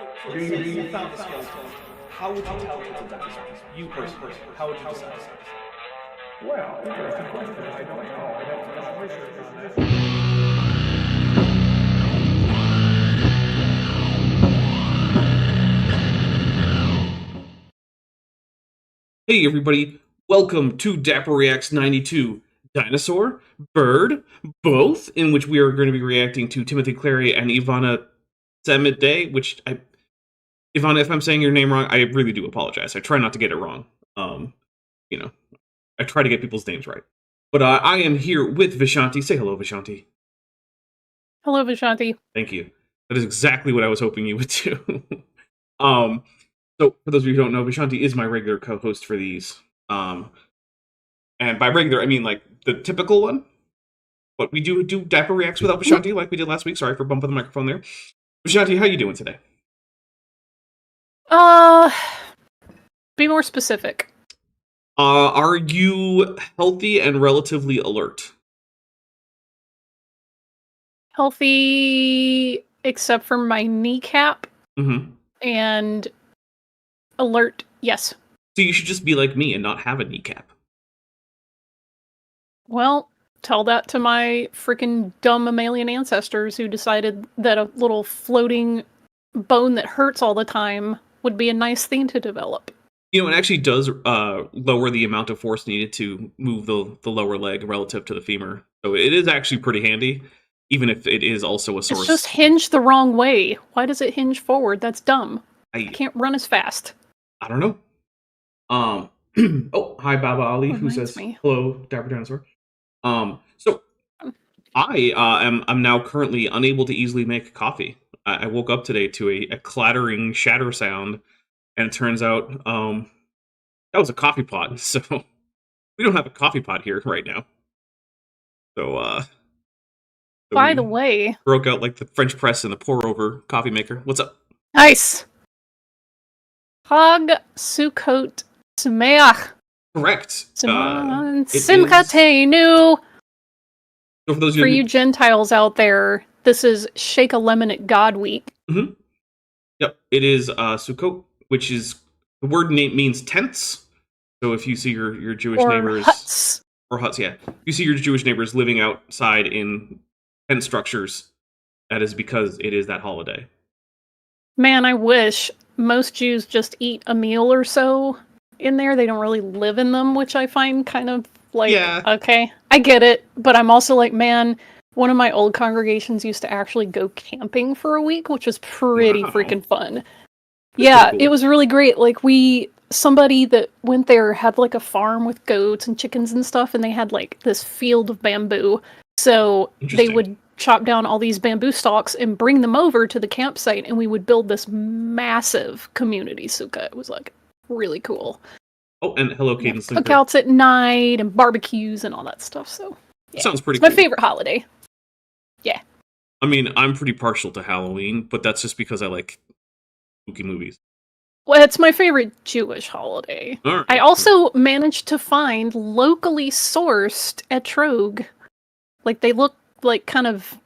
So let's say you found a skeleton. How would you tell it's a dinosaur? You personally, how would you decide? Well, interesting question. I don't know. I'd have to do some research on that. Hey everybody, welcome to Dapper Reacts 92. Dinosaur, bird, both, in which we are going to be reacting to Timothy Clary and Ivana Semide, Ivana, if I'm saying your name wrong, I really do apologize. I try not to get it wrong. I try to get people's names right. But I am here with Vishanti. Say hello, Vishanti. Hello, Vishanti. Thank you. That is exactly what I was hoping you would do. So, for those of you who don't know, Vishanti is my regular co-host for these. And by regular, I mean, like, the typical one. But we do Dapper Reacts without Vishanti, like we did last week. Sorry for bumping the microphone there. Vishanti, how you doing today? Be more specific. Are you healthy and relatively alert? Healthy, except for my kneecap. Mm-hmm. And alert, yes. So you should just be like me and not have a kneecap. Well, tell that to my freaking dumb mammalian ancestors who decided that a little floating bone that hurts all the time would be a nice thing to develop. You know, it actually does lower the amount of force needed to move the lower leg relative to the femur. So it is actually pretty handy, even if it is also a source. It's just hinged the wrong way. Why does it hinge forward? That's dumb. I can't run as fast. I don't know. Oh, hi, Baba Ali, who says hello, Dapper Dinosaur. So I'm now currently unable to easily make coffee. I woke up today to a clattering shatter sound, and it turns out that was a coffee pot. So we don't have a coffee pot here right now. So by the way, broke out like the French press and the pour over coffee maker. What's up? Nice. Hag Sukkot Sameach. Correct. Simchatenu. So for you Gentiles out there, this is Shake a Lemon at God Week. Mm-hmm. Yep, it is Sukkot, which is the word name means tents. So if you see your Jewish neighbors or huts, yeah, if you see your Jewish neighbors living outside in tent structures, that is because it is that holiday. Man, I wish. Most Jews just eat a meal or so in there. They don't really live in them, which I find kind of like, yeah. Okay, I get it. But I'm also like, man, one of my old congregations used to actually go camping for a week, which was pretty freaking fun. Yeah, cool. It was really great. Like somebody that went there had like a farm with goats and chickens and stuff, and they had like this field of bamboo. So they would chop down all these bamboo stalks and bring them over to the campsite, and we would build this massive community sukkah. It was like really cool. Oh, and hello, Cadence. Cookouts at night and barbecues and all that stuff. So yeah, sounds pretty cool. My favorite holiday. Yeah. I mean, I'm pretty partial to Halloween, but that's just because I like spooky movies. Well, it's my favorite Jewish holiday. Right. I also managed to find locally sourced etrog. Like, they look like kind of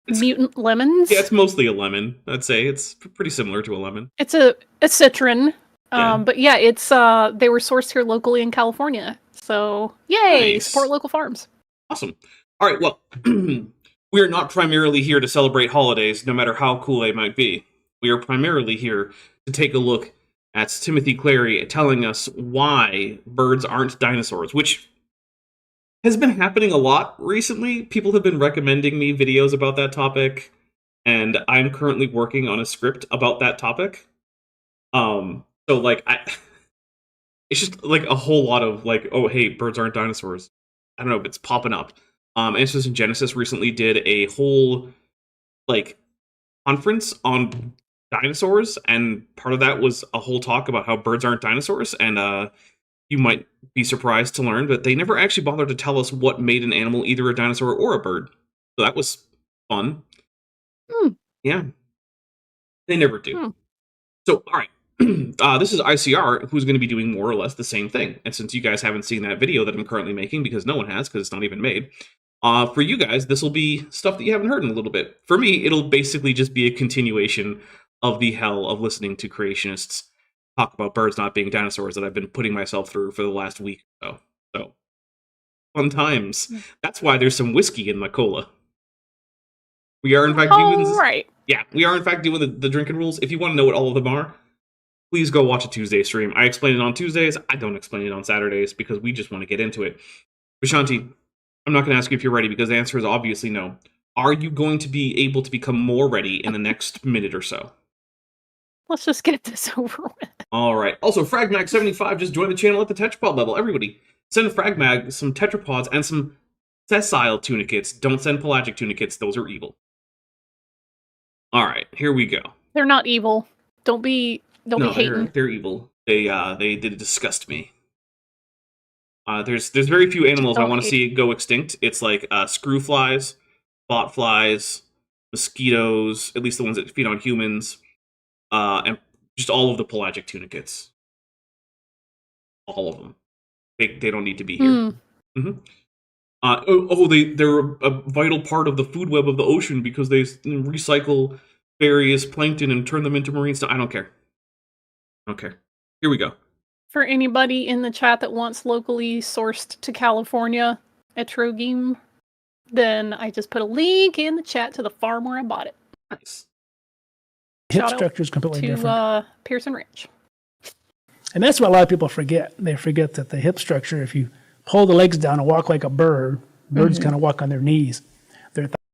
mutant lemons. Yeah, it's mostly a lemon, I'd say. It's pretty similar to a lemon. It's a citron. Yeah. But yeah, it's they were sourced here locally in California. So, yay! Nice. Support local farms. Awesome. All right, well, we are not primarily here to celebrate holidays, no matter how cool they might be. We are primarily here to take a look at Timothy Clary telling us why birds aren't dinosaurs, which has been happening a lot recently. People have been recommending me videos about that topic, and I'm currently working on a script about that topic. So like it's just like a whole lot of like, oh hey, birds aren't dinosaurs. I don't know if it's popping up. Answers in Genesis recently did a whole like conference on dinosaurs, and part of that was a whole talk about how birds aren't dinosaurs, and you might be surprised to learn that they never actually bothered to tell us what made an animal either a dinosaur or a bird. So that was fun. Yeah. They never do. So, all right. This is ICR, who's going to be doing more or less the same thing. And since you guys haven't seen that video that I'm currently making, because no one has, because it's not even made, for you guys, this will be stuff that you haven't heard in a little bit. For me, it'll basically just be a continuation of the hell of listening to creationists talk about birds not being dinosaurs that I've been putting myself through for the last week or so. So, fun times. That's why there's some whiskey in my cola. We are in fact doing right. Yeah, we are in fact doing the drinking rules. If you want to know what all of them are, please go watch a Tuesday stream. I explain it on Tuesdays. I don't explain it on Saturdays because we just want to get into it. Vishanti, I'm not going to ask you if you're ready because the answer is obviously no. Are you going to be able to become more ready in the next minute or so? Let's just get this over with. All right. Also, Fragmag75 just joined the channel at the tetrapod level. Everybody, send Fragmag some tetrapods and some sessile tunicates. Don't send pelagic tunicates. Those are evil. All right, here we go. They're not evil. Don't be hating. They're evil. They did disgust me. There's very few animals I want to see go extinct. It's like screw flies, bot flies, mosquitoes, at least the ones that feed on humans, and just all of the pelagic tunicates. All of them. They don't need to be here. They're a vital part of the food web of the ocean because they recycle various plankton and turn them into marine stuff. I don't care. Okay, here we go. For anybody in the chat that wants locally sourced to California etrogame, then I just put a link in the chat to the farm where I bought it. Nice. Hip structure is completely different. To Pearson Ranch. And that's what a lot of people forget. They forget that the hip structure, if you pull the legs down and walk like a bird, birds kind of walk on their knees.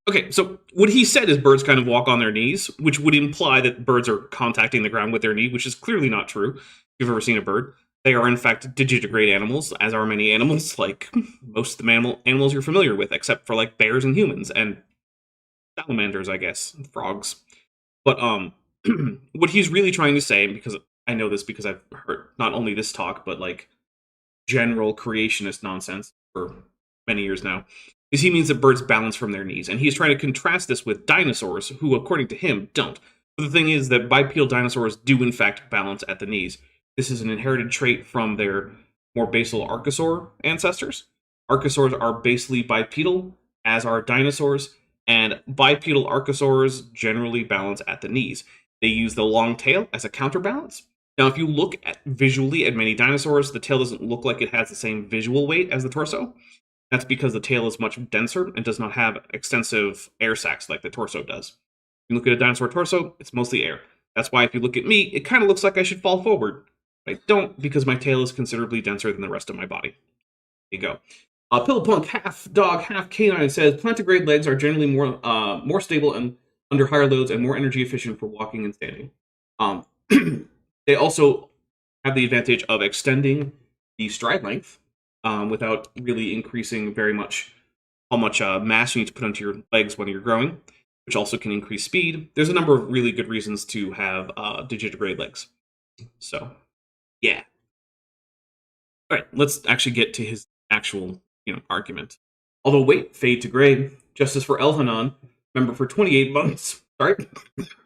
Okay, so what he said is birds kind of walk on their knees, which would imply that birds are contacting the ground with their knee, which is clearly not true. If you've ever seen a bird, they are in fact digitigrade animals, as are many animals, like most of the animals you're familiar with, except for like bears and humans and salamanders, I guess, and frogs. But what he's really trying to say, because I know this because I've heard not only this talk, but like general creationist nonsense for many years now, is he means that birds balance from their knees. And he's trying to contrast this with dinosaurs, who, according to him, don't. But the thing is that bipedal dinosaurs do, in fact, balance at the knees. This is an inherited trait from their more basal archosaur ancestors. Archosaurs are basally bipedal, as are dinosaurs, and bipedal archosaurs generally balance at the knees. They use the long tail as a counterbalance. Now, if you look visually at many dinosaurs, the tail doesn't look like it has the same visual weight as the torso. That's because the tail is much denser and does not have extensive air sacs like the torso does. If you look at a dinosaur torso, it's mostly air. That's why if you look at me, it kind of looks like I should fall forward. But I don't, because my tail is considerably denser than the rest of my body. There you go. Pillpunk, half dog, half canine, says plantigrade legs are generally more stable and under higher loads and more energy efficient for walking and standing. They also have the advantage of extending the stride length without really increasing very much how much mass you need to put onto your legs when you're growing, which also can increase speed. There's a number of really good reasons to have digitigrade legs. So, yeah. All right, let's actually get to his actual argument. Although wait, fade to grade. Justice for Elhanan, member for 28 months. Sorry.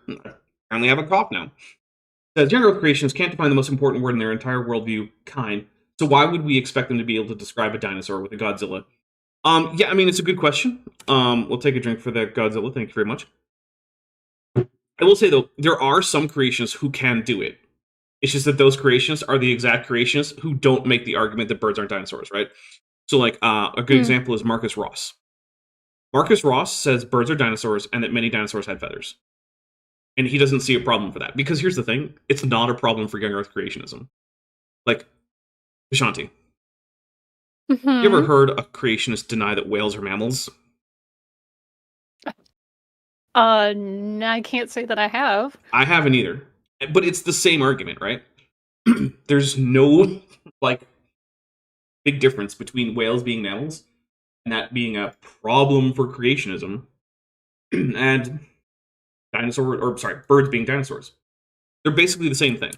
I only have a cough now. Says general creationists can't define the most important word in their entire worldview, kind. So why would we expect them to be able to describe a dinosaur with a Godzilla? Yeah, I mean, it's a good question. We'll take a drink for that Godzilla. Thank you very much. I will say, though, there are some creationists who can do it. It's just that those creationists are the exact creationists who don't make the argument that birds aren't dinosaurs, right? So, like, a good example is Marcus Ross. Marcus Ross says birds are dinosaurs and that many dinosaurs had feathers. And he doesn't see a problem for that. Because here's the thing. It's not a problem for young Earth creationism. Like, Vishanti, you ever heard a creationist deny that whales are mammals? I can't say that I have. I haven't either. But it's the same argument, right? There's no, like, big difference between whales being mammals and that being a problem for creationism and birds being dinosaurs. They're basically the same thing.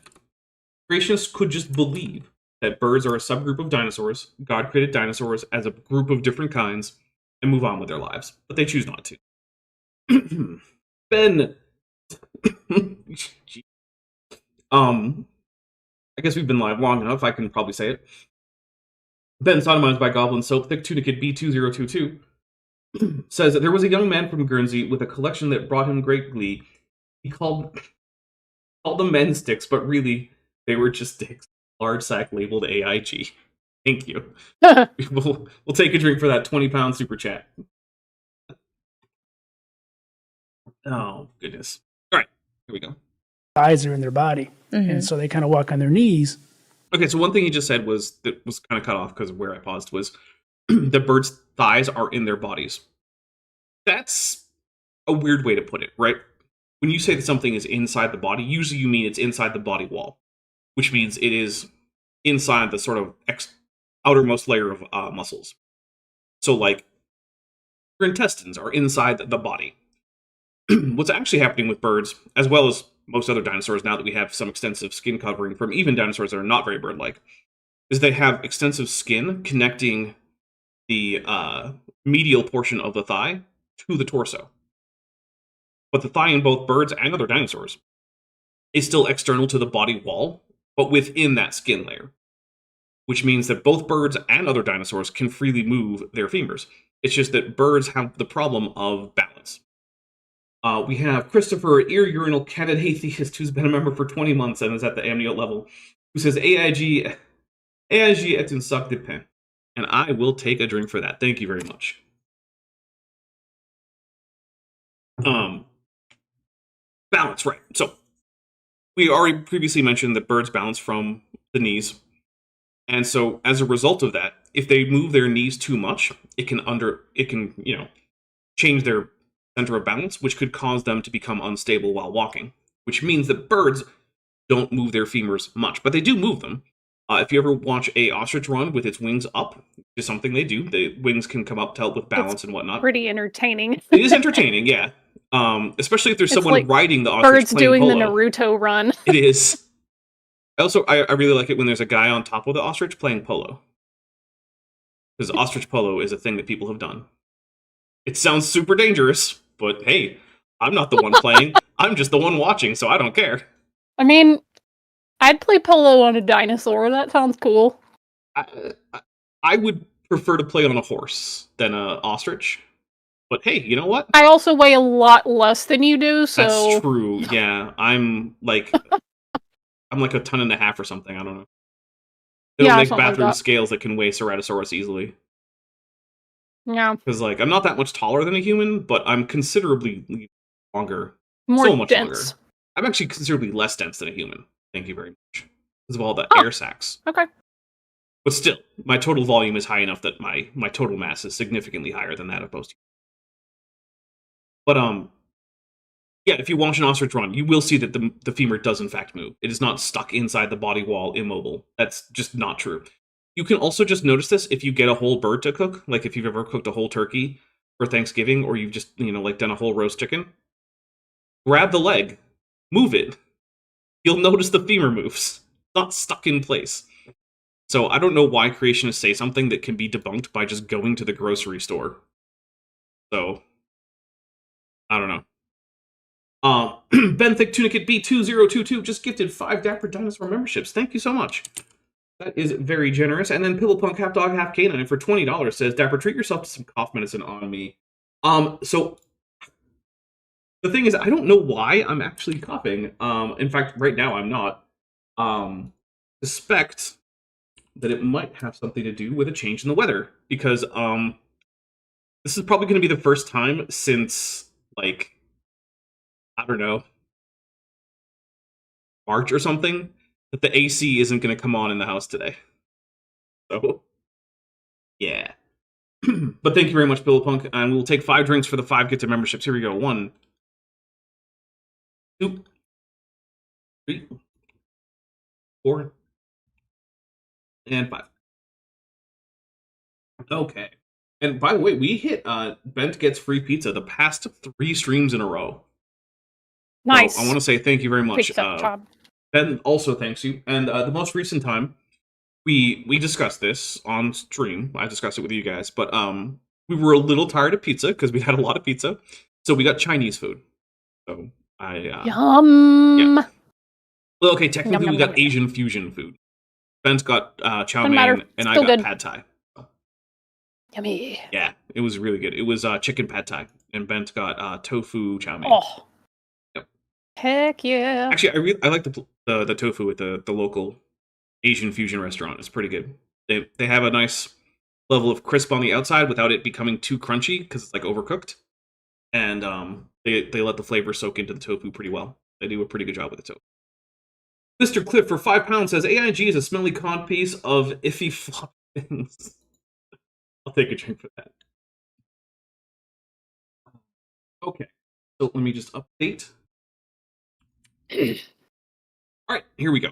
Creationists could just believe that birds are a subgroup of dinosaurs, God created dinosaurs as a group of different kinds, and move on with their lives. But they choose not to. Ben. I guess we've been live long enough, I can probably say it. Ben, sodomized by Goblin Soap, Thick Tunicate B2022, says that there was a young man from Guernsey with a collection that brought him great glee. He called called them men sticks, but really they were just sticks. Large sack labeled AIG. Thank you. we'll take a drink for that 20-pound super chat. Oh, goodness. All right, here we go. Eyes are in their body, and so they kind of walk on their knees. Okay, so one thing you just said that was kind of cut off because of where I paused was the bird's thighs are in their bodies. That's a weird way to put it, right? When you say that something is inside the body, usually you mean it's inside the body wall, which means it is inside the sort of outermost layer of muscles. So, like, your intestines are inside the body. What's actually happening with birds, as well as most other dinosaurs, now that we have some extensive skin covering from even dinosaurs that are not very bird-like, is they have extensive skin connecting the medial portion of the thigh to the torso. But the thigh in both birds and other dinosaurs is still external to the body wall, but within that skin layer. Which means that both birds and other dinosaurs can freely move their femurs. It's just that birds have the problem of balance. We have Christopher Urinal Canid Atheist, who's been a member for 20 months and is at the amniote level, who says AIG est un sac de pain. And I will take a drink for that. Thank you very much. Balance, right. So, we already previously mentioned that birds balance from the knees. And so, as a result of that, if they move their knees too much, it can change their center of balance, which could cause them to become unstable while walking. Which means that birds don't move their femurs much, but they do move them. If you ever watch a ostrich run with its wings up, which is something they do, the wings can come up to help with balance and whatnot. Pretty entertaining. It is entertaining, yeah. Especially if there's someone like riding the ostrich birds playing doing polo. the Naruto run. It is. I really like it when there's a guy on top of the ostrich playing polo. Because ostrich polo is a thing that people have done. It sounds super dangerous, but hey, I'm not the one playing. I'm just the one watching, so I don't care. I mean, I'd play polo on a dinosaur. That sounds cool. I would prefer to play on a horse than an ostrich. But hey, you know what? I also weigh a lot less than you do, so... That's true, yeah. I'm like a ton and a half or something, I don't know. They don't make bathroom scales that can weigh Ceratosaurus easily. Yeah. Because, like, I'm not that much taller than a human, but I'm considerably longer. More so much dense. longer. I'm actually considerably less dense than a human. Thank you very much. Because of all the air sacs. Okay. But still, my total volume is high enough that my total mass is significantly higher than that of most humans. But, yeah, if you watch an ostrich run, you will see that the femur does in fact move. It is not stuck inside the body wall immobile. That's just not true. You can also just notice this if you get a whole bird to cook, like if you've ever cooked a whole turkey for Thanksgiving, or you've just, like done a whole roast chicken. Grab the leg, move it. You'll notice the femur moves. It's not stuck in place. So I don't know why creationists say something that can be debunked by just going to the grocery store. So, I don't know. Benthic Tunicate B2022 just gifted 5 Dapper Dinosaur memberships. Thank you so much. That is very generous. And then Pillowpunk Half Dog Half Canine for $20 says, Dapper, treat yourself to some cough medicine on me. So the thing is, I don't know why I'm actually coughing. In fact, right now I'm not. Suspect that it might have something to do with a change in the weather. Because this is probably going to be the first time since, like, I don't know, March or something, that the AC isn't going to come on in the house today. So, yeah. But thank you very much, Pillowpunk, and we'll take 5 drinks for the 5 get to memberships. Here we go. 1, 2, 3, 4, and 5. Okay. And by the way, we hit Bent Gets Free Pizza the past 3 streams in a row. Nice. So I want to say thank you very much. Job. Ben also thanks you. And the most recent time, we discussed this on stream. I discussed it with you guys. But we were a little tired of pizza because we had a lot of pizza. So we got Chinese food. So Yum! Yeah. Well, okay, technically Yum, we got yum, Asian fusion food. Ben's got chow Doesn't mein, matter. and I Still got good. pad thai. Yummy. Yeah, it was really good. It was chicken pad thai, and Bent got tofu chow mein. Oh. Yep. Heck yeah. Actually, I like the tofu at the local Asian fusion restaurant. It's pretty good. They have a nice level of crisp on the outside without it becoming too crunchy because it's like overcooked, and they let the flavor soak into the tofu pretty well. They do a pretty good job with the tofu. Mr. Cliff for £5 says AIG is a smelly cod piece of iffy flop things. I'll take a drink for that. Okay, so let me just update. All right, here we go.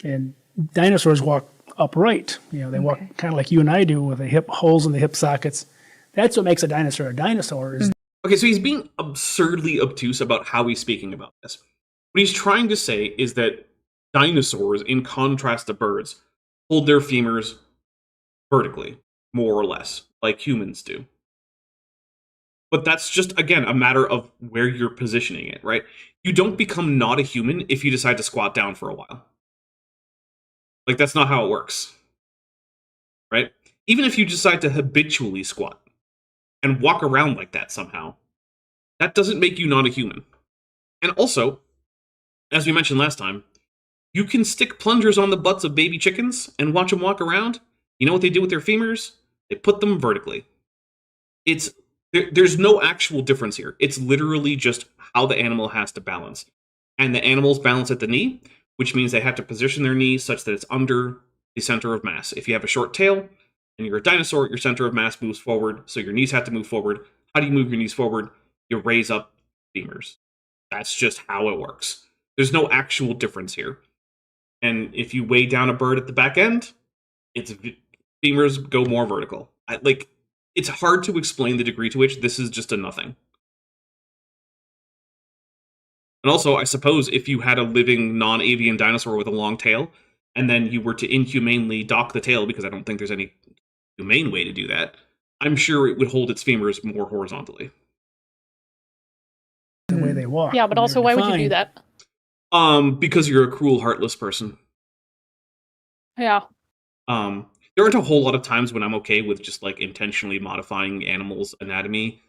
And dinosaurs walk upright. They walk kind of like you and I do with the hip holes in the hip sockets. That's what makes a dinosaur a dinosaur. Okay, so he's being absurdly obtuse about how he's speaking about this. What he's trying to say is that dinosaurs, in contrast to birds, hold their femurs vertically, more or less, like humans do. But that's just, again, a matter of where you're positioning it, right? You don't become not a human if you decide to squat down for a while. Like, that's not how it works. Right? Even if you decide to habitually squat and walk around like that somehow, that doesn't make you not a human. And also, as we mentioned last time, you can stick plungers on the butts of baby chickens and watch them walk around. You know what they do with their femurs? They put them vertically. There's no actual difference here. It's literally just how the animal has to balance. And the animals balance at the knee, which means they have to position their knee such that it's under the center of mass. If you have a short tail and you're a dinosaur, your center of mass moves forward, so your knees have to move forward. How do you move your knees forward? You raise up femurs. That's just how it works. There's no actual difference here. And if you weigh down a bird at the back end, its femurs go more vertical. It's hard to explain the degree to which this is just a nothing. And also, I suppose if you had a living non-avian dinosaur with a long tail, and then you were to inhumanely dock the tail, because I don't think there's any humane way to do that, I'm sure it would hold its femurs more horizontally. The way they walk. Yeah, but also, why would you do that? Because you're a cruel, heartless person. Yeah. There aren't a whole lot of times when I'm okay with just intentionally modifying animals' anatomy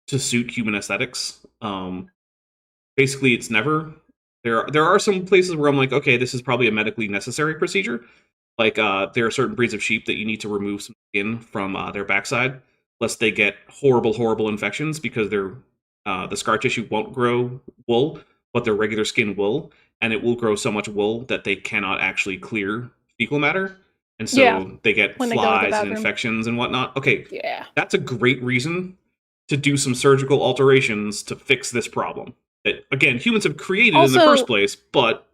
to suit human aesthetics. Basically, it's never. There are some places where I'm like, okay, this is probably a medically necessary procedure. There are certain breeds of sheep that you need to remove some skin from their backside, lest they get horrible infections, because the scar tissue won't grow wool, but their regular skin will, and it will grow so much wool that they cannot actually clear fecal matter. And so they get flies and infections and whatnot. Okay, that's a great reason to do some surgical alterations to fix this problem. That, again, humans have created also, in the first place, but...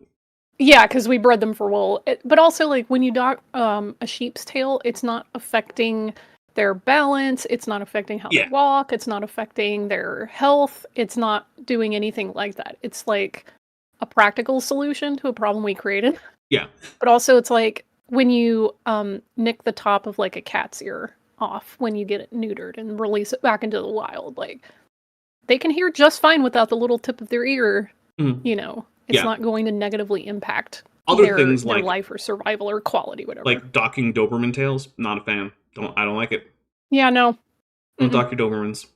Yeah, because we bred them for wool. But also, when you dock a sheep's tail, it's not affecting their balance, it's not affecting how they walk, it's not affecting their health, it's not doing anything like that. It's a practical solution to a problem we created. Yeah. But also, it's when you nick the top of a cat's ear off when you get it neutered and release it back into the wild, they can hear just fine without the little tip of their ear. It's not going to negatively impact other things their life or survival or quality, whatever. Like docking Doberman tails, not a fan. I don't like it. Yeah, no. Don't dock your Dobermans.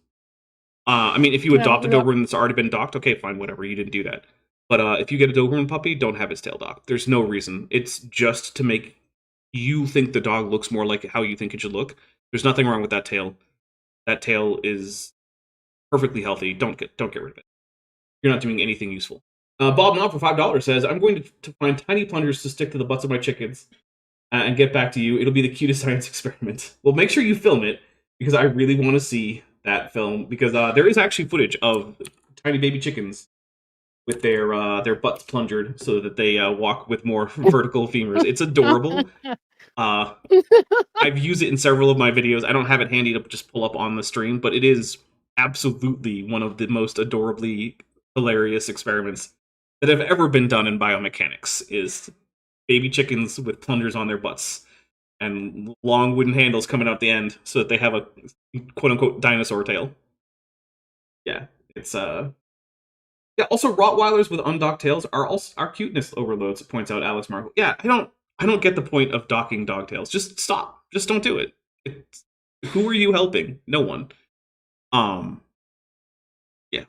If you adopt a Doberman that's already been docked, okay, fine, whatever. You didn't do that. But if you get a Doberman puppy, don't have its tail docked. There's no reason. It's just to make you think the dog looks more like how you think it should look. There's nothing wrong with that tail. That tail is perfectly healthy. Don't get rid of it. You're not doing anything useful. Bob Knob for $5 says, I'm going to find tiny plungers to stick to the butts of my chickens and get back to you. It'll be the cutest science experiment. Well, make sure you film it, because I really want to see that film, because there is actually footage of tiny baby chickens with their butts plungered so that they walk with more vertical femurs. It's adorable. I've used it in several of my videos. I don't have it handy to just pull up on the stream, but it is absolutely one of the most adorably hilarious experiments that have ever been done in biomechanics, is baby chickens with plungers on their butts and long wooden handles coming out the end so that they have a quote-unquote dinosaur tail. Yeah, it's Yeah, also Rottweilers with undocked tails are cuteness overloads, points out Alex Markle. Yeah, I don't get the point of docking dog tails. Just stop. Just don't do it. Who are you helping? No one. Yeah.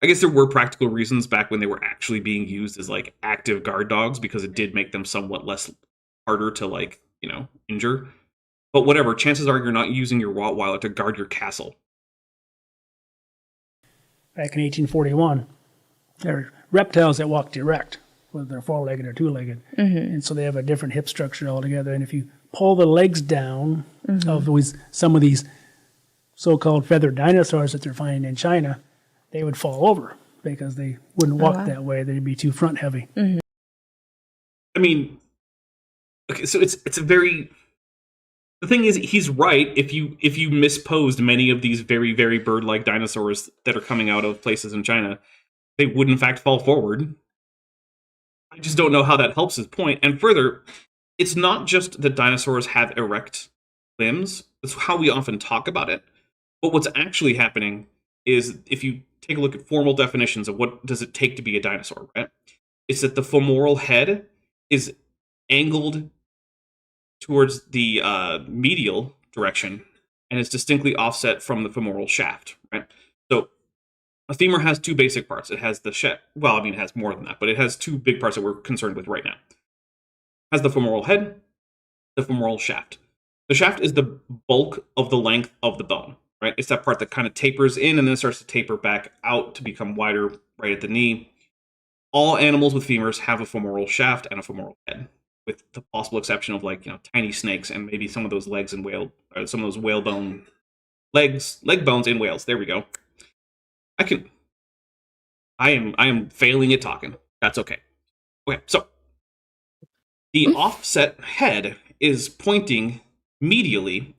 I guess there were practical reasons back when they were actually being used as like active guard dogs, because it did make them somewhat less harder to like, injure. But whatever, chances are you're not using your Rottweiler to guard your castle. Back in 1841, there were reptiles that walk direct, whether they're four-legged or two-legged. And so they have a different hip structure altogether. And if you pull the legs down of some of these so-called feathered dinosaurs that they're finding in China, they would fall over because they wouldn't walk that way. They'd be too front-heavy. I mean, okay, so it's a very... The thing is, he's right. If you misposed many of these very, very bird-like dinosaurs that are coming out of places in China, they would in fact fall forward. I just don't know how that helps his point. And further, it's not just that dinosaurs have erect limbs. That's how we often talk about it. But what's actually happening is, if you take a look at formal definitions of what does it take to be a dinosaur, right? It's that the femoral head is angled towards the medial direction and is distinctly offset from the femoral shaft, right? So a femur has two basic parts. It has the shaft. Well, I mean, it has more than that, but it has two big parts that we're concerned with right now. It has the femoral head, the femoral shaft. The shaft is the bulk of the length of the bone, right? It's that part that kind of tapers in and then starts to taper back out to become wider right at the knee. All animals with femurs have a femoral shaft and a femoral head, with the possible exception of like, tiny snakes and maybe some of those legs in some of those whale bone leg bones in whales. There we go. I am failing at talking. That's okay. Okay, so the offset head is pointing medially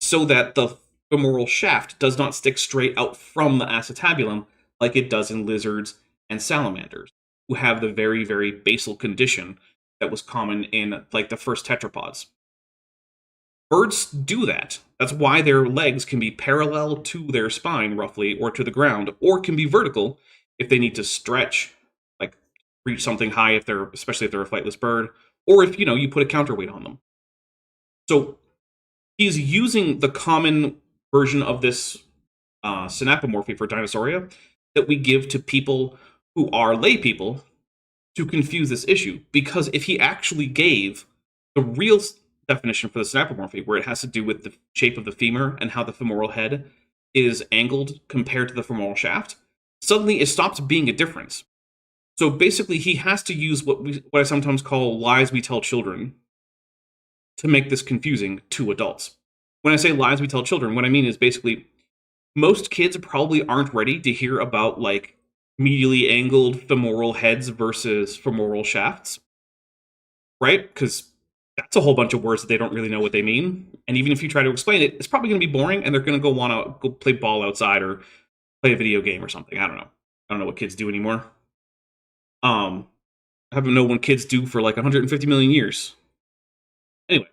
so that the femoral shaft does not stick straight out from the acetabulum like it does in lizards and salamanders, who have the very, very basal condition that was common in like the first tetrapods. Birds do that. That's why their legs can be parallel to their spine, roughly, or to the ground, or can be vertical if they need to stretch, like reach something high, especially if they're a flightless bird, or if you put a counterweight on them. So he's using the common version of this synapomorphy for Dinosauria that we give to people who are lay people to confuse this issue, because if he actually gave the real definition for the synapomorphy, where it has to do with the shape of the femur and how the femoral head is angled compared to the femoral shaft, suddenly it stops being a difference. So basically, he has to use what I sometimes call lies we tell children to make this confusing to adults. When I say lies we tell children, what I mean is basically most kids probably aren't ready to hear about like medially angled femoral heads versus femoral shafts, right? Because that's a whole bunch of words that they don't really know what they mean. And even if you try to explain it, it's probably going to be boring, and they're going to want to go play ball outside or play a video game or something. I don't know what kids do anymore. I haven't known what kids do for like 150 million years. Anyway.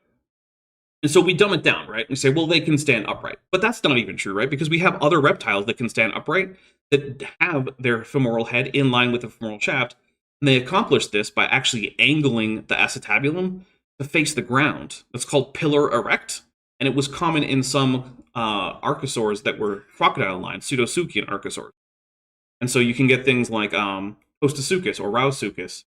And so we dumb it down, right? We say, well, they can stand upright. But that's not even true, right? Because we have other reptiles that can stand upright that have their femoral head in line with the femoral shaft. And they accomplish this by actually angling the acetabulum to face the ground. That's called pillar erect. And it was common in some archosaurs that were crocodile-lined, pseudoscience archosaurs. And so you can get things like Postosuchus or Rausuchus,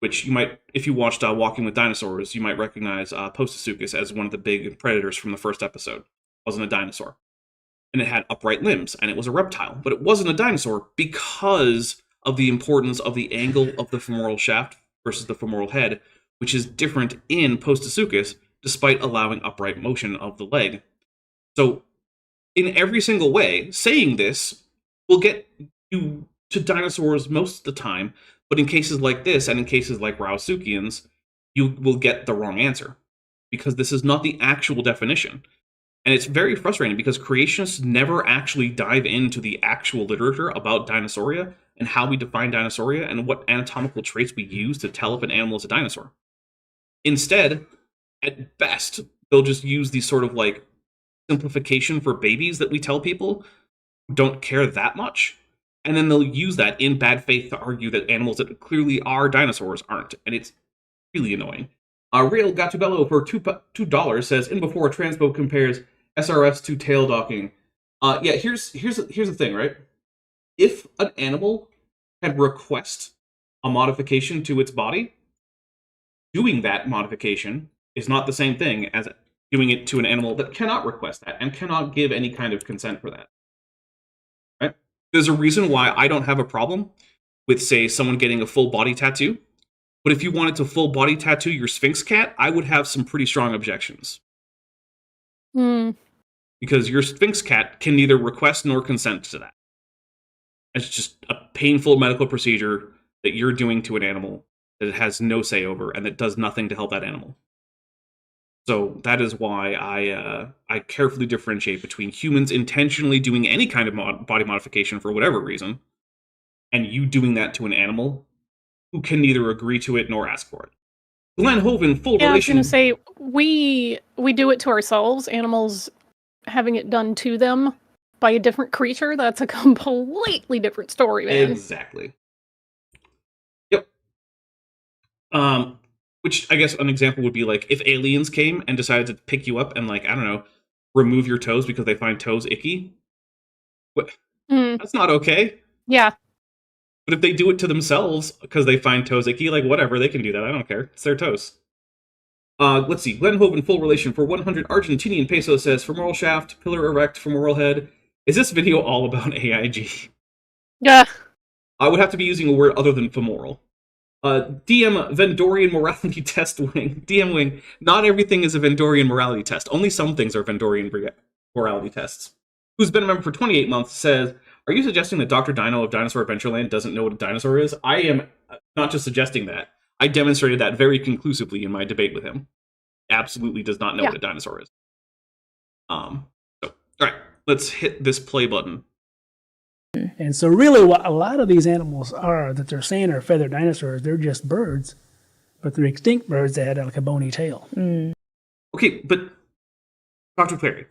which you might, if you watched Walking with Dinosaurs, you might recognize Postosuchus as one of the big predators from the first episode. It wasn't a dinosaur. And it had upright limbs, and it was a reptile. But it wasn't a dinosaur because of the importance of the angle of the femoral shaft versus the femoral head, which is different in Postosuchus, despite allowing upright motion of the leg. So, in every single way, saying this will get you to dinosaurs most of the time, but in cases like this, and in cases like Rausuchians, you will get the wrong answer, because this is not the actual definition. And it's very frustrating because creationists never actually dive into the actual literature about Dinosauria and how we define Dinosauria and what anatomical traits we use to tell if an animal is a dinosaur. Instead, at best, they'll just use these sort of like simplification for babies that we tell people who don't care that much. And then they'll use that in bad faith to argue that animals that clearly are dinosaurs aren't. And it's really annoying. Real Gatubello for $2 says, in before Transpo compares SRS to tail docking. Yeah, here's the thing, right? if an animal can request a modification to its body, doing that modification is not the same thing as doing it to an animal that cannot request that and cannot give any kind of consent for that. Right? There's a reason why I don't have a problem with, say, someone getting a full body tattoo. But if you wanted to full body tattoo your Sphinx cat, I would have some pretty strong objections. Because your Sphinx cat can neither request nor consent to that. It's just a painful medical procedure that you're doing to an animal that it has no say over and that does nothing to help that animal. So that is why I carefully differentiate between humans intentionally doing any kind of body modification for whatever reason, and you doing that to an animal who can neither agree to it nor ask for it. Glenn Hoven, full relation. I was going to say, we do it to ourselves. Animals having it done to them by a different creature, that's a completely different story, man. Exactly. Yep. Which I guess an example would be like if aliens came and decided to pick you up and, like, I don't know, remove your toes because they find toes icky. What? That's not okay. Yeah. But if they do it to themselves because they find toes icky, like, whatever, they can do that. I don't care. It's their toes. Let's see. Glenn Hoven, full relation for 100 Argentinian peso says, femoral shaft, pillar erect, femoral head. Is this video all about AIG? Yeah. I would have to be using a word other than femoral. DM Vendorian morality test wing. DM wing. Not everything is a Vendorian morality test. Only some things are Vendorian morality tests. Who's been a member for 28 months says, are you suggesting that Dr. Dino of Dinosaur Adventureland doesn't know what a dinosaur is? I am not just suggesting that. I demonstrated that very conclusively in my debate with him. Absolutely does not know what a dinosaur is. All right, let's hit this play button. And so really what a lot of these animals are that they're saying are feathered dinosaurs, they're just birds, but they're extinct birds that had like a bony tail. Okay, but Dr. Clary,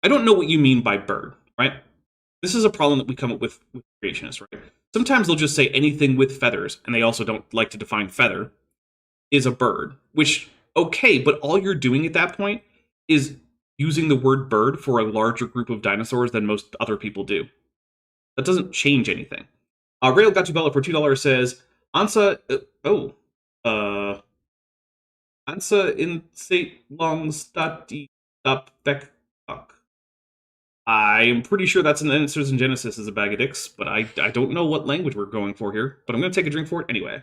I don't know what you mean by bird, right? This is a problem that we come up with creationists, right? Sometimes they'll just say anything with feathers, and they also don't like to define feather, is a bird, which, okay, but all you're doing at that point is using the word bird for a larger group of dinosaurs than most other people do. That doesn't change anything. Rail Gatubella for $2 says, Ansa in State Long Stati Up Beck. I am pretty sure that's an Answers in Genesis is a bag of dicks, but I don't know what language we're going for here, but I'm going to take a drink for it anyway.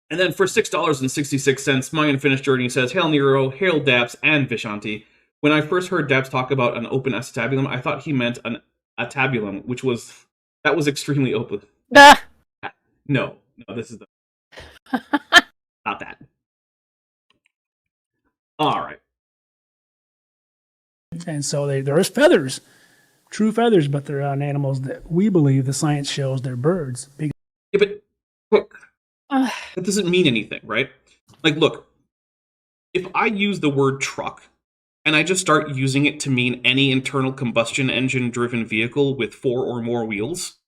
And then for $6.66, my unfinished journey says, Hail Nero, Hail Daps, and Vishanti. When I first heard Daps talk about an open acetabulum, I thought he meant an atabulum, that was extremely open. No, this is not that. All right. And so there's feathers, true feathers, but they're on animals that we believe the science shows they're birds. Yeah, but look, that doesn't mean anything, right? Like, look, if I use the word truck and I just start using it to mean any internal combustion engine driven vehicle with 4 or more wheels,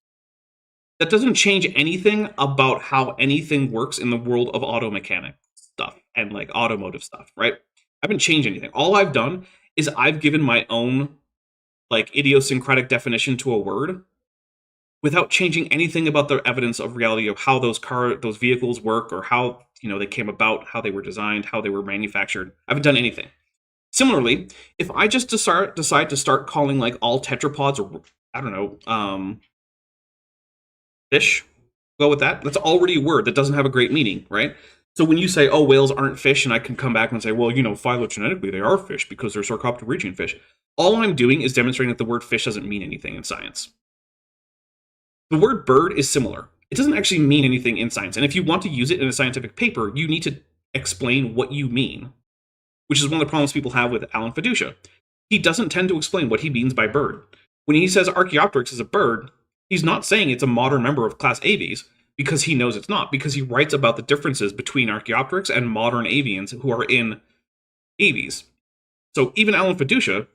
that doesn't change anything about how anything works in the world of auto mechanic stuff and like automotive stuff, right? I haven't changed anything. All I've done is I've given my own like idiosyncratic definition to a word without changing anything about the evidence of reality of how those vehicles work or how, they came about, how they were designed, how they were manufactured. I haven't done anything. Similarly, if I just decide to start calling like all tetrapods or I don't know, fish, go with that. That's already a word that doesn't have a great meaning, right? So when you say, oh, whales aren't fish, and I can come back and say, well, phylogenetically they are fish because they're sarcopterygian fish. All I'm doing is demonstrating that the word fish doesn't mean anything in science. The word bird is similar. It doesn't actually mean anything in science. And if you want to use it in a scientific paper, you need to explain what you mean, which is one of the problems people have with Alan Fiducia. He doesn't tend to explain what he means by bird. When he says Archaeopteryx is a bird, he's not saying it's a modern member of class Aves, because he knows it's not, because he writes about the differences between Archaeopteryx and modern avians who are in Aves. So even Alan Fiducia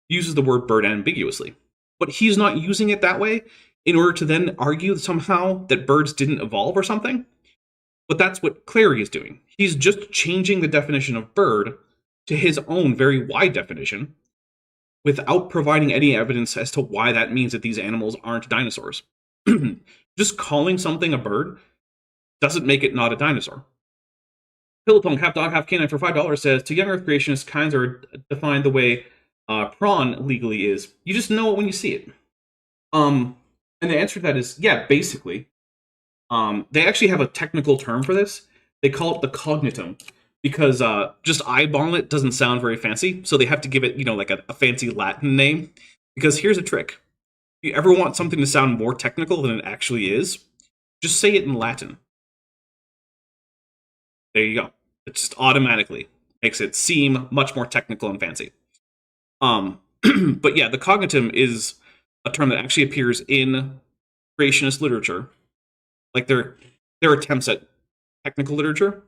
uses the word bird ambiguously, but he's not using it that way in order to then argue somehow that birds didn't evolve or something. But that's what Clary is doing. He's just changing the definition of bird to his own very wide definition without providing any evidence as to why that means that these animals aren't dinosaurs. Just calling something a bird doesn't make it not a dinosaur. Pillowpunk, half dog, half canine for $5 says, to young Earth creationists, kinds are defined the way prawn legally is. You just know it when you see it. And the answer to that is, yeah, basically. They actually have a technical term for this. They call it the cognitum, because just eyeballing it doesn't sound very fancy, so they have to give it, like a fancy Latin name. Because here's a trick. If you ever want something to sound more technical than it actually is, just say it in Latin. There you go. It just automatically makes it seem much more technical and fancy. But yeah, the cognitum is a term that actually appears in creationist literature. Like their attempts at technical literature.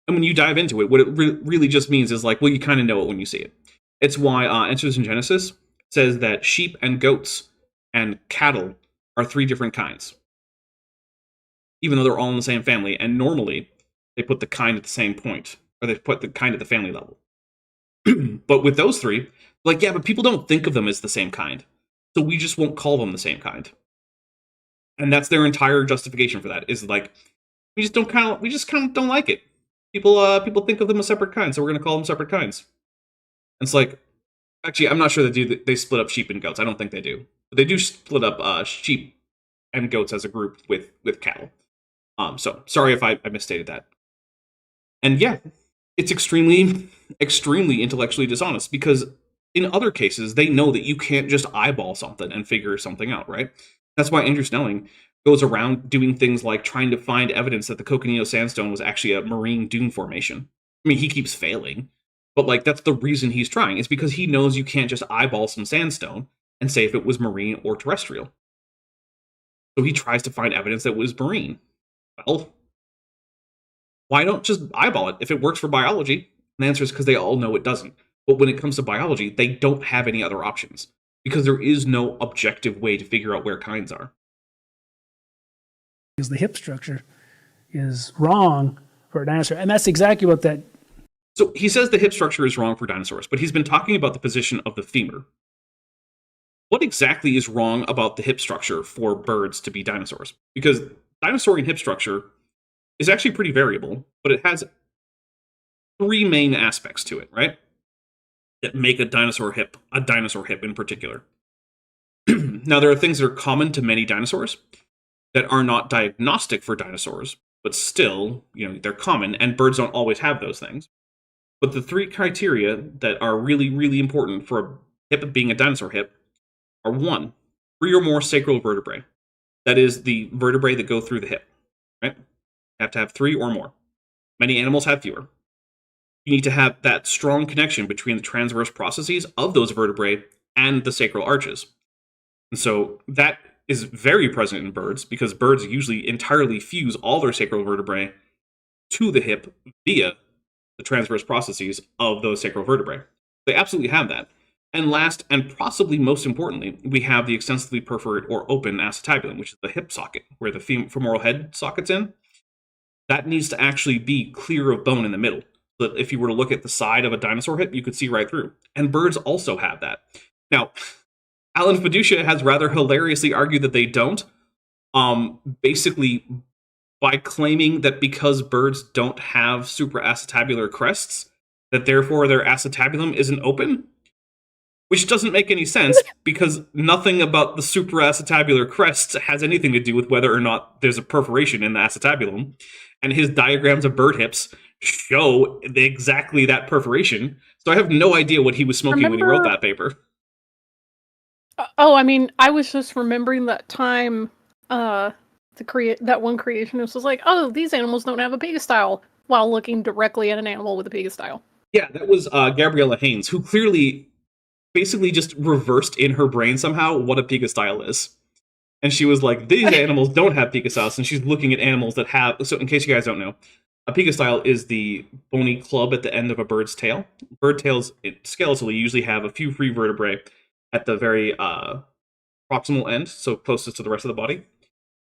And when you dive into it, what it really just means is like, well, you kind of know it when you see it. It's why Answers in Genesis says that sheep and goats and cattle are 3 different kinds. Even though they're all in the same family. And normally, they put the kind at the same point. Or they put the kind at the family level. But with those 3, like, yeah, but people don't think of them as the same kind. So we just won't call them the same kind. And that's their entire justification for that, is like, we just kind of don't like it. People think of them as separate kinds, so we're going to call them separate kinds. And it's like, actually, I'm not sure they split up sheep and goats. I don't think they do. But they do split up sheep and goats as a group with cattle. So sorry if I misstated that. And yeah, it's extremely, extremely intellectually dishonest, because in other cases, they know that you can't just eyeball something and figure something out, right? That's why Andrew Snelling goes around doing things like trying to find evidence that the Coconino Sandstone was actually a marine dune formation. I mean, he keeps failing, but like that's the reason he's trying. It's because he knows you can't just eyeball some sandstone and say if it was marine or terrestrial. So he tries to find evidence that was marine. Well, why don't just eyeball it? If it works for biology, the answer is because they all know it doesn't. But when it comes to biology, they don't have any other options, because there is no objective way to figure out where kinds are. Because the hip structure is wrong for a dinosaur. And that's exactly what that... So he says the hip structure is wrong for dinosaurs, but he's been talking about the position of the femur. What exactly is wrong about the hip structure for birds to be dinosaurs? Because dinosaurian hip structure is actually pretty variable, but it has 3 main aspects to it, right? That make a dinosaur hip in particular. Now, there are things that are common to many dinosaurs that are not diagnostic for dinosaurs, but still, they're common, and birds don't always have those things. But the 3 criteria that are really, really important for a hip being a dinosaur hip are 1, 3 or more sacral vertebrae. That is the vertebrae that go through the hip, right? You have to have 3 or more. Many animals have fewer. You need to have that strong connection between the transverse processes of those vertebrae and the sacral arches. And so that is very present in birds, because birds usually entirely fuse all their sacral vertebrae to the hip via the transverse processes of those sacral vertebrae. They absolutely have that. And last, and possibly most importantly, we have the extensively perforate or open acetabulum, which is the hip socket, where the femoral head socket's in. That needs to actually be clear of bone in the middle. So that if you were to look at the side of a dinosaur hip, you could see right through. And birds also have that. Now, Alan Fiducia has rather hilariously argued that they don't. Basically, by claiming that because birds don't have supraacetabular crests, that therefore their acetabulum isn't open. Which doesn't make any sense, because nothing about the supraacetabular crest has anything to do with whether or not there's a perforation in the acetabulum. And his diagrams of bird hips show exactly that perforation. So I have no idea what he was smoking when he wrote that paper. I was just remembering that time that one creationist was like, oh, these animals don't have a pegastyle, while looking directly at an animal with a pegastyle. Yeah, that was Gabriella Haynes, who clearly basically just reversed in her brain somehow what a pegastyle is. And she was like, these animals don't have pegastyles, and she's looking at animals that have... So in case you guys don't know, a pegastyle is the bony club at the end of a bird's tail. Bird tails, skeletally, usually have a few free vertebrae at the very proximal end, so closest to the rest of the body. And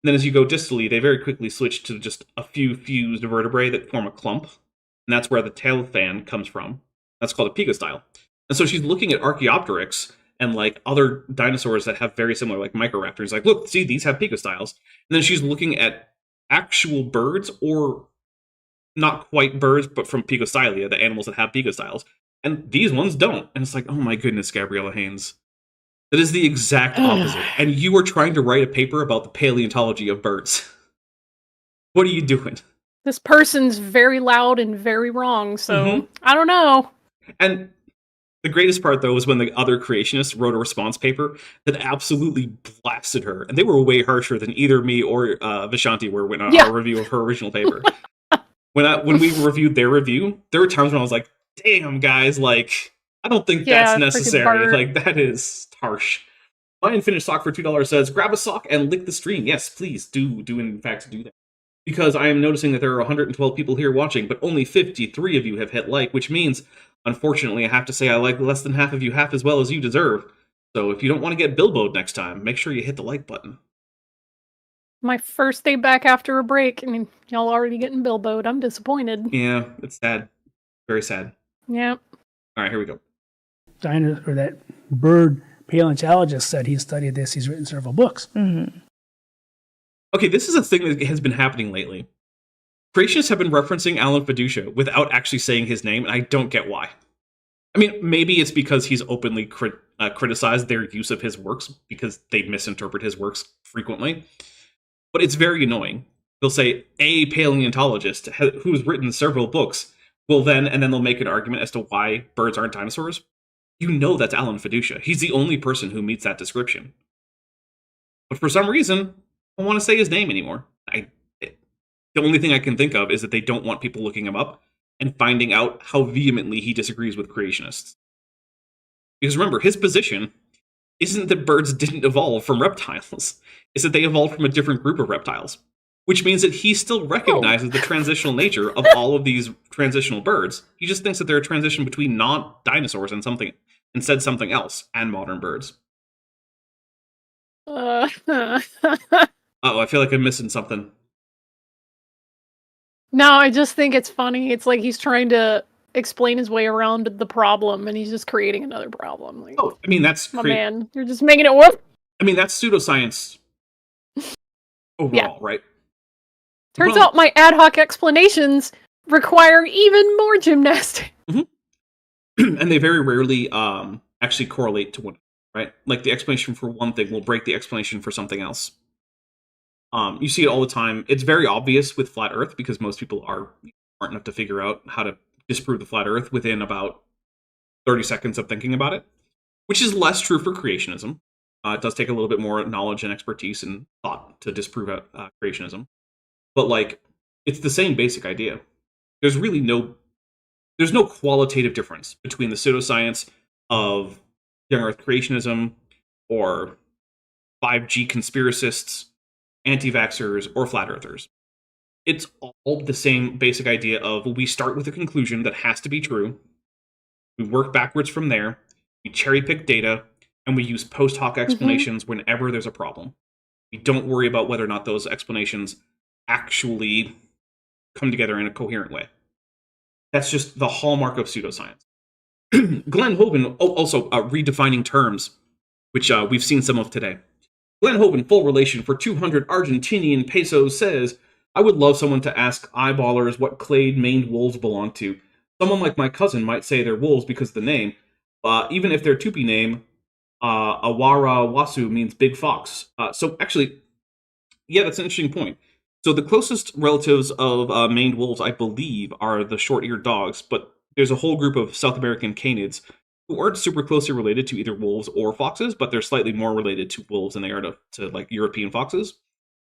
then as you go distally, they very quickly switch to just a few fused vertebrae that form a clump. And that's where the tail fan comes from. That's called a pegastyle. And so she's looking at Archaeopteryx and like other dinosaurs that have very similar, like Microraptors. Like, look, see, these have picostyles. And then she's looking at actual birds, or not quite birds, but from Picostylia, the animals that have picostyles. And these ones don't. And it's like, oh my goodness, Gabriella Haynes. That is the exact opposite. And you are trying to write a paper about the paleontology of birds. What are you doing? This person's very loud and very wrong, so I don't know. And the greatest part, though, was when the other creationists wrote a response paper that absolutely blasted her. And they were way harsher than either me or Vishanti were when our review of her original paper. When we reviewed their review, there were times when I was like, damn, guys, like, I don't think that's necessary. Like, that is harsh. My Unfinished Sock for $2 says, grab a sock and lick the stream. Yes, please do in fact do that. Because I am noticing that there are 112 people here watching, but only 53 of you have hit like, which means, unfortunately, I have to say I like less than half of you half as well as you deserve. So if you don't want to get Bilbo'd next time, make sure you hit the like button. My first day back after a break, and y'all already getting Bilbo'd. I'm disappointed. Yeah, it's sad. Very sad. Yeah. All right, here we go. That bird paleontologist said he studied this. He's written several books. Okay, this is a thing that has been happening lately. Creationists have been referencing Alan Fiducia without actually saying his name, and I don't get why. I mean, maybe it's because he's openly criticized their use of his works, because they misinterpret his works frequently. But it's very annoying. They'll say, a paleontologist who's written several books will then, and then they'll make an argument as to why birds aren't dinosaurs. You know that's Alan Fiducia. He's the only person who meets that description. But for some reason, I don't want to say his name anymore. The only thing I can think of is that they don't want people looking him up and finding out how vehemently he disagrees with creationists. Because remember, his position isn't that birds didn't evolve from reptiles. It's that they evolved from a different group of reptiles. Which means that he still recognizes the transitional nature of all of these transitional birds. He just thinks that they're a transition between not dinosaurs and said something else, and modern birds. I feel like I'm missing something. No, I just think it's funny. It's like he's trying to explain his way around the problem, and he's just creating another problem. Like, I mean, that's... man, you're just making it work. I mean, that's pseudoscience overall, right? Turns out my ad hoc explanations require even more gymnastics. And they very rarely actually correlate to one, right? Like, the explanation for one thing will break the explanation for something else. You see it all the time. It's very obvious with flat Earth because most people are smart enough to figure out how to disprove the flat Earth within about 30 seconds of thinking about it, which is less true for creationism. It does take a little bit more knowledge and expertise and thought to disprove creationism. But, like, it's the same basic idea. There's no qualitative difference between the pseudoscience of young Earth creationism or 5G conspiracists, anti-vaxxers, or flat earthers. It's all the same basic idea of we start with a conclusion that has to be true, we work backwards from there, we cherry pick data, and we use post hoc explanations whenever there's a problem. We don't worry about whether or not those explanations actually come together in a coherent way. That's just the hallmark of pseudoscience. Glenn Hogan, also redefining terms, which we've seen some of today. Glenn Hogan, full relation for 200 Argentinian pesos, says, I would love someone to ask eyeballers what clade maned wolves belong to. Someone like my cousin might say they're wolves because of the name. Even if their Tupi name, Awara Wasu, means big fox. So actually, yeah, that's an interesting point. So the closest relatives of maned wolves, I believe, are the short-eared dogs, but there's a whole group of South American canids who aren't super closely related to either wolves or foxes, but they're slightly more related to wolves than they are to like European foxes.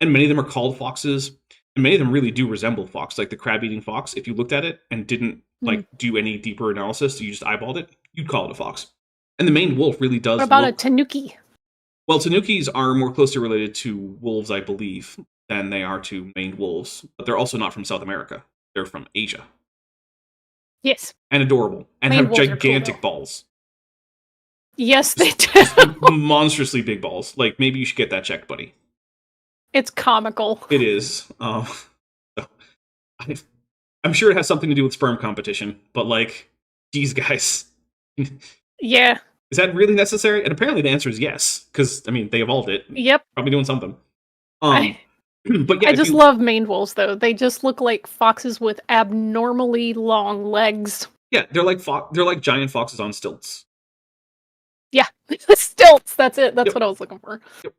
And many of them are called foxes, and many of them really do resemble fox, like the crab-eating fox. If you looked at it and didn't like do any deeper analysis, you just eyeballed it, you'd call it a fox. And the maned wolf really does. What about a tanuki? Well, tanukis are more closely related to wolves, I believe, than they are to maned wolves, but they're also not from South America. They're from Asia. Yes. And adorable. And maned have gigantic balls. Yes, they do. Monstrously big balls. Like, maybe you should get that checked, buddy. It's comical. It is. I'm sure it has something to do with sperm competition, but, like, geez, guys. Yeah. Is that really necessary? And apparently the answer is yes, because, I mean, they evolved it. Yep. Probably doing something. But yeah, I just love maned wolves, though. They just look like foxes with abnormally long legs. Yeah, they're like giant foxes on stilts. Yeah, stilts. That's it. That's Yep. what I was looking for. Yep.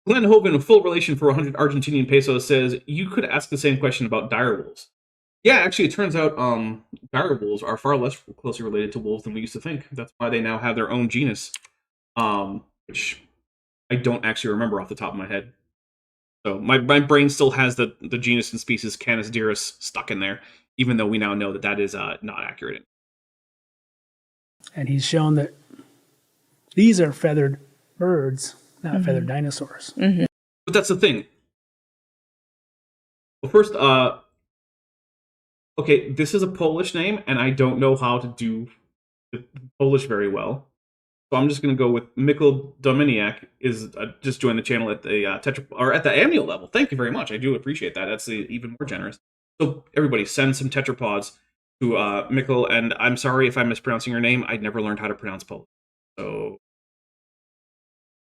Glenn Hogan, a full relation for 100 Argentinian pesos, says you could ask the same question about dire wolves. Yeah, actually, it turns out dire wolves are far less closely related to wolves than we used to think. That's why they now have their own genus, which I don't actually remember off the top of my head. So my brain still has the genus and species Canis dirus stuck in there, even though we now know that is not accurate. And he's shown that these are feathered birds, not feathered dinosaurs. Mm-hmm. But that's the thing. Well, first, okay, this is a Polish name, and I don't know how to do Polish very well. So I'm just going to go with Mikkel Dominiak is just joined the channel at the at the annual level. Thank you very much. I do appreciate that. That's even more generous. So everybody, send some tetrapods to Mikkel, and I'm sorry if I'm mispronouncing your name. I never learned how to pronounce Polish. So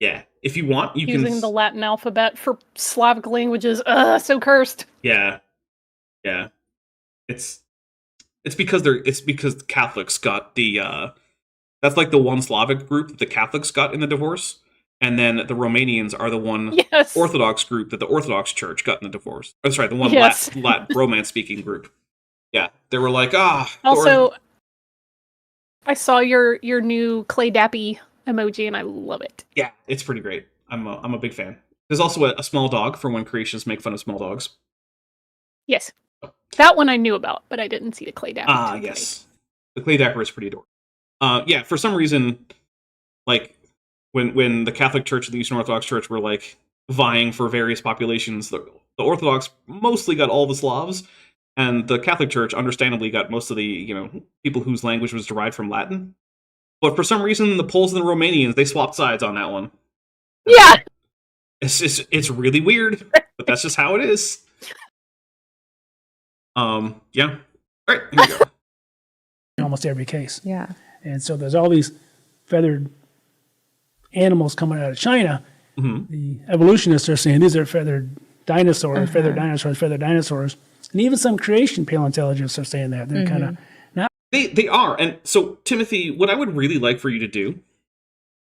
yeah, if you want, you can using the Latin alphabet for Slavic languages. So cursed. Yeah. It's because the Catholics got the that's like the one Slavic group that the Catholics got in the divorce, and then the Romanians are the one Orthodox group that the Orthodox Church got in the divorce. Oh, sorry, the one Latin Romance-speaking group. Yeah, they were like, Also, I saw your new Clay Dappy emoji, and I love it. Yeah, it's pretty great. I'm a big fan. There's also a small dog for when creationists make fun of small dogs. Yes, that one I knew about, but I didn't see the Clay Dappy. Yes, the Clay Dapper is pretty adorable. Yeah, for some reason, like when the Catholic Church and the Eastern Orthodox Church were like vying for various populations, the Orthodox mostly got all the Slavs, and the Catholic Church understandably got most of the people whose language was derived from Latin. But for some reason, the Poles and the Romanians, they swapped sides on that one. Yeah, it's really weird, but that's just how it is. Yeah. All right, here we go. In almost every case. Yeah. And so there's all these feathered animals coming out of China. Mm-hmm. The evolutionists are saying these are feathered dinosaurs, feathered dinosaurs. And even some creation paleontologists are saying that. They're kind of not. They are. And so, Timothy, what I would really like for you to do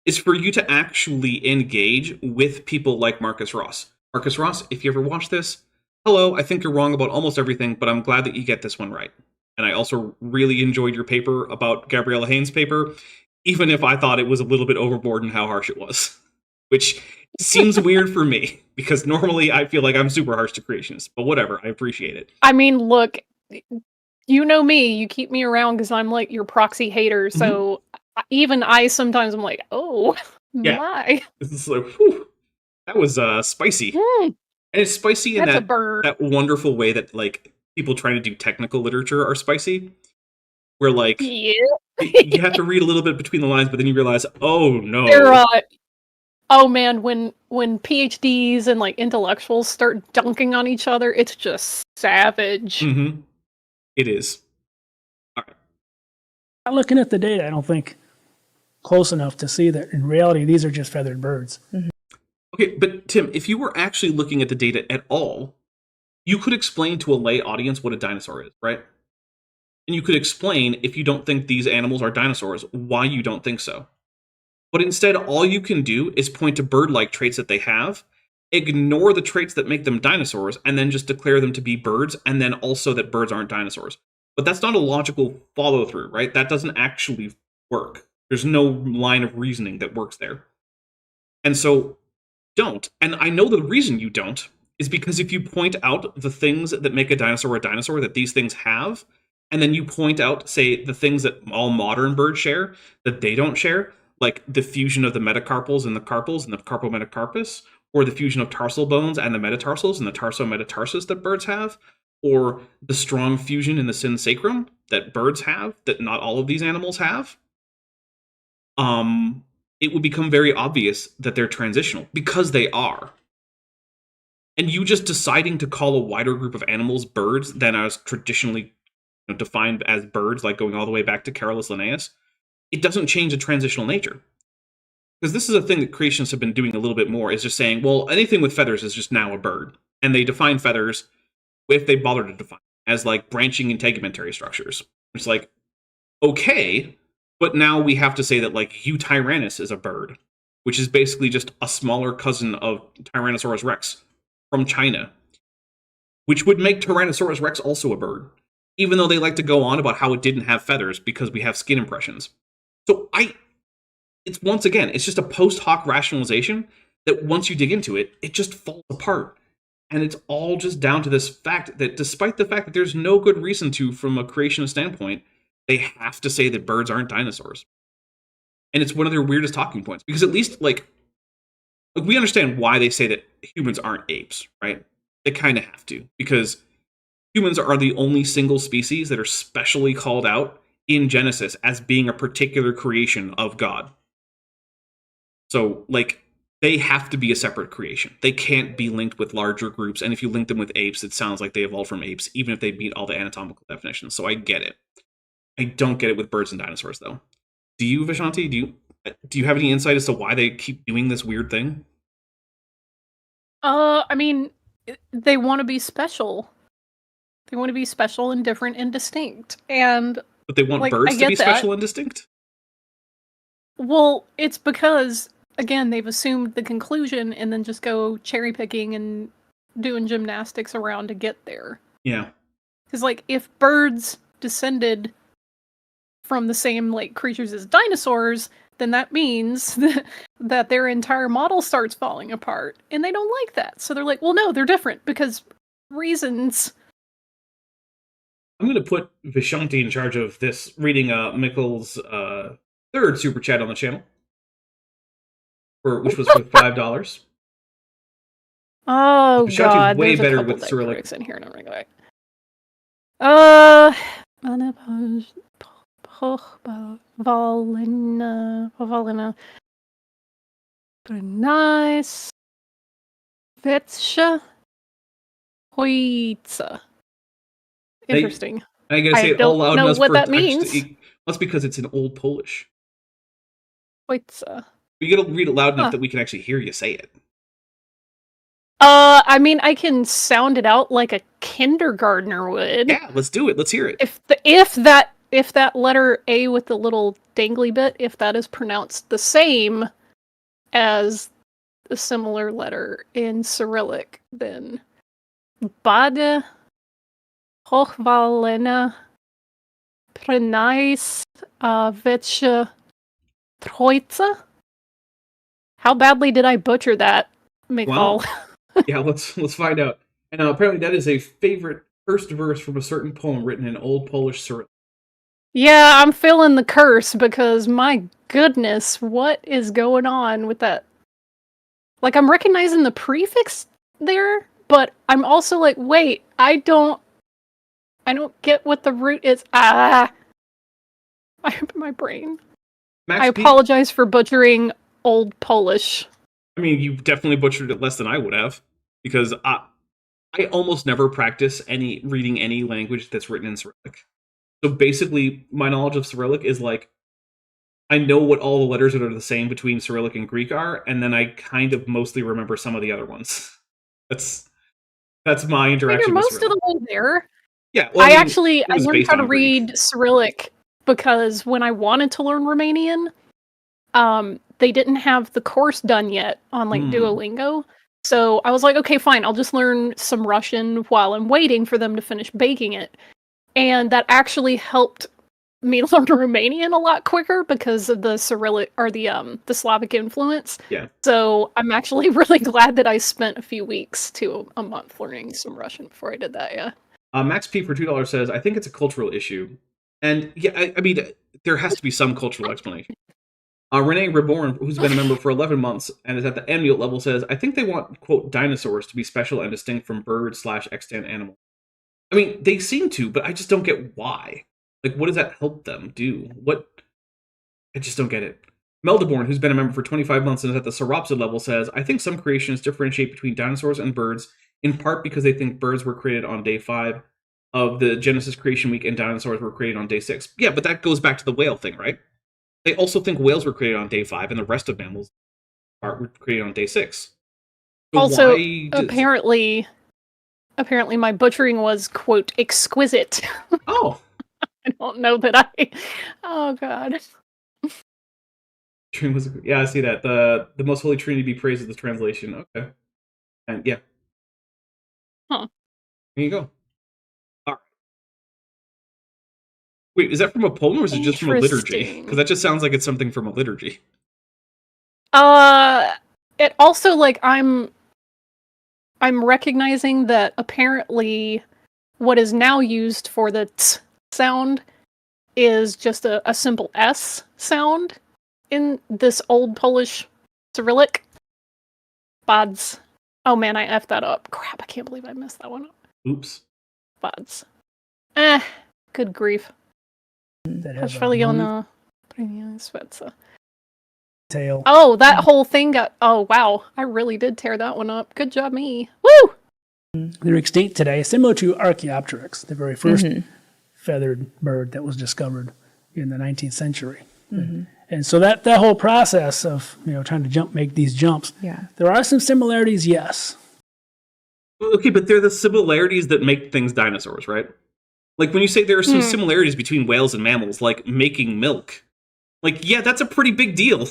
is for you to actually engage with people like Marcus Ross. Marcus Ross, if you ever watch this, hello, I think you're wrong about almost everything, but I'm glad that you get this one right. And I also really enjoyed your paper about Gabriella Haynes' paper, even if I thought it was a little bit overboard in how harsh it was. Which seems weird for me, because normally I feel like I'm super harsh to creationists. But whatever, I appreciate it. I mean, look, you know me, you keep me around because I'm like your proxy hater, so even I sometimes I'm like, my. This is like, whew, that was spicy. And it's spicy in that wonderful way that like people trying to do technical literature are spicy, where like you have to read a little bit between the lines, but then you realize, oh no, they're oh man, when PhDs and like intellectuals start dunking on each other, it's just savage. Mm-hmm. It is. All right. Not looking at the data, I don't think close enough to see that in reality these are just feathered birds. Mm-hmm. Okay, but Tim, if you were actually looking at the data at all, you could explain to a lay audience what a dinosaur is, right? And you could explain, if you don't think these animals are dinosaurs, why you don't think so. But instead, all you can do is point to bird-like traits that they have, ignore the traits that make them dinosaurs, and then just declare them to be birds, and then also that birds aren't dinosaurs. But that's not a logical follow-through, right? That doesn't actually work. There's no line of reasoning that works there. And so, don't. And I know the reason you don't is because if you point out the things that make a dinosaur, that these things have, and then you point out, say, the things that all modern birds share, that they don't share, like the fusion of the metacarpals and the carpals and the carpometacarpus, or the fusion of tarsal bones and the metatarsals and the tarsometatarsus that birds have, or the strong fusion in the synsacrum that birds have, that not all of these animals have, it would become very obvious that they're transitional, because they are. And you just deciding to call a wider group of animals birds than as traditionally defined as birds, like going all the way back to Carolus Linnaeus, it doesn't change the transitional nature. Because this is a thing that creationists have been doing a little bit more, is just saying, well, anything with feathers is just now a bird. And they define feathers, if they bother to define, as like branching and tegumentary structures. It's like, okay, but now we have to say that like Eutyrannus is a bird, which is basically just a smaller cousin of Tyrannosaurus rex from China, which would make Tyrannosaurus rex also a bird, even though they like to go on about how it didn't have feathers because we have skin impressions. So it's once again, it's just a post hoc rationalization that once you dig into it, it just falls apart. And it's all just down to this fact that despite the fact that there's no good reason to, from a creationist standpoint, they have to say that birds aren't dinosaurs. And it's one of their weirdest talking points. Because at least, like we understand why they say that humans aren't apes, right? They kind of have to. Because humans are the only single species that are specially called out in Genesis as being a particular creation of God. So, like, they have to be a separate creation. They can't be linked with larger groups. And if you link them with apes, it sounds like they evolved from apes, even if they meet all the anatomical definitions. So I get it. I don't get it with birds and dinosaurs, though. Do you, Vishanti? Do you have any insight as to why they keep doing this weird thing? I mean, they want to be special. They want to be special and different and distinct. And but they want birds to be special and distinct? Well, it's because, again, they've assumed the conclusion and then just go cherry picking and doing gymnastics around to get there. Yeah. Because, like, if birds descended from the same, like, creatures as dinosaurs, then that means that their entire model starts falling apart. And they don't like that. So they're like, well, no, they're different because reasons. I'm going to put Vishanti in charge of this, reading Mikkel's third super chat on the channel, which was for $5. Oh, Vishanti's God. way There's better a couple with Cyrillic. in here, and I'm going to go Valina. Nice. Vetscha. Hoitza. Interesting. I gotta say it all loud enough what for that means. That's because it's in Old Polish. Hoitza. You gotta read it loud enough that we can actually hear you say it. I mean, I can sound it out like a kindergartner would. Yeah, let's do it. Let's hear it. If that letter A with the little dangly bit, if that is pronounced the same as a similar letter in Cyrillic, then Bade Hochvalena Prenais Vetsche Troitza. How badly did I butcher that, Mikkel? Wow. Yeah, let's find out. And apparently that is a favorite first verse from a certain poem written in Old Polish Cyrillic. Yeah, I'm feeling the curse because my goodness, what is going on with that? Like, I'm recognizing the prefix there, but I'm also like, wait, I don't get what the root is. I have my brain. Max I apologize for butchering Old Polish. I mean, you definitely butchered it less than I would have, because I almost never practice reading any language that's written in Cyrillic. So basically, my knowledge of Cyrillic is like, I know what all the letters that are the same between Cyrillic and Greek are, and then I kind of mostly remember some of the other ones. That's my interaction with Cyrillic. Most of the way there. Yeah, well, I learned how to read Cyrillic because when I wanted to learn Romanian, they didn't have the course done yet on like Duolingo. So I was like, okay, fine, I'll just learn some Russian while I'm waiting for them to finish baking it. And that actually helped me learn Romanian a lot quicker because of the Cyrillic or the Slavic influence. Yeah. So I'm actually really glad that I spent a few weeks to a month learning some Russian before I did that, yeah. Max P for $2 says, I think it's a cultural issue. And yeah, I mean, there has to be some cultural explanation. Renee Reborn, who's been a member for 11 months and is at the amniote level, says, I think they want, quote, dinosaurs to be special and distinct from birds/extant animals. I mean, they seem to, but I just don't get why. Like, what does that help them do? I just don't get it. Meldeborn, who's been a member for 25 months and is at the Sauropsid level, says, I think some creationists differentiate between dinosaurs and birds, in part because they think birds were created on day 5 of the Genesis creation week and dinosaurs were created on day 6. Yeah, but that goes back to the whale thing, right? They also think whales were created on day 5, and the rest of mammals were created on day 6. So also, why apparently my butchering was, quote, exquisite. Oh. I don't know that I... Oh, God. Yeah, I see that. The most holy trinity be praised is the translation. Okay. And yeah. Huh. There you go. All right. Wait, is that from a poem or is it just from a liturgy? Because that just sounds like it's something from a liturgy. It also, like, I'm recognizing that apparently what is now used for the t sound is just a simple S sound in this old Polish Cyrillic. Bads. Oh man, I effed that up. Crap, I can't believe I messed that one up. Oops. Bads. Good grief. Tail. Oh, that whole thing got... Oh, wow. I really did tear that one up. Good job, me. Woo! They're extinct today, similar to Archaeopteryx, the very first feathered bird that was discovered in the 19th century. And so that whole process of trying to make these jumps, there are some similarities, yes. Okay, but they're the similarities that make things dinosaurs, right? Like when you say there are some similarities between whales and mammals, like making milk, like yeah, that's a pretty big deal.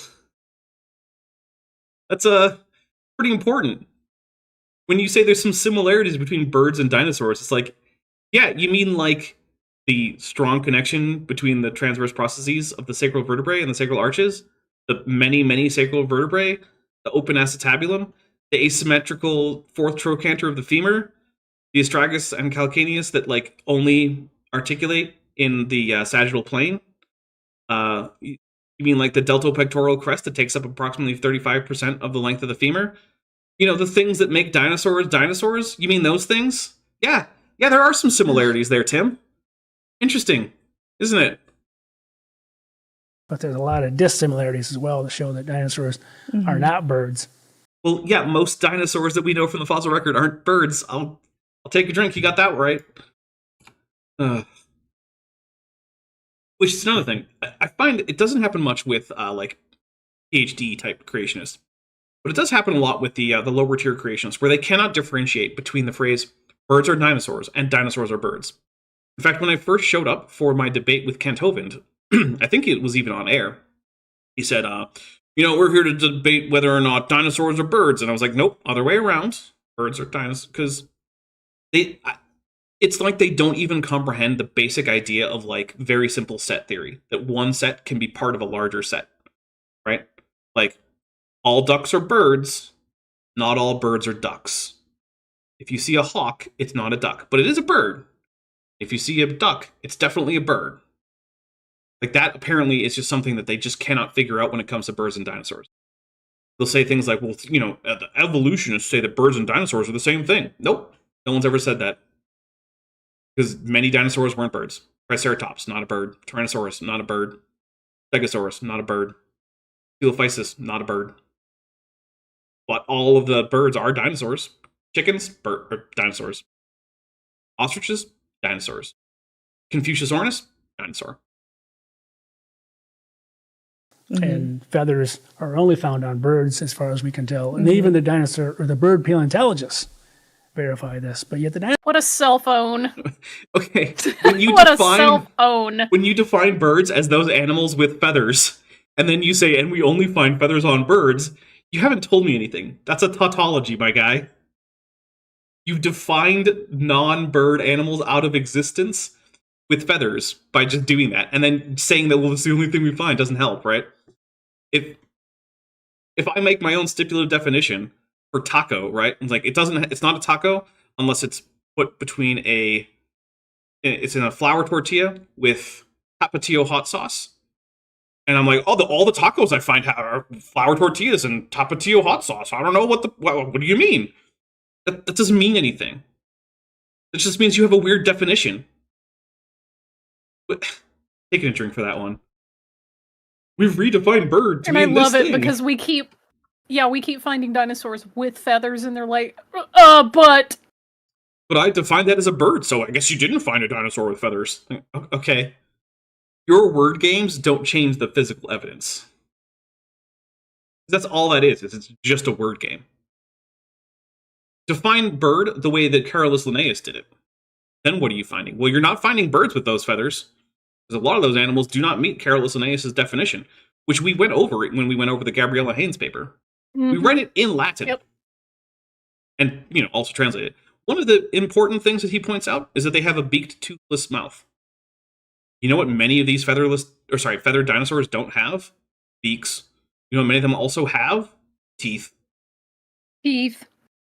That's pretty important. When you say there's some similarities between birds and dinosaurs, it's like, yeah, you mean like the strong connection between the transverse processes of the sacral vertebrae and the sacral arches, the many sacral vertebrae, the open acetabulum, the asymmetrical fourth trochanter of the femur, the astragus and calcaneus that like only articulate in the sagittal plane. You mean like the deltopectoral crest that takes up approximately 35% of the length of the femur? The things that make dinosaurs? You mean those things? Yeah, there are some similarities there, Tim. Interesting, isn't it? But there's a lot of dissimilarities as well that show that dinosaurs are not birds. Well, yeah, most dinosaurs that we know from the fossil record aren't birds. I'll take a drink. You got that right. Which is another thing. I find it doesn't happen much with like PhD type creationists, but it does happen a lot with the lower tier creationists, where they cannot differentiate between the phrase "birds are dinosaurs" and "dinosaurs are birds." In fact, when I first showed up for my debate with Kent Hovind, I think it was even on air. He said, we're here to debate whether or not dinosaurs are birds, and I was like, nope, other way around. Birds are dinosaurs, because it's like they don't even comprehend the basic idea of like very simple set theory, that one set can be part of a larger set, right? Like all ducks are birds, not all birds are ducks. If you see a hawk, it's not a duck, but it is a bird. If you see a duck, it's definitely a bird. Like that apparently is just something that they just cannot figure out when it comes to birds and dinosaurs. They'll say things like, well, the evolutionists say that birds and dinosaurs are the same thing. Nope, no one's ever said that. Because many dinosaurs weren't birds. Triceratops, not a bird. Tyrannosaurus, not a bird. Stegosaurus, not a bird. Ecological, not a bird. But all of the birds are dinosaurs. Chickens, dinosaurs. Ostriches, dinosaurs. Confuciusornis, dinosaur. And feathers are only found on birds, as far as we can tell. And even the dinosaur or the bird paleontologists verify this. But yet what a cell phone. Okay. When you what a cell phone. When you define birds as those animals with feathers, and then you say, and we only find feathers on birds, you haven't told me anything. That's a tautology, my guy. You've defined non-bird animals out of existence with feathers by just doing that. And then saying that, well, it's the only thing we find doesn't help, right? If I make my own stipulative definition for taco, right? It's like it's not a taco unless it's put between it's in a flour tortilla with tapatio hot sauce. And I'm like, all the tacos I find are flour tortillas and tapatio hot sauce. I don't know what do you mean? That doesn't mean anything. It just means you have a weird definition. Taking a drink for that one. We've redefined bird to mean this thing. And I love it because we keep finding dinosaurs with feathers, and they're like, but I defined that as a bird, so I guess you didn't find a dinosaur with feathers. Okay. Your word games don't change the physical evidence. That's all that is it's just a word game. Define bird the way that Carolus Linnaeus did it. Then what are you finding? Well, you're not finding birds with those feathers, because a lot of those animals do not meet Carolus Linnaeus' definition, which we went over it when we went over the Gabriella Haynes paper. Mm-hmm. We read it in Latin. Yep. And, also translated. One of the important things that he points out is that they have a beaked, toothless mouth. You know what many of these feathered dinosaurs don't have? Beaks. You know what many of them also have? Teeth.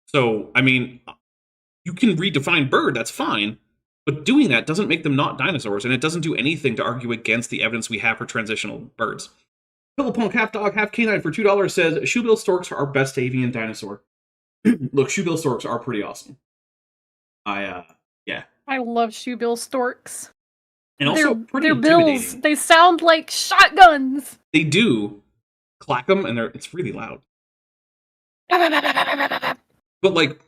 So, you can redefine bird, that's fine, but doing that doesn't make them not dinosaurs, and it doesn't do anything to argue against the evidence we have for transitional birds. Pillowpunk half dog, half canine for $2 says, shoebill storks are our best avian dinosaur. Look, shoebill storks are pretty awesome. I love shoebill storks. And also pretty their intimidating. bills, they sound like shotguns. They do. Clack them, and it's really loud. But like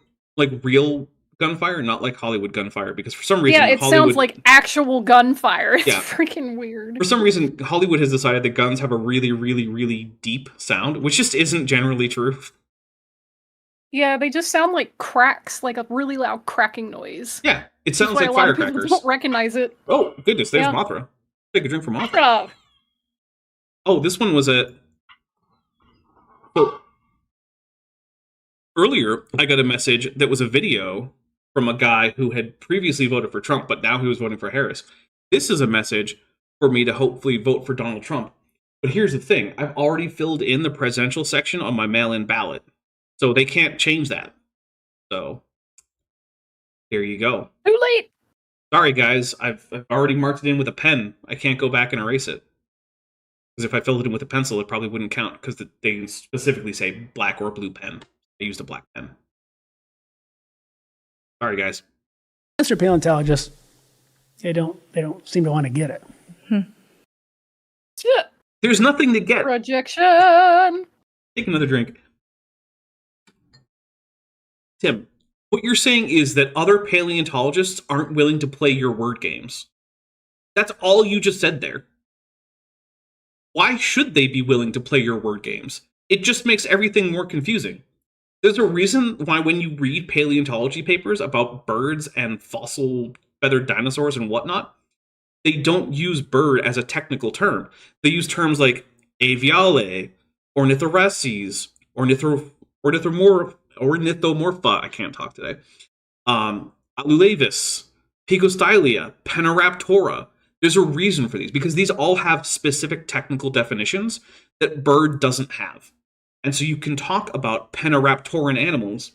real gunfire, not like Hollywood gunfire, because for some reason it sounds like actual gunfire. It's freaking weird. For some reason, Hollywood has decided that guns have a really, really, really deep sound, which just isn't generally true. Yeah, they just sound like cracks, like a really loud cracking noise. Yeah, it sounds like firecrackers. People don't recognize it. Oh, goodness, there's Mothra. Take a drink from Mothra. Oh, this one was So, earlier, I got a message that was a video from a guy who had previously voted for Trump, but now he was voting for Harris. This is a message for me to hopefully vote for Donald Trump. But here's the thing. I've already filled in the presidential section on my mail-in ballot. So they can't change that. So, there you go. Too late! Sorry, guys. I've already marked it in with a pen. I can't go back and erase it. Because if I filled it in with a pencil, it probably wouldn't count, because they specifically say black or blue pen. I used a black pen. Sorry, guys. Mr. Paleontologists, they don't seem to want to get it. Yeah. There's nothing to get. Projection. Take another drink. Tim, what you're saying is that other paleontologists aren't willing to play your word games. That's all you just said there. Why should they be willing to play your word games? It just makes everything more confusing. There's a reason why when you read paleontology papers about birds and fossil feathered dinosaurs and whatnot, they don't use bird as a technical term. They use terms like aviale, ornithoraces, ornithomorpha, I can't talk today, alulavis, picostylia, penoraptora. There's a reason for these, because these all have specific technical definitions that bird doesn't have. And so you can talk about penoraptoran animals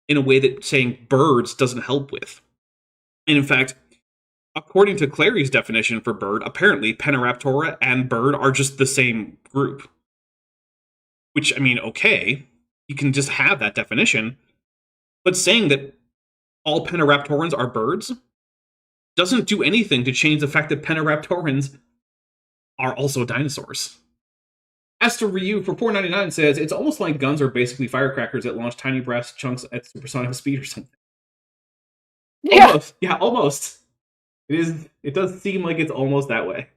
in a way that saying birds doesn't help with. And in fact, according to Clary's definition for bird, apparently penoraptora and bird are just the same group. Which, okay, you can just have that definition. But saying that all penoraptorans are birds doesn't do anything to change the fact that penoraptorans are also dinosaurs. Esther Ryu for $4.99 says, it's almost like guns are basically firecrackers that launch tiny brass chunks at supersonic speed or something. Yeah. Almost. Yeah, almost. It does seem like it's almost that way.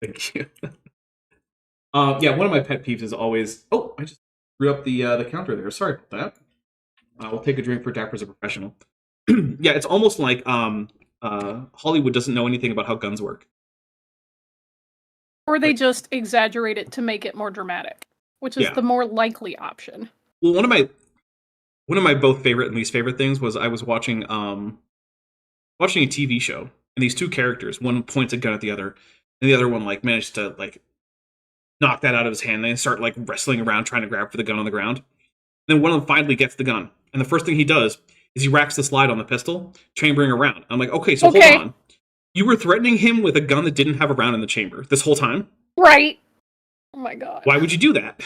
Thank you. One of my pet peeves is always... Oh, I just screwed up the counter there. Sorry about that. We'll take a drink for Dapper as a professional. Yeah, it's almost like Hollywood doesn't know anything about how guns work. Or they just exaggerate it to make it more dramatic, which is the more likely option. Well, one of my both favorite and least favorite things was I was watching a TV show, and these two characters, one points a gun at the other, and the other one managed to knock that out of his hand, and they start wrestling around trying to grab for the gun on the ground. And then one of them finally gets the gun, and the first thing he does is he racks the slide on the pistol, chambering a round. I'm like, okay, so hold on. You were threatening him with a gun that didn't have a round in the chamber this whole time? Right. Oh my god. Why would you do that?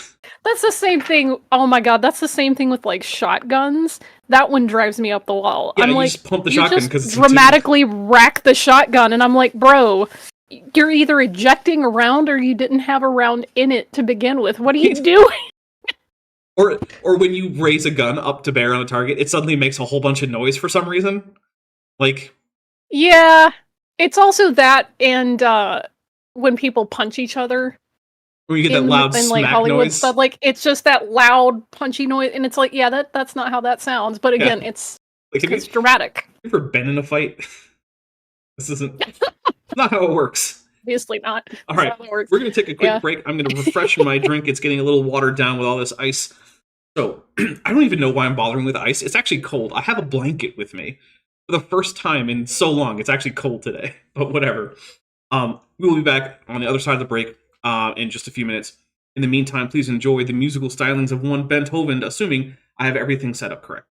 That's the same thing. Oh my god, that's the same thing with shotguns. That one drives me up the wall. Yeah, I'm you just pump the shotgun because it's dramatically rack the shotgun, and I'm like, bro, you're either ejecting a round or you didn't have a round in it to begin with. What are you doing? Or when you raise a gun up to bear on a target, it suddenly makes a whole bunch of noise for some reason. Yeah. It's also that, and when people punch each other. When you get that loud in, smack like, Hollywood noise. stuff, like, it's just that loud, punchy noise, and it's like, yeah, that's not how that sounds. But again, it's dramatic. Have you ever been in a fight? This isn't not how it works. Obviously not. All right, we're going to take a quick break. I'm going to refresh my drink. It's getting a little watered down with all this ice. So, I don't even know why I'm bothering with ice. It's actually cold. I have a blanket with me. For the first time in so long, it's actually cold today. But whatever. We will be back on the other side of the break in just a few minutes. In the meantime, please enjoy the musical stylings of one Beethoven, assuming I have everything set up correct.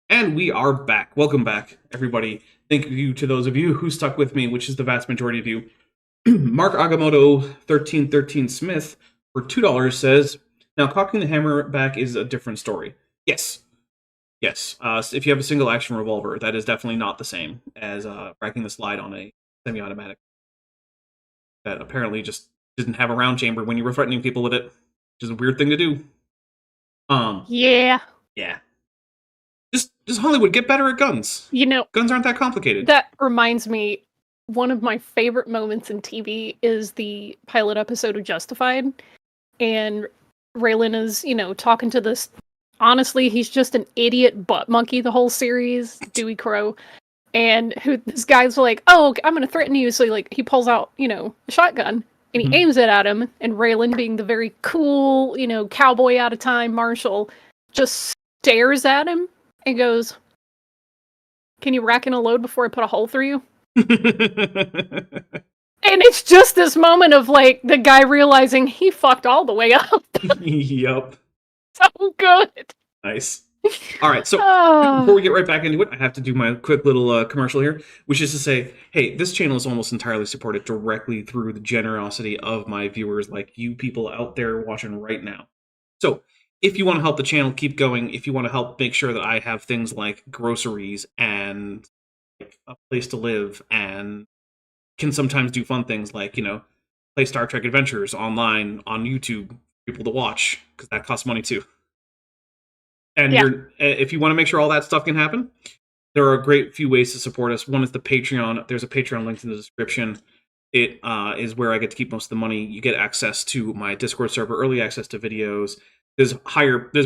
And we are back. Welcome back, everybody. Thank you to those of you who stuck with me, which is the vast majority of you. Mark Agamotto 1313 Smith for $2 says, now cocking the hammer back is a different story. Yes. Yes. If you have a single action revolver, that is definitely not the same as racking the slide on a semi-automatic. That apparently just didn't have a round chamber when you were threatening people with it, which is a weird thing to do. Yeah. Yeah. Just Hollywood, get better at guns. You know, guns aren't that complicated. That reminds me, one of my favorite moments in TV is the pilot episode of Justified. And Raylan is, talking to this. Honestly, he's just an idiot butt monkey the whole series, Dewey Crow. And this guy's like, oh, I'm going to threaten you. So he pulls out, a shotgun and he aims it at him. And Raylan, being the very cool, cowboy out of time marshal, just stares at him and goes, can you rack in a load before I put a hole through you? And it's just this moment of like the guy realizing he fucked all the way up. Yep. So good. Nice. All right, so Oh. before we get right back into it, I have to do my quick little commercial here, which is to say, hey, this channel is almost entirely supported directly through the generosity of my viewers, like you people out there watching right now. So if you want to help the channel keep going, if you want to help make sure that I have things like groceries and like a place to live, and can sometimes do fun things like, you know, play Star Trek Adventures online on YouTube for people to watch, because that costs money too. And if you want to make sure all that stuff can happen, there are a great few ways to support us. One is the Patreon. There's a Patreon link in the description. It is where I get to keep most of the money. You get access to my Discord server, early access to videos. There's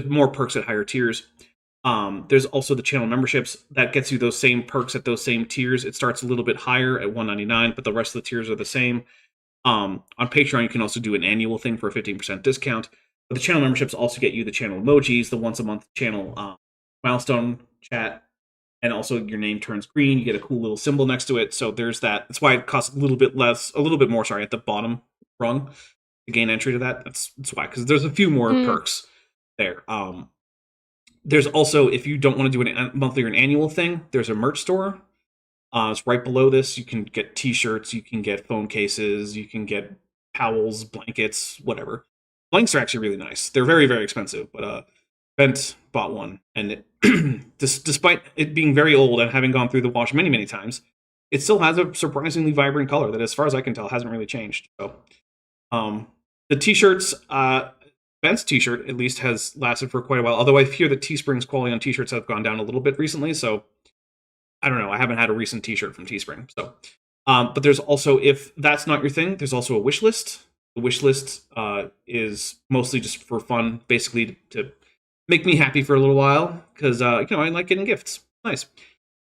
more perks at higher tiers. There's also the channel memberships that gets you those same perks at those same tiers. It starts a little bit higher at $1.99, but the rest of the tiers are the same. On Patreon, you can also do an annual thing for a 15% discount. But the channel memberships also get you the channel emojis, the once a month channel milestone chat, and also your name turns green. You get a cool little symbol next to it. So there's that. That's why it costs a little bit more, at the bottom rung to gain entry to that. That's why, because there's a few more perks there. There's also, if you don't want to do a monthly or an annual thing, there's a merch store. It's right below this. You can get t-shirts, you can get phone cases, you can get towels, blankets, whatever. Blanks are actually really nice. They're very, very expensive, but Bent bought one, and despite it being very old and having gone through the wash many, many times, it still has a surprisingly vibrant color that, as far as I can tell, hasn't really changed. So, the t-shirts, Bent's t-shirt at least has lasted for quite a while, although I fear that Teespring's quality on t-shirts have gone down a little bit recently, so I don't know. I haven't had a recent t-shirt from Teespring. So, but there's also, if that's not your thing, there's also a wish list. The wish list is mostly just for fun, basically to make me happy for a little while, because I like getting gifts. Nice.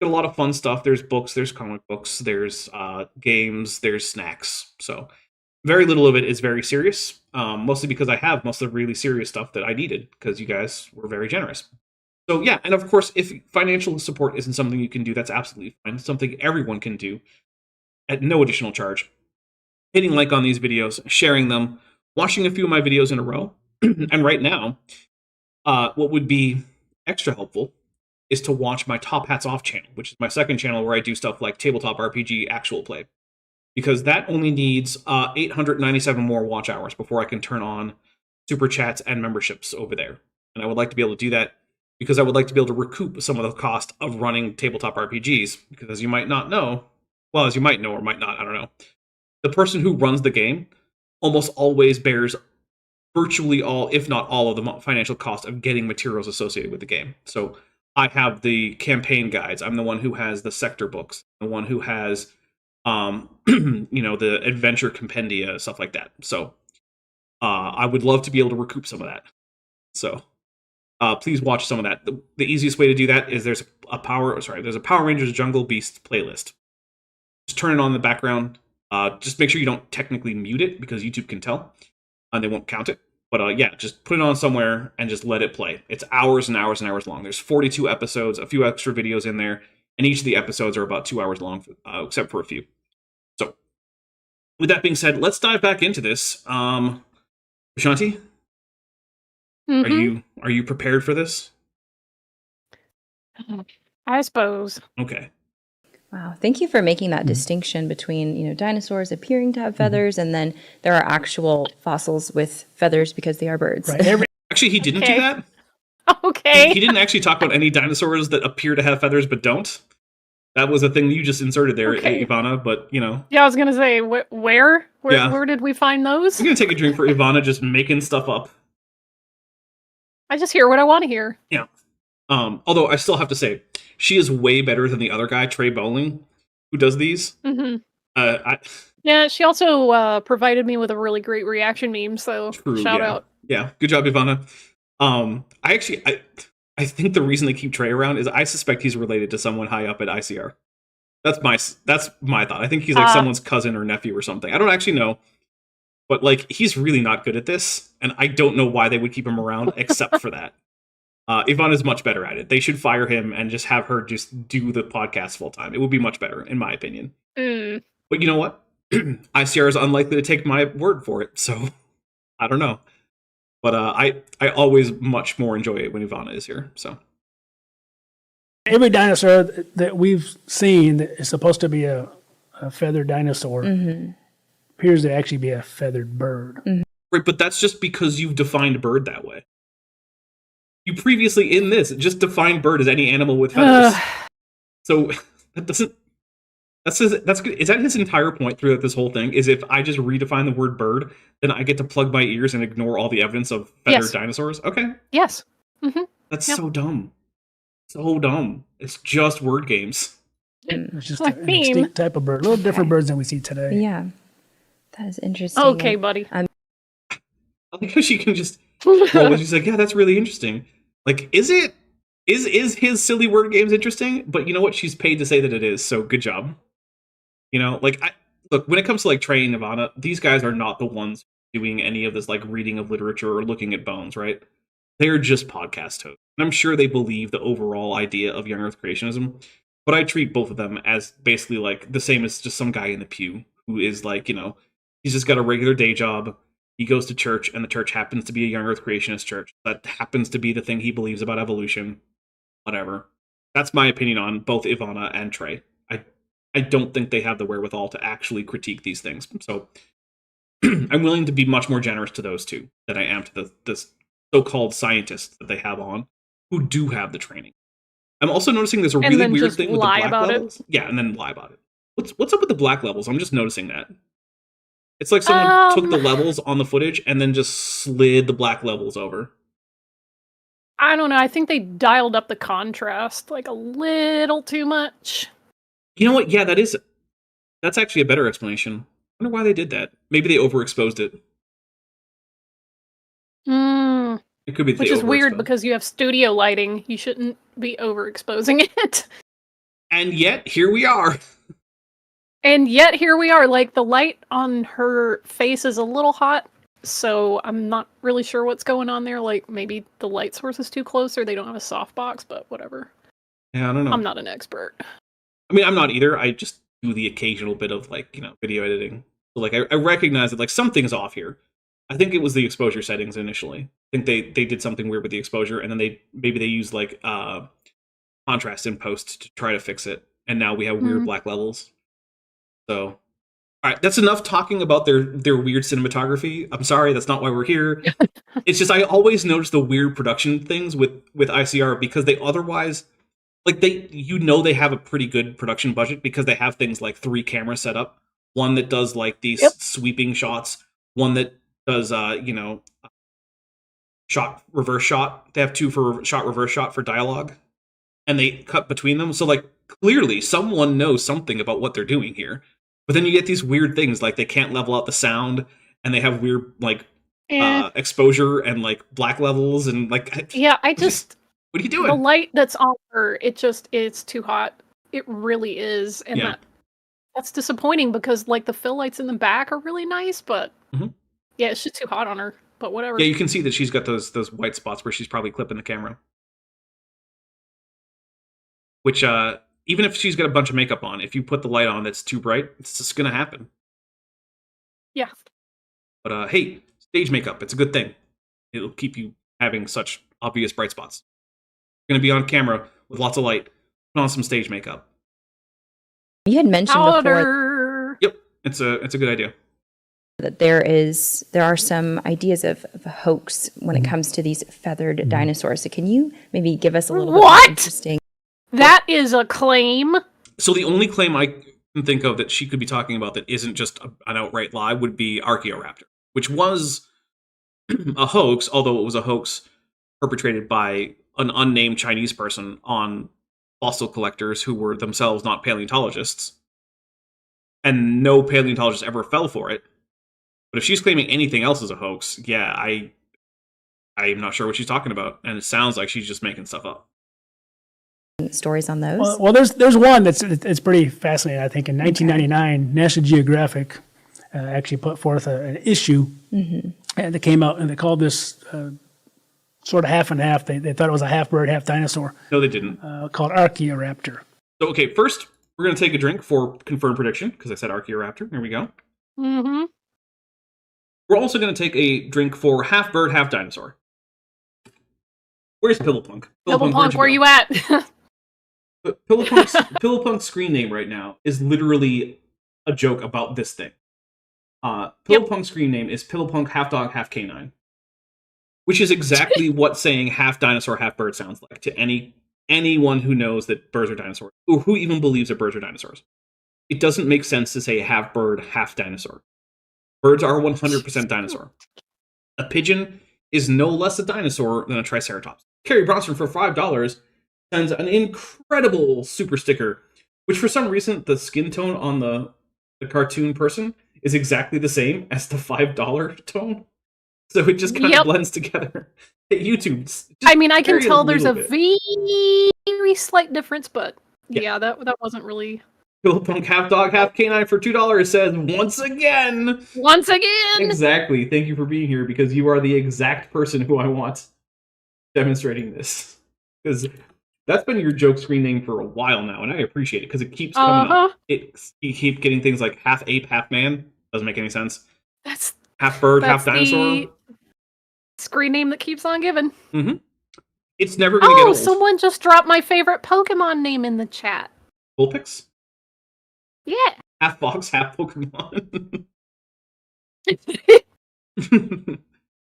Got a lot of fun stuff. There's books, there's comic books, there's games, there's snacks. So very little of it is very serious, mostly because I have most of the really serious stuff that I needed, because you guys were very generous. So yeah, and of course, if financial support isn't something you can do, that's absolutely fine. It's something everyone can do at no additional charge. Hitting like on these videos, sharing them, watching a few of my videos in a row. And right now, what would be extra helpful is to watch my Top Hats Off channel, which is my second channel where I do stuff like tabletop RPG actual play. Because that only needs 897 more watch hours before I can turn on super chats and memberships over there. And I would like to be able to do that because I would like to be able to recoup some of the cost of running tabletop RPGs. Because as you might not know, well, as you might know or might not, I don't know, the person who runs the game almost always bears virtually all, if not all, of the financial cost of getting materials associated with the game. So I have the campaign guides. I'm the one who has the sector books, the one who has, the adventure compendia, stuff like that. So I would love to be able to recoup some of that. So please watch some of that. The easiest way to do that is there's a Power Rangers Jungle Beast playlist. Just turn it on in the background. Just make sure you don't technically mute it because YouTube can tell and they won't count it. But just put it on somewhere and just let it play. It's hours and hours and hours long. There's 42 episodes, a few extra videos in there, and each of the episodes are about 2 hours long, except for a few. So, with that being said, let's dive back into this. Shanti, are you prepared for this? I suppose. Okay. Wow, thank you for making that distinction between, dinosaurs appearing to have feathers, and then there are actual fossils with feathers because they are birds. Right. Actually, he didn't do that. Okay. He didn't actually talk about any dinosaurs that appear to have feathers but don't. That was a thing you just inserted there, Ivana, but, Yeah, I was going to say, where did we find those? I'm going to take a drink for Ivana just making stuff up. I just hear what I want to hear. Yeah. Although I still have to say, she is way better than the other guy, Trey Bowling, who does these. Mm-hmm. Yeah, she also provided me with a really great reaction meme, so shout out. Yeah, good job, Ivana. I think the reason they keep Trey around is I suspect he's related to someone high up at ICR. That's my thought. I think he's like someone's cousin or nephew or something. I don't actually know. But he's really not good at this, and I don't know why they would keep him around except for that. Yvonne is much better at it. They should fire him and just have her just do the podcast full time. It would be much better, in my opinion. But you know what? ICR is unlikely to take my word for it, so I don't know. But I always much more enjoy it when Ivana is here. So every dinosaur that we've seen that is supposed to be a feathered dinosaur appears to actually be a feathered bird. Right, but that's just because you've defined bird that way. You previously in this just defined bird as any animal with feathers. So that doesn't. That's good. Is that his entire point throughout this whole thing? Is if I just redefine the word bird, then I get to plug my ears and ignore all the evidence of feathered dinosaurs? Okay. Yes. That's so dumb. So dumb. It's just word games. It's just an extinct type of bird. A little different birds than we see today. Yeah. That is interesting. Okay, buddy. I like how she can just roll and she's like, yeah, that's really interesting. Like, is it? Is his silly word games interesting? But you know what? She's paid to say that it is, so good job. You know, like, look, when it comes to, like, Trey and Ivana, these guys are not the ones doing any of this, like, reading of literature or looking at bones, right? They're just podcast hosts. And I'm sure they believe the overall idea of young earth creationism, but I treat both of them as basically, like, the same as just some guy in the pew who is, like, you know, he's just got a regular day job. He goes to church, and the church happens to be a young earth creationist church. That happens to be the thing he believes about evolution. Whatever. That's my opinion on both Ivana and Trey. I don't think they have the wherewithal to actually critique these things. So I'm willing to be much more generous to those two than I am to the so-called scientists that they have on who do have the training. I'm also noticing there's a really weird thing with the black levels. Yeah, and then lie about it. What's up with the black levels? I'm just noticing that. It's like someone took the levels on the footage and then just slid the black levels over. I don't know. I think they dialed up the contrast like a little too much. You know what? Yeah, that's actually a better explanation. I wonder why they did that. Maybe they overexposed it. It could be which is weird because you have studio lighting. You shouldn't be overexposing it. And yet, here we are. Like, the light on her face is a little hot, so I'm not really sure what's going on there. Like, maybe the light source is too close or they don't have a softbox, but whatever. Yeah, I don't know. I'm not an expert. I mean, I'm not either. I just do the occasional bit of, like, you know, video editing. So, like, I recognize that, like, something's off here. I think it was the exposure settings initially. I think they did something weird with the exposure, and then they used, like, contrast in post to try to fix it. And now we have weird black levels. So, all right, that's enough talking about their weird cinematography. I'm sorry, that's not why we're here. It's just I always notice the weird production things with ICR because they otherwise... Like, they have a pretty good production budget because they have things like 3 cameras set up. One that does, like, these sweeping shots. One that does, shot, reverse shot. They have 2 for shot, reverse shot for dialogue. And they cut between them. So, like, clearly someone knows something about what they're doing here. But then you get these weird things, like they can't level out the sound. And they have weird, like, exposure and, like, black levels. And, like... Yeah, I just... What are you doing? The light that's on her, it's too hot. It really is. And that's disappointing because, like, the fill lights in the back are really nice, but yeah, it's just too hot on her. But whatever. Yeah, you can see that she's got those white spots where she's probably clipping the camera. Which, even if she's got a bunch of makeup on, if you put the light on that's too bright, it's just going to happen. Yeah. But, hey, stage makeup, it's a good thing. It'll keep you having such obvious bright spots. Going to be on camera with lots of light. Put on some stage makeup. You had mentioned before. Yep, it's a good idea. That there are some ideas of a hoax when it comes to these feathered dinosaurs. So can you maybe give us a little bit more interesting? That is a claim. So the only claim I can think of that she could be talking about that isn't just an outright lie would be Archaeoraptor, which was a hoax, although it was a hoax perpetrated by an unnamed Chinese person on fossil collectors who were themselves not paleontologists. And no paleontologist ever fell for it. But if she's claiming anything else is a hoax, yeah, I'm not sure what she's talking about. And it sounds like she's just making stuff up. Stories on those? Well, there's one it's pretty fascinating. I think in 1999, National Geographic actually put forth an issue, and they came out and they called this sort of half and half. They thought it was a half bird, half dinosaur. No, they didn't. Called Archaeoraptor. So, okay, first, We're going to take a drink for confirmed prediction, because I said Archaeoraptor. Here we go. Mm-hmm. We're also going to take a drink for half bird, half dinosaur. Where's Pillowpunk? Pillowpunk, where you at? Pillowpunk's screen name right now is literally a joke about this thing. Pillowpunk's screen name is Pillowpunk half dog, half canine. Which is exactly what saying half dinosaur, half bird sounds like to anyone who knows that birds are dinosaurs, or who even believes that birds are dinosaurs. It doesn't make sense to say half bird, half dinosaur. Birds are 100% dinosaur. A pigeon is no less a dinosaur than a Triceratops. Carrie Bronson for $5 sends an incredible super sticker, which for some reason the skin tone on the cartoon person is exactly the same as the $5 tone. So it just kind of blends together. YouTube. I mean, I can tell there's a very slight difference, but yeah, that wasn't really. Pillowpunk half dog, half canine for $2 says once again. Once again. Exactly. Thank you for being here, because you are the exact person who I want demonstrating this. Because that's been your joke screen name for a while now, and I appreciate it because it keeps coming up. You keep getting things like half ape, half man. Doesn't make any sense. That's half bird, half dinosaur. The screen name that keeps on giving. Mm-hmm. It's never going to get old. Someone just dropped my favorite Pokemon name in the chat. Vulpix? Yeah. Half fox, half Pokemon.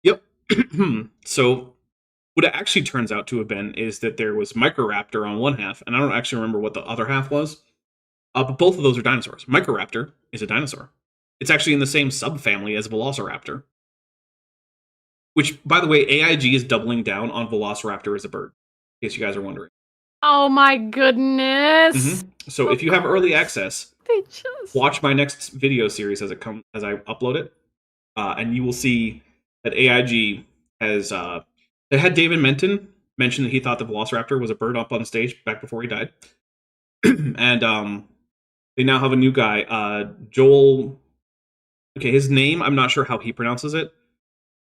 Yep. So what it actually turns out to have been is that there was Microraptor on one half, and I don't actually remember what the other half was. But both of those are dinosaurs. Microraptor is a dinosaur. It's actually in the same subfamily as Velociraptor. Which, by the way, AIG is doubling down on Velociraptor as a bird, in case you guys are wondering. Oh my goodness! Mm-hmm. So if you have early access, watch my next video series as I upload it, and you will see that AIG has they had David Menton mention that he thought the Velociraptor was a bird up on stage back before he died, and they now have a new guy, Joel. Okay, his name I'm not sure how he pronounces it.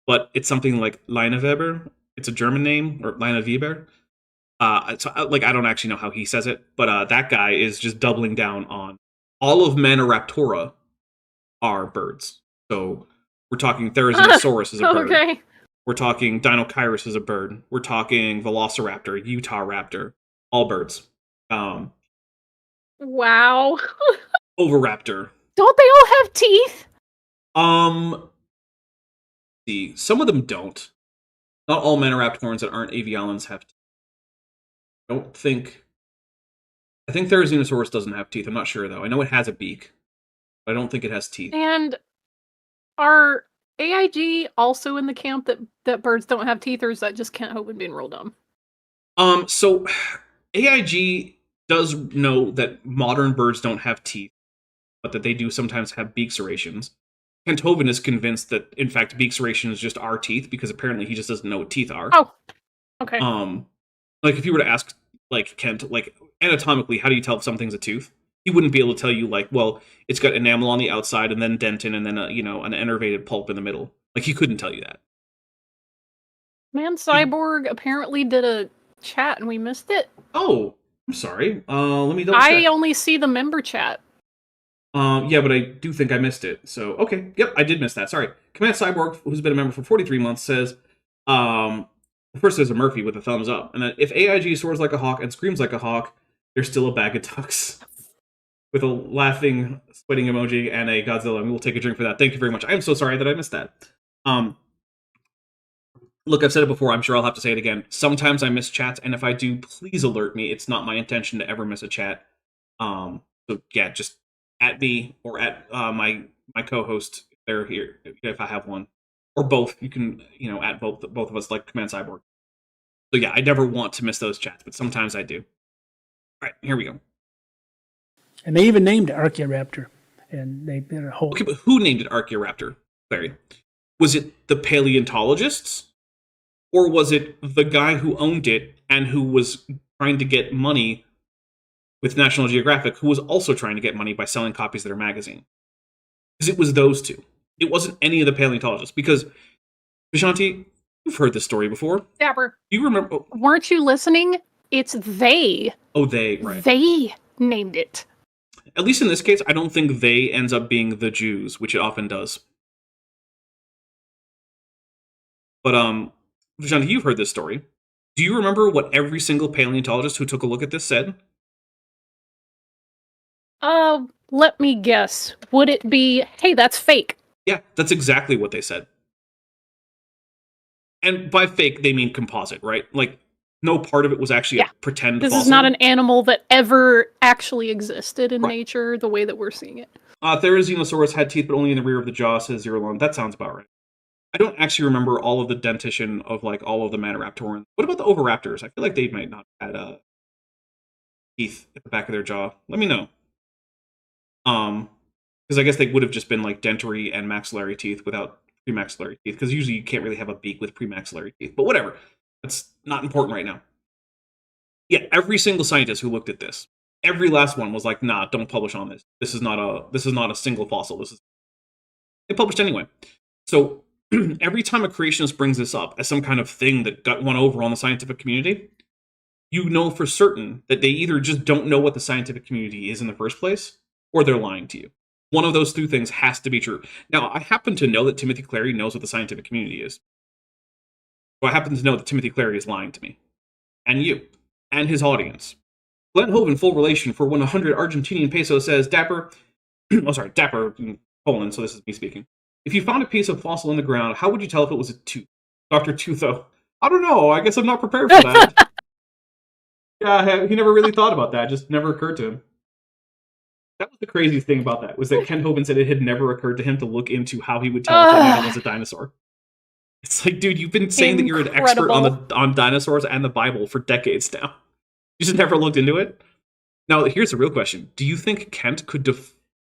But it's something like Lineweber. It's a German name, or Lineweber. I don't actually know how he says it, but that guy is just doubling down on all of Maniraptora are birds. So we're talking Therizinosaurus as a bird. Okay. We're talking Dinokairos as a bird. We're talking Velociraptor, Utah Raptor, all birds. Wow. Oviraptor. Don't they all have teeth? Some of them don't. Not all Maniraptorans that aren't avialans have teeth. I think Therizinosaurus doesn't have teeth. I'm not sure, though. I know it has a beak, but I don't think it has teeth. And are AIG also in the camp that birds don't have teeth, or is that just Kent Hovind being real dumb? So AIG does know that modern birds don't have teeth, but that they do sometimes have beak serrations. Kent Hovind is convinced that, in fact, beak serration is just our teeth, because apparently he just doesn't know what teeth are. Oh, okay. Like, if you were to ask, like, Kent, like, anatomically, how do you tell if something's a tooth? He wouldn't be able to tell you, like, well, it's got enamel on the outside, and then dentin, and then, an innervated pulp in the middle. Like, he couldn't tell you that. Man, Cyborg apparently did a chat, and we missed it. Oh, I'm sorry. Let me double check. I only see the member chat. Yeah, but I do think I missed it. So, okay. Yep, I did miss that. Sorry. Command Cyborg, who's been a member for 43 months, says, first there's a Murphy with a thumbs up. And then, if AIG soars like a hawk and screams like a hawk, there's still a bag of ducks. With a laughing, sweating emoji and a Godzilla. And we will take a drink for that. Thank you very much. I am so sorry that I missed that. Look, I've said it before. I'm sure I'll have to say it again. Sometimes I miss chats, and if I do, please alert me. It's not my intention to ever miss a chat. So, yeah, just at me or at my co-host if they're here, if I have one, or both. You can at both of us, like Command Cyborg. So yeah, I never want to miss those chats, but sometimes I do. All right, here we go. And they even named it Archaeoraptor, and they did a whole. Okay, but who named it Archaeoraptor, Larry? Was it the paleontologists, or was it the guy who owned it and who was trying to get money with National Geographic, who was also trying to get money by selling copies of their magazine? Because it was those two. It wasn't any of the paleontologists. Because, Vishanti, you've heard this story before. Dapper. Do you remember? Weren't you listening? It's they. Oh, they, right. They named it At least in this case, I don't think they ends up being the Jews, which it often does. But, Vijanta, you've heard this story. Do you remember what every single paleontologist who took a look at this said? Let me guess. Would it be, hey, that's fake? Yeah, that's exactly what they said. And by fake, they mean composite, right? Like, no part of it was actually a pretend This fossil. is not an animal that ever actually existed in nature the way that we're seeing it. Therizinosaurus had teeth, but only in the rear of the jaw, says Zero Long. That sounds about right. I don't actually remember all of the dentition of, like, all of the Maniraptorans. What about the Oviraptors? I feel like they might not have had teeth at the back of their jaw. Let me know. Because I guess they would have just been, like, dentary and maxillary teeth without premaxillary teeth, because usually you can't really have a beak with premaxillary teeth. But whatever. That's not important right now. Yeah, every single scientist who looked at this, every last one was like, nah, don't publish on this. This is not a single fossil. They published anyway. So every time a creationist brings this up as some kind of thing that got won over on the scientific community, you know for certain that they either just don't know what the scientific community is in the first place, or they're lying to you. One of those two things has to be true. Now, I happen to know that Timothy Clary knows what the scientific community is. So I happen to know that Timothy Clary is lying to me. And you. And his audience. Glenn Hovind, full relation for 100 Argentinian pesos, says, Dapper, Dapper in Poland, so this is me speaking. If you found a piece of fossil in the ground, how would you tell if it was a tooth? Dr. Tootho. I don't know, I guess I'm not prepared for that. Yeah, he never really thought about that, just never occurred to him. That was the craziest thing about that, was that Ken Hovind said it had never occurred to him to look into how he would tell if an animal was a dinosaur. It's like, dude, you've been saying that you're an expert on dinosaurs and the Bible for decades now. You just never looked into it? Now, here's the real question. Do you think Kent could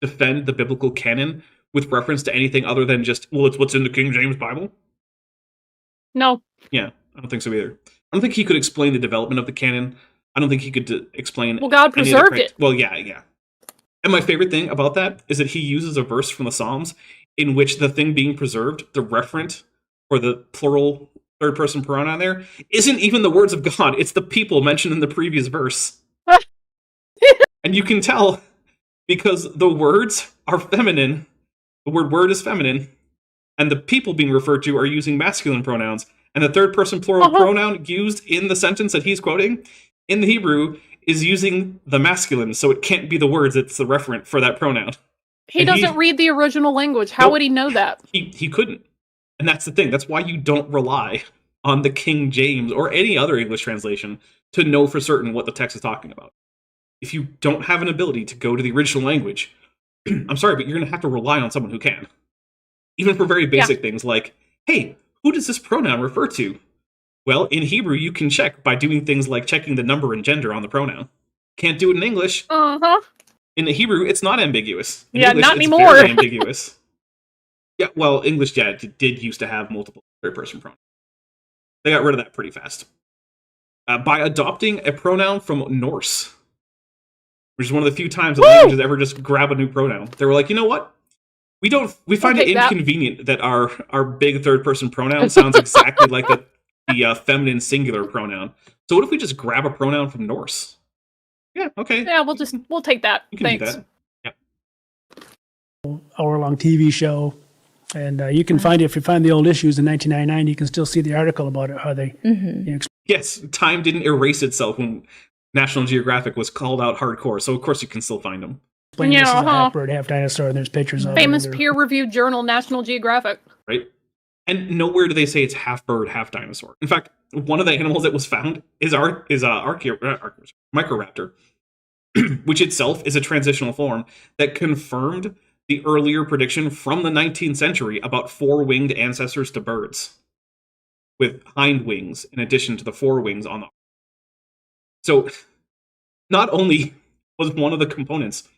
defend the biblical canon with reference to anything other than just, well, it's what's in the King James Bible? No. Yeah, I don't think so either. I don't think he could explain the development of the canon. I don't think he could explain... Well, God preserved it. Well, yeah. And my favorite thing about that is that he uses a verse from the Psalms in which the thing being preserved, the referent, or the plural third-person pronoun there, isn't even the words of God. It's the people mentioned in the previous verse. And you can tell because the words are feminine. The word is feminine. And the people being referred to are using masculine pronouns. And the third-person plural pronoun used in the sentence that he's quoting in the Hebrew is using the masculine. So it can't be the words. It's the referent for that pronoun. He doesn't read the original language. How would he know that? He couldn't. And that's the thing. That's why you don't rely on the King James or any other English translation to know for certain what the text is talking about. If you don't have an ability to go to the original language, I'm sorry, but you're going to have to rely on someone who can. Even for very basic things like, hey, who does this pronoun refer to? Well, in Hebrew, you can check by doing things like checking the number and gender on the pronoun. Can't do it in English. In the Hebrew, it's not ambiguous. In English, not it's anymore. Very ambiguous. Yeah, well, English, did used to have multiple third-person pronouns. They got rid of that pretty fast. By adopting a pronoun from Norse, which is one of the few times that languages ever just grab a new pronoun. They were like, you know what? We find it inconvenient that our big third-person pronoun sounds exactly like the feminine singular pronoun. So what if we just grab a pronoun from Norse? Yeah, okay. Yeah, we'll take that. You can Thanks. do that. Yeah. Hour-long TV show. And you can find, if you find the old issues in 1999, you can still see the article about it, how they... Yes, time didn't erase itself when National Geographic was called out hardcore, so of course you can still find them. Explain this is a half bird, half dinosaur, and there's pictures of Famous peer-reviewed journal, National Geographic. Right? And nowhere do they say it's half bird, half dinosaur. In fact, one of the animals that was found is Microraptor, which itself is a transitional form that confirmed the earlier prediction from the 19th century about four-winged ancestors to birds, with hind wings in addition to the forewings on them. So, not only was one of the components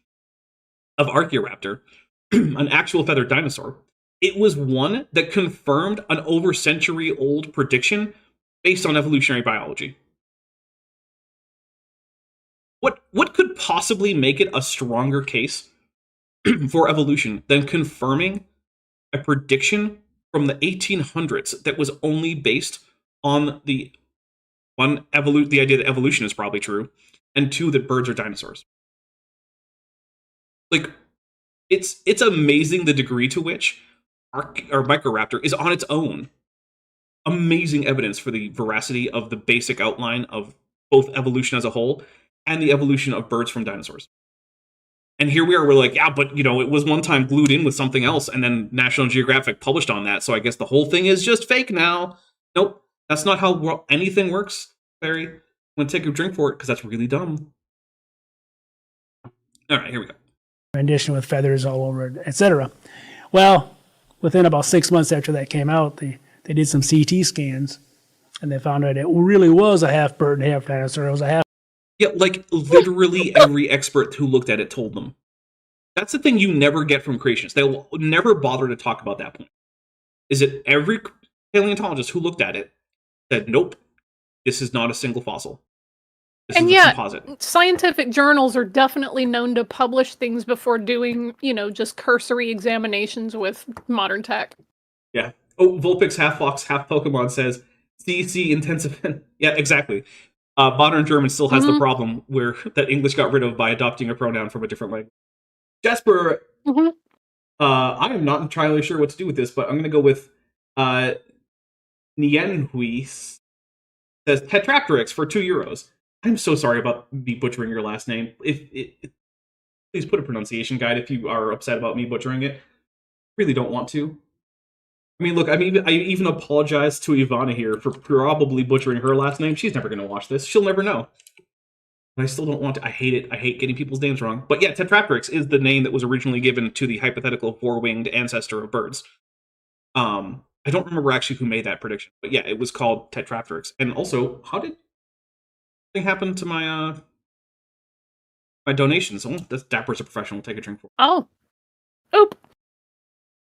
of Archaeoraptor an actual feathered dinosaur, it was one that confirmed an over-century-old prediction based on evolutionary biology. What could possibly make it a stronger case for evolution than confirming a prediction from the 1800s that was only based on the idea that evolution is probably true, and two, that birds are dinosaurs? Like, it's amazing the degree to which Archaeoraptor is on its own amazing evidence for the veracity of the basic outline of both evolution as a whole and the evolution of birds from dinosaurs. And here we are, we're like, yeah, but it was one time glued in with something else, and then National Geographic published on that, so I guess the whole thing is just fake now. Nope, that's not how anything works, Barry. I'm gonna take a drink for it, because that's really dumb. All right, here we go. Rendition with feathers all over it, etc. Well, within about 6 months after that came out, they did some CT scans, and they found out it really was a half bird and half dinosaur. It was a half. Yeah, like literally every expert who looked at it told them. That's the thing you never get from creationists. They'll never bother to talk about that point. Is that every paleontologist who looked at it said, nope, this is not a single fossil. This and is yet, a composite. Scientific journals are definitely known to publish things before doing, just cursory examinations with modern tech. Yeah. Oh, Vulpix, half fox, half Pokemon says, CC intensive. Yeah, exactly. Modern German still has the problem where that English got rid of by adopting a pronoun from a different language. Jasper, I am not entirely sure what to do with this, but I'm going to go with Nienhuis says Tetrapteryx for €2. I'm so sorry about me butchering your last name. Please put a pronunciation guide if you are upset about me butchering it. Really don't want to. I mean, look, I even apologize to Ivana here for probably butchering her last name. She's never going to watch this. She'll never know. But I still don't want to. I hate it. I hate getting people's names wrong. But yeah, Tetrapteryx is the name that was originally given to the hypothetical four-winged ancestor of birds. I don't remember actually who made that prediction. But yeah, it was called Tetrapteryx. And also, how did thing happen to my my donations? Oh, that's Dapper's a professional. Take a drink for. Oh. Oop.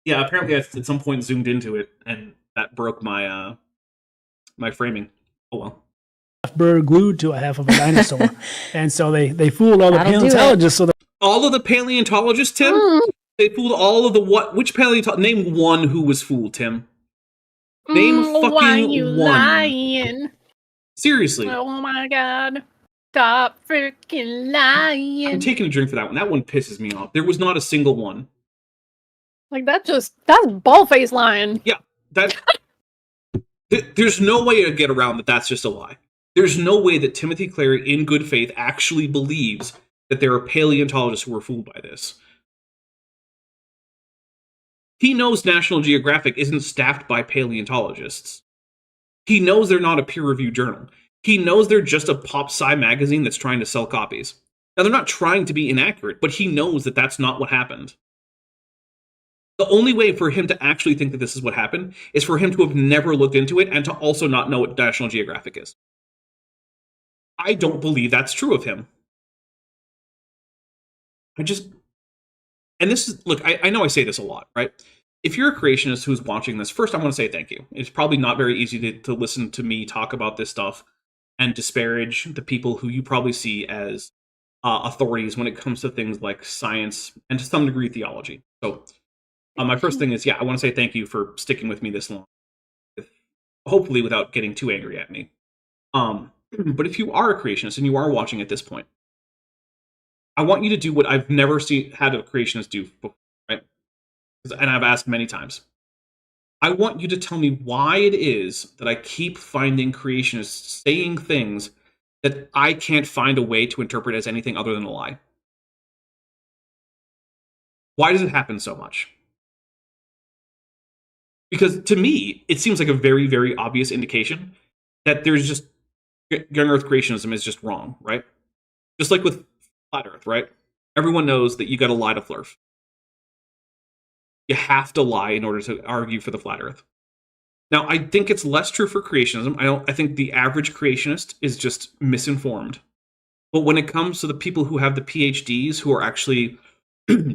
Yeah, apparently I at some point zoomed into it, and that broke my my framing. Oh well. Bird glued to a half of a dinosaur, and so they fooled all the paleontologists. So all of the paleontologists, Tim, they fooled all of the what? Which paleontologist? Name one who was fooled, Tim. Name fucking why you one. lying? Seriously. Oh my god! Stop freaking lying! I'm taking a drink for that one. That one pisses me off. There was not a single one. Like that's ball-faced lying. Yeah, there's no way to get around that. That's just a lie. There's no way that Timothy Clary, in good faith, actually believes that there are paleontologists who were fooled by this. He knows National Geographic isn't staffed by paleontologists. He knows they're not a peer-reviewed journal. He knows they're just a pop-sci magazine that's trying to sell copies. Now, they're not trying to be inaccurate, but he knows that that's not what happened. The only way for him to actually think that this is what happened is for him to have never looked into it and to also not know what National Geographic is. I don't believe that's true of him. And this is, look, I know I say this a lot, right? If you're a creationist who's watching this, first I want to say thank you. It's probably not very easy to listen to me talk about this stuff and disparage the people who you probably see as authorities when it comes to things like science and to some degree theology. So my first thing is, I want to say thank you for sticking with me this long, hopefully without getting too angry at me. But if you are a creationist and you are watching at this point, I want you to do what I've never had a creationist do before, right? And I've asked many times. I want you to tell me why it is that I keep finding creationists saying things that I can't find a way to interpret as anything other than a lie. Why does it happen so much? Because to me, it seems like a very, very obvious indication that there's just young Earth creationism is just wrong, right? Just like with flat Earth, right? Everyone knows that you got to lie to Flurf. You have to lie in order to argue for the flat Earth. Now, I think it's less true for creationism. I think the average creationist is just misinformed. But when it comes to the people who have the PhDs, who are actually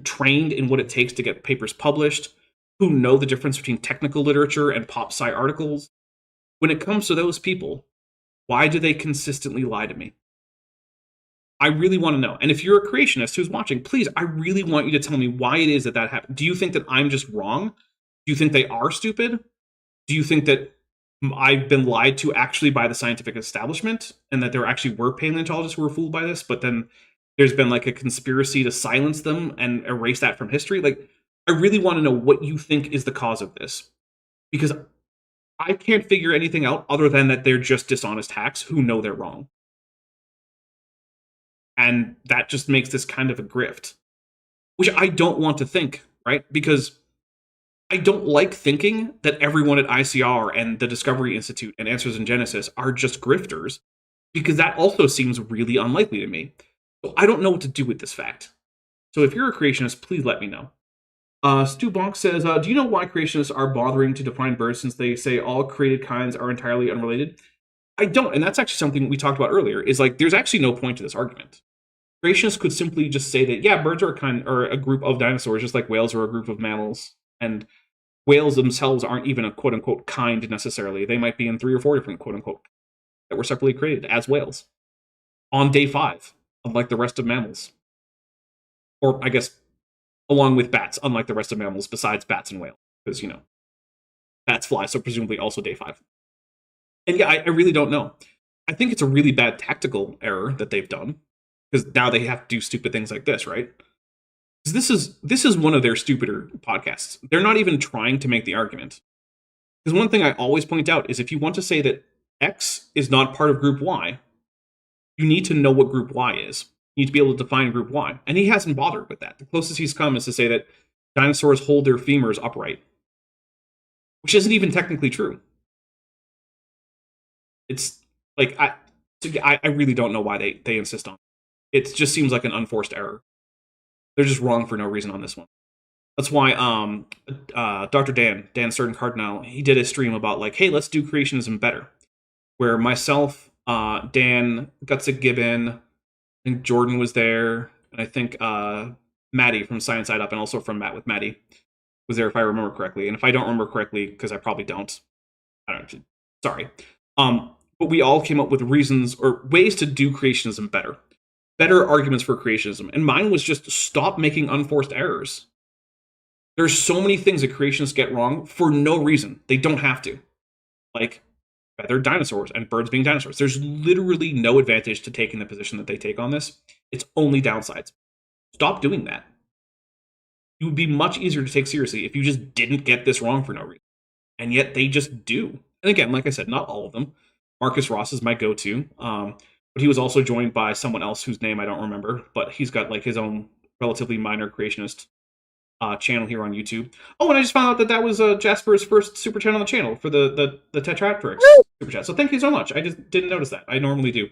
trained in what it takes to get papers published, who know the difference between technical literature and pop sci articles, when it comes to those people, why do they consistently lie to me? I really want to know. And if you're a creationist who's watching, please, I really want you to tell me why it is that happened. Do you think that I'm just wrong? Do you think they are stupid? Do you think that I've been lied to actually by the scientific establishment and that there actually were paleontologists who were fooled by this, but then there's been like a conspiracy to silence them and erase that from history. Like, I really want to know what you think is the cause of this, because I can't figure anything out other than that they're just dishonest hacks who know they're wrong. And that just makes this kind of a grift, which I don't want to think, right? Because I don't like thinking that everyone at ICR and the Discovery Institute and Answers in Genesis are just grifters, because that also seems really unlikely to me. So I don't know what to do with this fact. So if you're a creationist, please let me know. Stu Bonk says, do you know why creationists are bothering to define birds since they say all created kinds are entirely unrelated? I don't, and that's actually something we talked about earlier, is like, there's actually no point to this argument. Creationists could simply just say that, yeah, birds are a group of dinosaurs, just like whales are a group of mammals, and whales themselves aren't even a quote-unquote kind necessarily. They might be in 3 or 4 different quote-unquote that were separately created as whales on day 5, unlike the rest of mammals. Or, I guess, along with bats, unlike the rest of mammals, besides bats and whales. Because, you know, bats fly, so presumably also day 5. And yeah, I really don't know. I think it's a really bad tactical error that they've done, because now they have to do stupid things like this, right? This is one of their stupider podcasts. They're not even trying to make the argument. Because one thing I always point out is if you want to say that X is not part of group Y, you need to know what group Y is. You need to be able to define group Y. And he hasn't bothered with that. The closest he's come is to say that dinosaurs hold their femurs upright, which isn't even technically true. It's like, I really don't know why they insist on it. It just seems like an unforced error. They're just wrong for no reason on this one. That's why Dr. Dan Certain Cardinal, he did a stream about like, hey, let's do creationism better. Where myself, Dan, Gutsick Gibbon, I think Jordan was there, and I think Maddie from Science Side Up, and also from Matt with Maddie was there, if I remember correctly. And if I don't remember correctly, because I probably don't, I don't know, sorry. But we all came up with reasons or ways to do creationism better. Better arguments for creationism. And mine was just stop making unforced errors. There's so many things that creationists get wrong for no reason. They don't have to. Like feathered dinosaurs and birds being dinosaurs. There's literally no advantage to taking the position that they take on this. It's only downsides. Stop doing that. It would be much easier to take seriously if you just didn't get this wrong for no reason. And yet they just do. And again, like I said, not all of them. Marcus Ross is my go-to. But he was also joined by someone else whose name I don't remember, but he's got like his own relatively minor creationist channel here on YouTube. Oh, and I just found out that was Jasper's first super chat on the channel for the Tetrapteryx super chat. So thank you so much. I just didn't notice that. I normally do.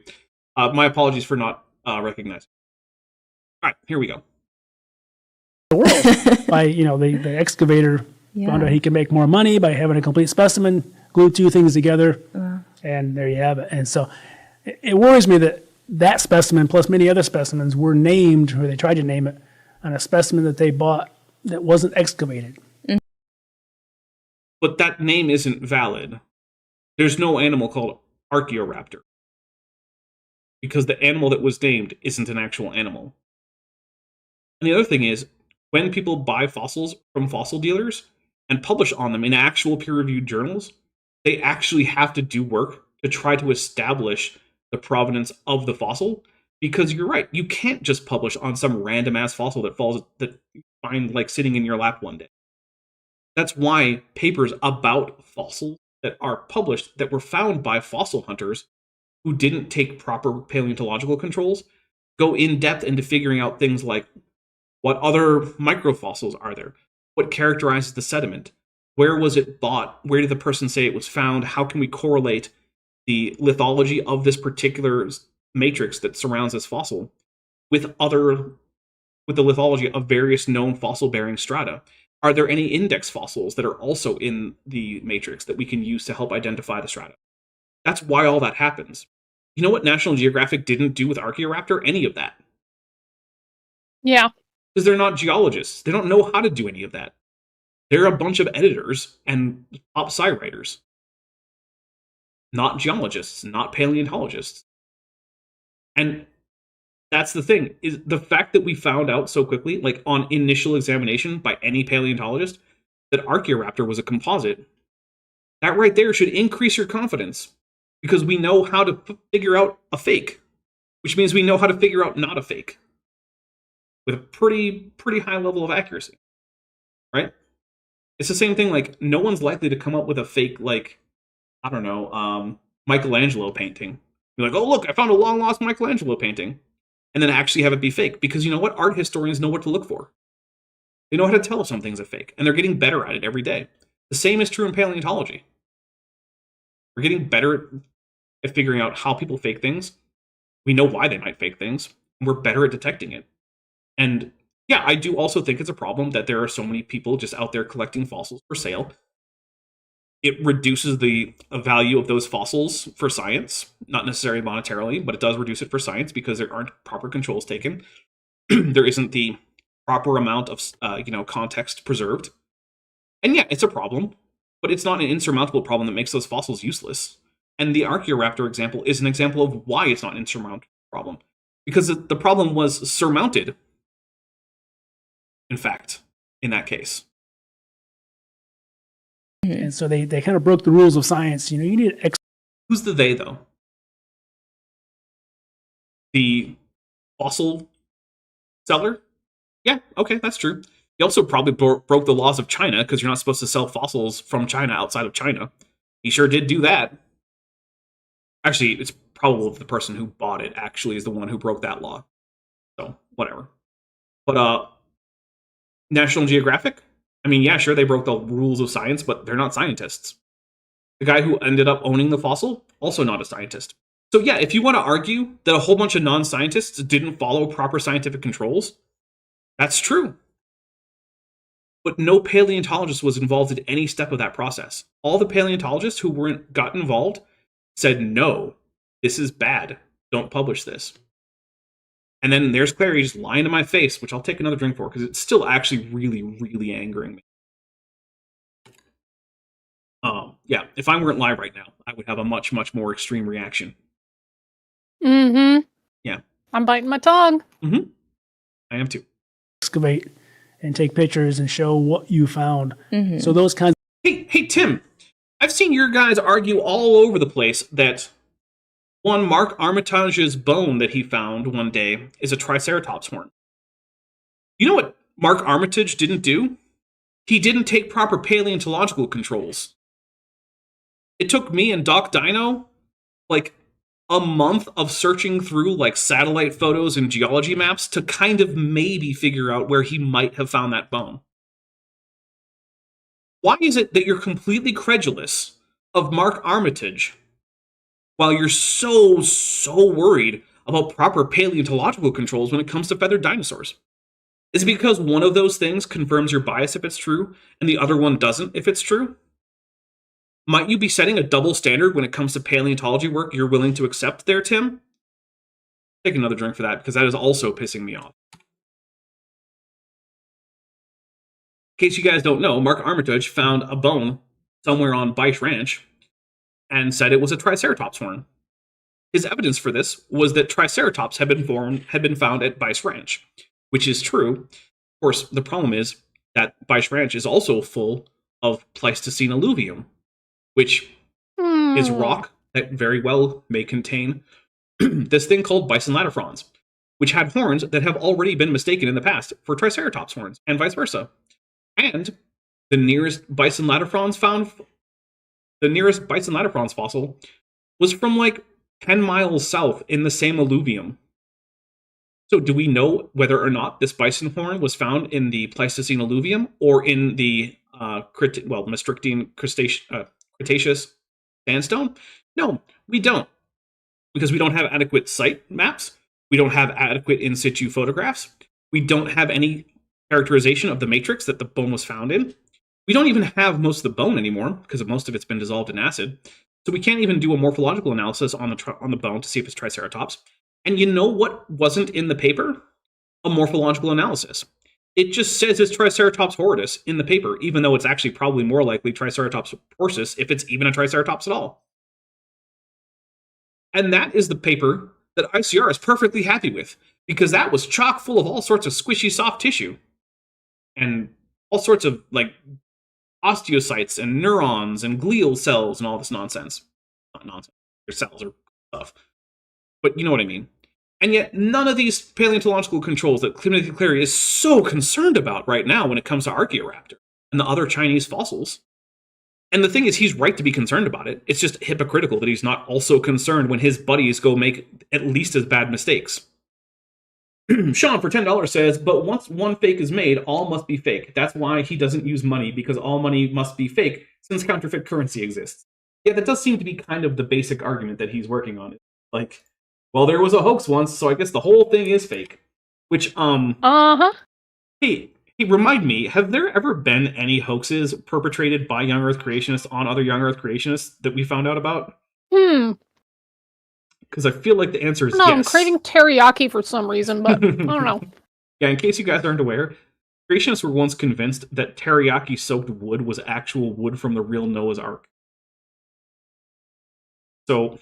My apologies for not recognizing. All right, here we go. The world by the excavator found out he can make more money by having a complete specimen, glue 2 things together, and there you have it. And so it worries me that specimen plus many other specimens were named, or they tried to name it, on a specimen that they bought that wasn't excavated. But that name isn't valid. There's no animal called Archaeoraptor, because the animal that was named isn't an actual animal. And the other thing is, when people buy fossils from fossil dealers and publish on them in actual peer-reviewed journals, they actually have to do work to try to establish the provenance of the fossil, because you're right, you can't just publish on some random ass fossil that you find like sitting in your lap one day. That's why papers about fossils that are published that were found by fossil hunters who didn't take proper paleontological controls go in depth into figuring out things like what other microfossils are there, what characterizes the sediment, where was it bought, where did the person say it was found, how can we correlate the lithology of this particular matrix that surrounds this fossil with the lithology of various known fossil-bearing strata. Are there any index fossils that are also in the matrix that we can use to help identify the strata? That's why all that happens. You know what National Geographic didn't do with Archaeoraptor? Any of that. Yeah. Because they're not geologists. They don't know how to do any of that. They're a bunch of editors and top sci writers. Not geologists, not paleontologists. And that's the thing, is the fact that we found out so quickly, like on initial examination by any paleontologist, that Archaeoraptor was a composite, that right there should increase your confidence, because we know how to figure out a fake, which means we know how to figure out not a fake. with a pretty high level of accuracy, right? It's the same thing. Like, no one's likely to come up with a fake, like, I don't know, Michelangelo painting. You're like, oh look, I found a long lost Michelangelo painting, and then actually have it be fake, because you know what? Art historians know what to look for. They know how to tell if something's a fake, and they're getting better at it every day. The same is true in paleontology. We're getting better at figuring out how people fake things. We know why they might fake things, and we're better at detecting it. And yeah, I do also think it's a problem that there are so many people just out there collecting fossils for sale. It reduces the value of those fossils for science, not necessarily monetarily, but it does reduce it for science because there aren't proper controls taken. There isn't the proper amount of context preserved. And yeah, it's a problem, but it's not an insurmountable problem that makes those fossils useless. And the Archaeoraptor example is an example of why it's not an insurmountable problem. Because the problem was surmounted, in fact, in that case. And so they kind of broke the rules of science. You know, you need Who's the they, though? The fossil seller? Yeah, okay, that's true. He also probably broke the laws of China, because you're not supposed to sell fossils from China outside of China. He sure did do that. Actually, it's probable the person who bought it actually is the one who broke that law. So, whatever. But, National Geographic? I mean, yeah, sure, they broke the rules of science, but they're not scientists. The guy who ended up owning the fossil, also not a scientist. So yeah, if you want to argue that a whole bunch of non-scientists didn't follow proper scientific controls, that's true. But no paleontologist was involved in any step of that process. All the paleontologists who got involved said, no, this is bad. Don't publish this. And then there's Clary just lying to my face, which I'll take another drink for, because it's still actually really, really angering me. Yeah, if I weren't live right now, I would have a much, much more extreme reaction. Mm-hmm. Yeah. I'm biting my tongue. Mm-hmm. I am too. Excavate and take pictures and show what you found. Mm-hmm. So those kinds. Hey, Tim, I've seen your guys argue all over the place that one Mark Armitage's bone that he found one day is a Triceratops horn. You know what Mark Armitage didn't do? He didn't take proper paleontological controls. It took me and Doc Dino like a month of searching through like satellite photos and geology maps to kind of maybe figure out where he might have found that bone. Why is it that you're completely credulous of Mark Armitage while you're so worried about proper paleontological controls when it comes to feathered dinosaurs? Is it because one of those things confirms your bias if it's true, and the other one doesn't if it's true? Might you be setting a double standard when it comes to paleontology work you're willing to accept there, Tim? Take another drink for that, because that is also pissing me off. In case you guys don't know, Mark Armitage found a bone somewhere on Bice Ranch and said it was a Triceratops horn. His evidence for this was that Triceratops had been found at Bice Ranch, which is true. Of course, the problem is that Bice Ranch is also full of Pleistocene alluvium, which is rock that very well may contain this thing called bison latifrons, which had horns that have already been mistaken in the past for Triceratops horns, and vice versa. And the nearest bison latifrons fossil was from like 10 miles south in the same alluvium. So do we know whether or not this bison horn was found in the Pleistocene alluvium or in the Maastrichtian Cretaceous sandstone? No, we don't. Because we don't have adequate site maps. We don't have adequate in situ photographs. We don't have any characterization of the matrix that the bone was found in. We don't even have most of the bone anymore because most of it's been dissolved in acid. So we can't even do a morphological analysis on the bone to see if it's Triceratops. And you know what wasn't in the paper? A morphological analysis. It just says it's Triceratops horridus in the paper, even though it's actually probably more likely Triceratops porsus if it's even a Triceratops at all. And that is the paper that ICR is perfectly happy with, because that was chock full of all sorts of squishy soft tissue and all sorts of like osteocytes and neurons and glial cells and all this nonsense. Not nonsense. Your cells are stuff. But you know what I mean. And yet, none of these paleontological controls that Timothy Clary is so concerned about right now when it comes to Archaeoraptor and the other Chinese fossils. And the thing is, he's right to be concerned about it. It's just hypocritical that he's not also concerned when his buddies go make at least as bad mistakes. Sean, for $10, says, but once one fake is made, all must be fake. That's why he doesn't use money, because all money must be fake, since counterfeit currency exists. Yeah, that does seem to be kind of the basic argument that he's working on. Like, well, there was a hoax once, so I guess the whole thing is fake. Which, Hey, remind me, have there ever been any hoaxes perpetrated by young Earth creationists on other young Earth creationists that we found out about? Because I feel like the answer is yes. I'm craving teriyaki for some reason, but I don't know. Yeah, in case you guys aren't aware, creationists were once convinced that teriyaki-soaked wood was actual wood from the real Noah's Ark. So,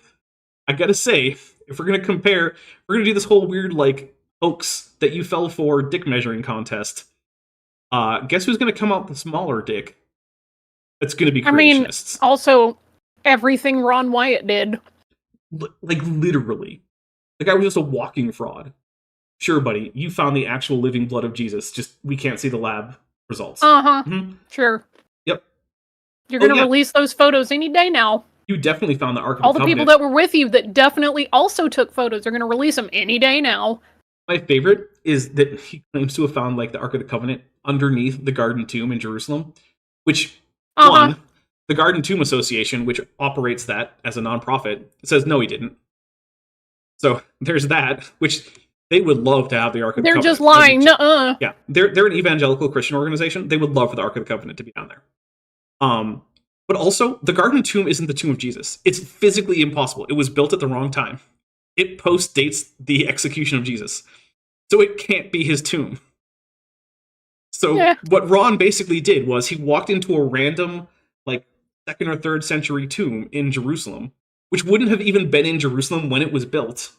I gotta say, if we're gonna compare, we're gonna do this whole weird, like, hoax that you fell for dick measuring contest. Guess who's gonna come out the smaller dick? It's gonna be creationists. Also, everything Ron Wyatt did. Like, literally. The guy was just a walking fraud. Sure, buddy, you found the actual living blood of Jesus, just we can't see the lab results. Sure. Yep. You're gonna release those photos any day now. You definitely found the Ark of the Covenant. All the people that were with you that definitely also took photos are gonna release them any day now. My favorite is that he claims to have found, like, the Ark of the Covenant underneath the Garden Tomb in Jerusalem, which, one, the Garden Tomb Association, which operates that as a non-profit, says no, he didn't. So there's that, which they would love to have the Ark of the Covenant. They're just lying. Nuh-uh. Yeah, they're an evangelical Christian organization. They would love for the Ark of the Covenant to be down there. But also, the Garden Tomb isn't the tomb of Jesus. It's physically impossible. It was built at the wrong time. It post-dates the execution of Jesus. So it can't be his tomb. So what Ron basically did was he walked into a random, like, 2nd or 3rd century tomb in Jerusalem, which wouldn't have even been in Jerusalem when it was built.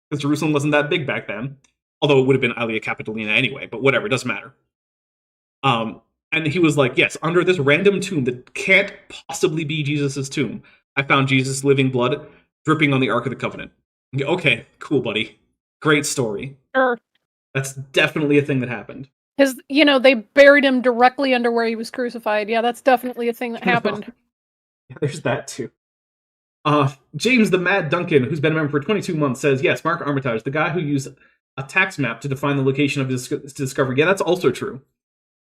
Because Jerusalem wasn't that big back then. Although it would have been Aelia Capitolina anyway, but whatever, it doesn't matter. And he was like, yes, under this random tomb that can't possibly be Jesus' tomb, I found Jesus' living blood dripping on the Ark of the Covenant. Okay, cool, buddy. Great story. Sure. That's definitely a thing that happened. Because, they buried him directly under where he was crucified. Yeah, that's definitely a thing that happened. Yeah, there's that, too. James the Mad Duncan, who's been a member for 22 months, says, yes, Mark Armitage, the guy who used a tax map to define the location of his discovery. Yeah, that's also true.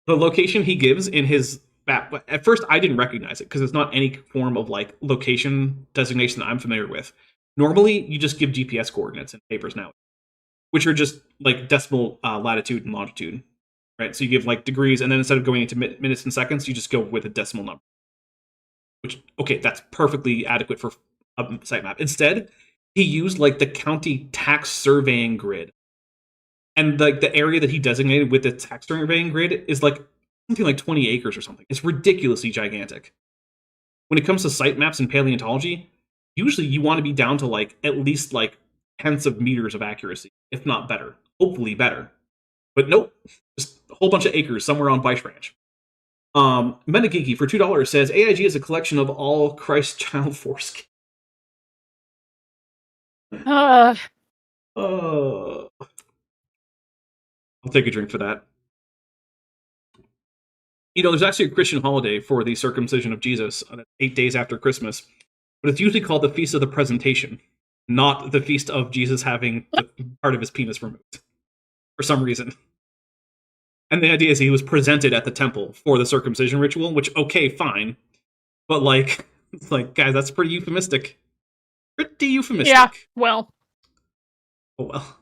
The location he gives in his map, at first I didn't recognize it, because it's not any form of, like, location designation that I'm familiar with. Normally, you just give GPS coordinates in papers now, which are just, like, decimal latitude and longitude. Right, so you give, like, degrees, and then instead of going into minutes and seconds, you just go with a decimal number. Which, okay, that's perfectly adequate for a sitemap. Instead, he used, like, the county tax surveying grid. And, like, the area that he designated with the tax surveying grid is, like, something like 20 acres or something. It's ridiculously gigantic. When it comes to sitemaps in paleontology, usually you want to be down to, like, at least, like, tenths of meters of accuracy, if not better. Hopefully better. But nope, just a whole bunch of acres somewhere on Vice Ranch. Metageeky for $2 says AIG is a collection of all Christ child foreskin. Uh, I'll take a drink for that. You know, there's actually a Christian holiday for the circumcision of Jesus, 8 days after Christmas, but it's usually called the Feast of the Presentation, not the Feast of Jesus having the part of his penis removed, for some reason. And the idea is he was presented at the temple for the circumcision ritual, which, okay, fine, but, like, it's like, guys, that's pretty euphemistic. Pretty euphemistic. Yeah, well. Oh, well.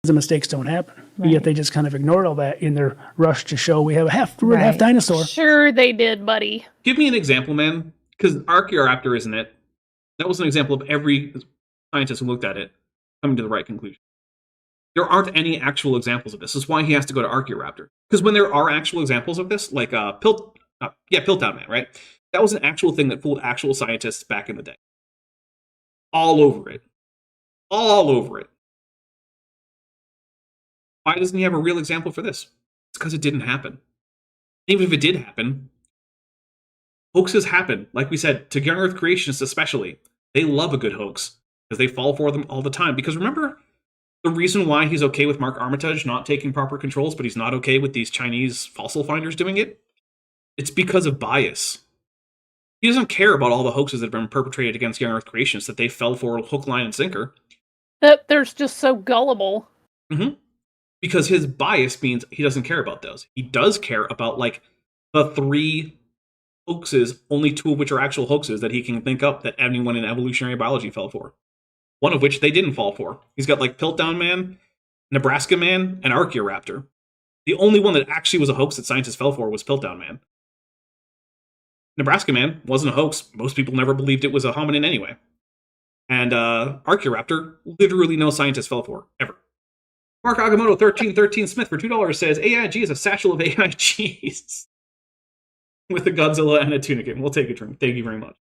The mistakes don't happen. Right. Yet they just kind of ignored all that in their rush to show we have a half dinosaur. Sure they did, buddy. Give me an example, man, because Archaeoraptor isn't it. That was an example of every scientist who looked at it coming to the right conclusion. There aren't any actual examples of this. This is why he has to go to Archaeoraptor. Because when there are actual examples of this, like Piltdown Man, right? That was an actual thing that fooled actual scientists back in the day. All over it. All over it. Why doesn't he have a real example for this? It's because it didn't happen. Even if it did happen, hoaxes happen. Like we said, to young Earth creationists especially, they love a good hoax. because they fall for them all the time. Because remember, the reason why he's okay with Mark Armitage not taking proper controls, but he's not okay with these Chinese fossil finders doing it? It's because of bias. He doesn't care about all the hoaxes that have been perpetrated against young Earth creationists that they fell for hook, line, and sinker. That they're just so gullible. Mm-hmm. Because his bias means he doesn't care about those. He does care about, like, the 3 hoaxes, only 2 of which are actual hoaxes that he can think up that anyone in evolutionary biology fell for. One of which they didn't fall for. He's got, like, Piltdown Man, Nebraska Man, and Archaeoraptor. The only one that actually was a hoax that scientists fell for was Piltdown Man. Nebraska Man wasn't a hoax. Most people never believed it was a hominin anyway. And Archaeoraptor, literally no scientist fell for, ever. Mark Agamotto 1313 Smith for $2 says AIG is a satchel of AIGs with a Godzilla and a tunic. We'll take a drink. Thank you very much.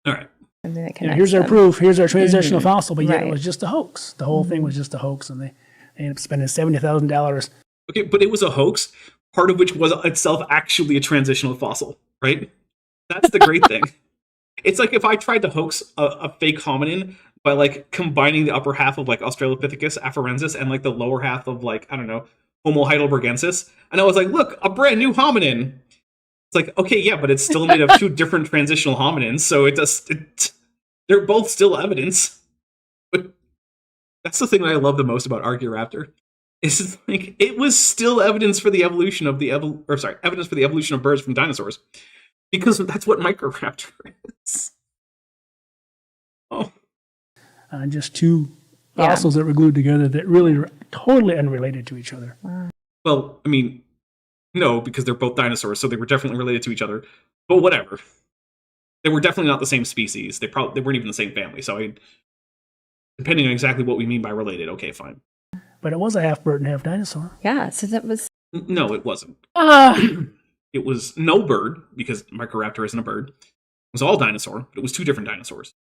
All right. Here's our proof. Here's our transitional fossil, but yet it was just a hoax. The whole thing was just a hoax, and they ended up spending $70,000. Okay, but it was a hoax, part of which was itself actually a transitional fossil, right? That's the great thing. It's like if I tried to hoax a fake hominin by, like, combining the upper half of, like, Australopithecus afarensis and, like, the lower half of, like, I don't know, Homo heidelbergensis, and I was like, look, a brand new hominin. It's like, okay, yeah, but it's still made of 2 different transitional hominins, so they're both still evidence. But that's the thing that I love the most about Archaeoraptor. Is, like, it was still evidence for the evolution of evidence for the evolution of birds from dinosaurs, because that's what Microraptor is. Oh. Just 2 fossils that were glued together that really are totally unrelated to each other. Well, I mean, no, because they're both dinosaurs, so they were definitely related to each other. But whatever. They were definitely not the same species. They weren't even the same family. So, depending on exactly what we mean by related, okay, fine. But it was a half bird and half dinosaur. Yeah, so that was... No, it wasn't. It was no bird, because Microraptor isn't a bird. It was all dinosaur, but it was 2 different dinosaurs.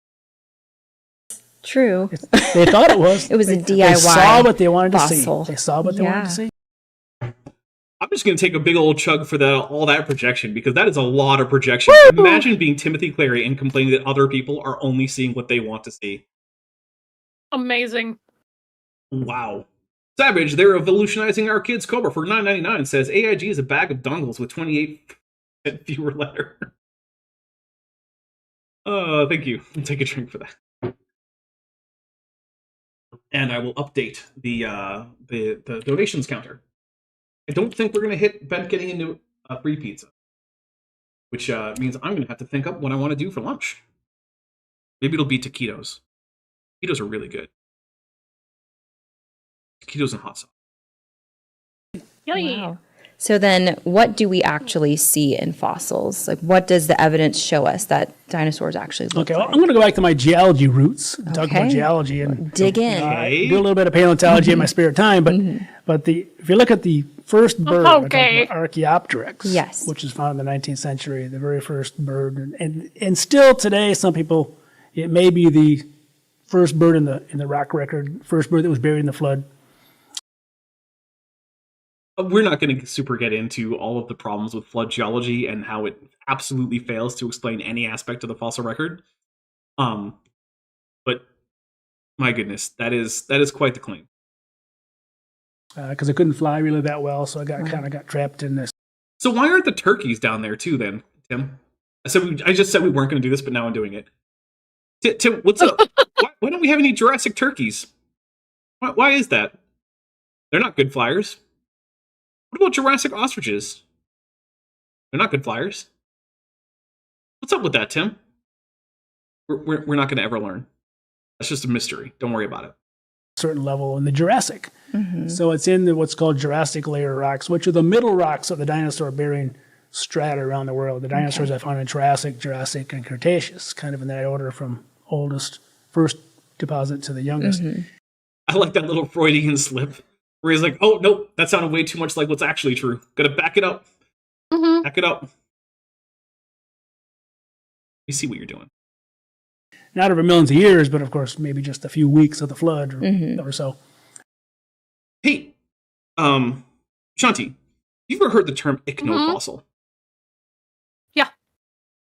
True. They thought it was. It was a DIY They saw what they wanted fossil. to see. They saw what they wanted to see. I'm just going to take a big old chug for all that projection, because that is a lot of projection. Woo! Imagine being Timothy Clary and complaining that other people are only seeing what they want to see. Amazing. Wow. Savage, they're evolutionizing our kids' Cobra for $9.99, says AIG is a bag of dongles with 28 fewer letter. Thank you. I'll take a drink for that. And I will update the donations counter. I don't think we're going to hit Ben getting into a free pizza, which means I'm going to have to think up what I want to do for lunch. Maybe it'll be taquitos. Taquitos are really good. Taquitos and hot sauce. Yay. Wow. So then what do we actually see in fossils? Like, what does the evidence show us that dinosaurs actually look Okay, well, like? I'm going to go back to my geology roots, talk about geology, and dig in. I do a little bit of paleontology in my spare time. But if you look at the first bird, Archaeopteryx, which was found in the 19th century, the very first bird, and still today, some people, it may be the first bird in the rock record, first bird that was buried in the flood. We're not going to super get into all of the problems with flood geology and how it absolutely fails to explain any aspect of the fossil record. But my goodness, that is quite the claim. Because I couldn't fly really that well, so I kind of got trapped in this. So why aren't the turkeys down there too, then, Tim? I just said we weren't going to do this, but now I'm doing it. Tim, what's up? Why don't we have any Jurassic turkeys? Why is that? They're not good flyers. What about Jurassic ostriches? They're not good flyers. What's up with that, Tim? We're not going to ever learn. That's just a mystery. Don't worry about it. Certain level in the Jurassic. So it's in what's called Jurassic layer rocks, which are the middle rocks of the dinosaur bearing strata around the world. The dinosaurs I found in Triassic, Jurassic, and Cretaceous, kind of in that order from oldest, first deposit to the youngest. I like that little Freudian slip where he's like, oh, nope, that sounded way too much like what's actually true. Gotta back it up. Back it up. You see what you're doing. Not over millions of years, but of course, maybe just a few weeks of the flood or so. Hey, Shanti, you ever heard the term ichnofossil? Yeah.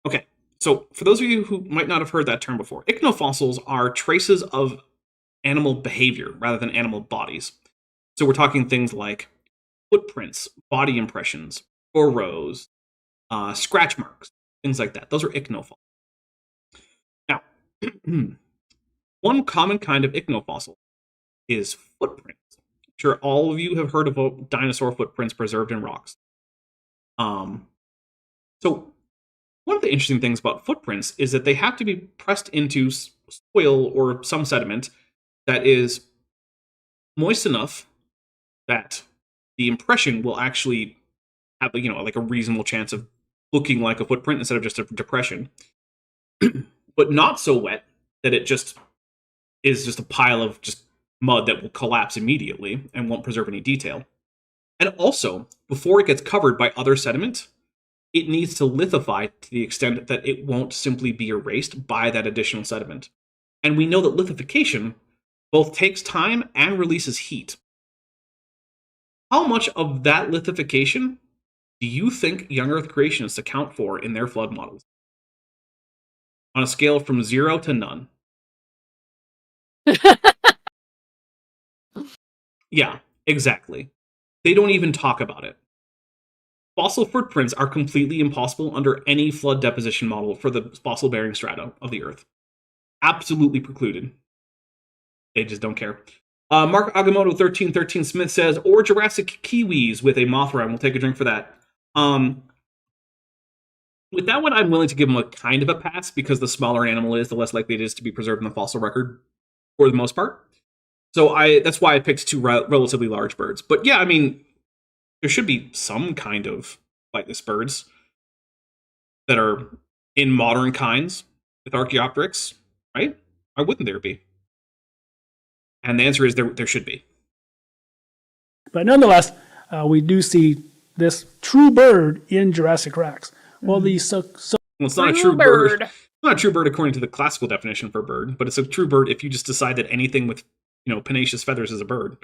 Okay, So for those of you who might not have heard that term before, ichnofossils are traces of animal behavior rather than animal bodies. So we're talking things like footprints, body impressions, burrows, scratch marks, things like that. Those are ichnofossils. Now, one common kind of ichnofossil is footprints. I'm sure all of you have heard of dinosaur footprints preserved in rocks. So one of the interesting things about footprints is that they have to be pressed into soil or some sediment that is moist enough that the impression will actually have, like a reasonable chance of looking like a footprint instead of just a depression, but not so wet that it just is just a pile of just mud that will collapse immediately and won't preserve any detail. And also, before it gets covered by other sediment, it needs to lithify to the extent that it won't simply be erased by that additional sediment. And we know that lithification both takes time and releases heat. How much of that lithification do you think young Earth creationists account for in their flood models? On a scale from 0 to none. Yeah, exactly. They don't even talk about it. Fossil footprints are completely impossible under any flood deposition model for the fossil-bearing strata of the Earth. Absolutely precluded. They just don't care. Mark Agamotto 1313 Smith says, or Jurassic kiwis with a Mothra. We'll take a drink for that. With that one, I'm willing to give them a kind of a pass because the smaller an animal is, the less likely it is to be preserved in the fossil record for the most part. So that's why I picked two relatively large birds. But yeah, I mean, there should be some kind of flightless birds that are in modern kinds with Archaeopteryx, right? Why wouldn't there be? And the answer is there should be. But nonetheless, we do see this true bird in Jurassic rocks. Well, well, it's not a true bird. It's not a true bird according to the classical definition for bird, but it's a true bird if you just decide that anything with pennaceous feathers is a bird.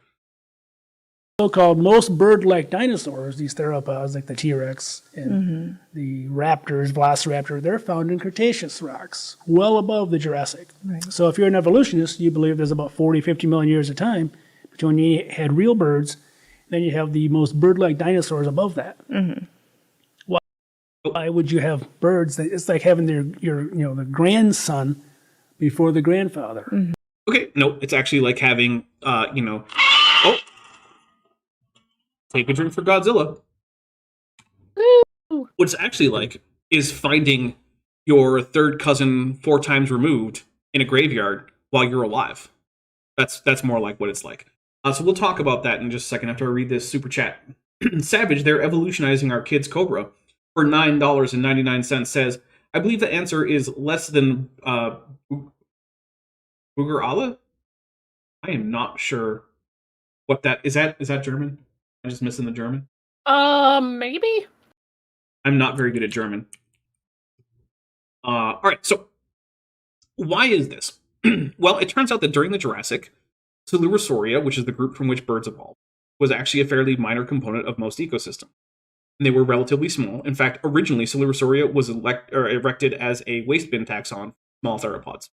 So-called most bird-like dinosaurs, these theropods like the T-Rex and the raptors, velociraptor, they're found in Cretaceous rocks, well above the Jurassic. Right. So if you're an evolutionist, you believe there's about 40, 50 million years of time between when you had real birds, then you have the most bird-like dinosaurs above that. Why would you have birds? It's like having the grandson before the grandfather. Okay, no, it's actually like having, take a drink for Godzilla. What it's actually like is finding your third cousin 4 times removed in a graveyard while you're alive. That's more like what it's like. So we'll talk about that in just a second after I read this super chat. Savage, they're evolutionizing our kid's Cobra for $9.99 says, I believe the answer is less than Booger Allah? I am not sure what that is. Is that German? I'm just missing the German. Maybe. I'm not very good at German. All right, so why is this? Well, it turns out that during the Jurassic, Coelurosauria, which is the group from which birds evolved, was actually a fairly minor component of most ecosystems. And they were relatively small. In fact, originally, Coelurosauria was erected as a waste bin taxon, small theropods.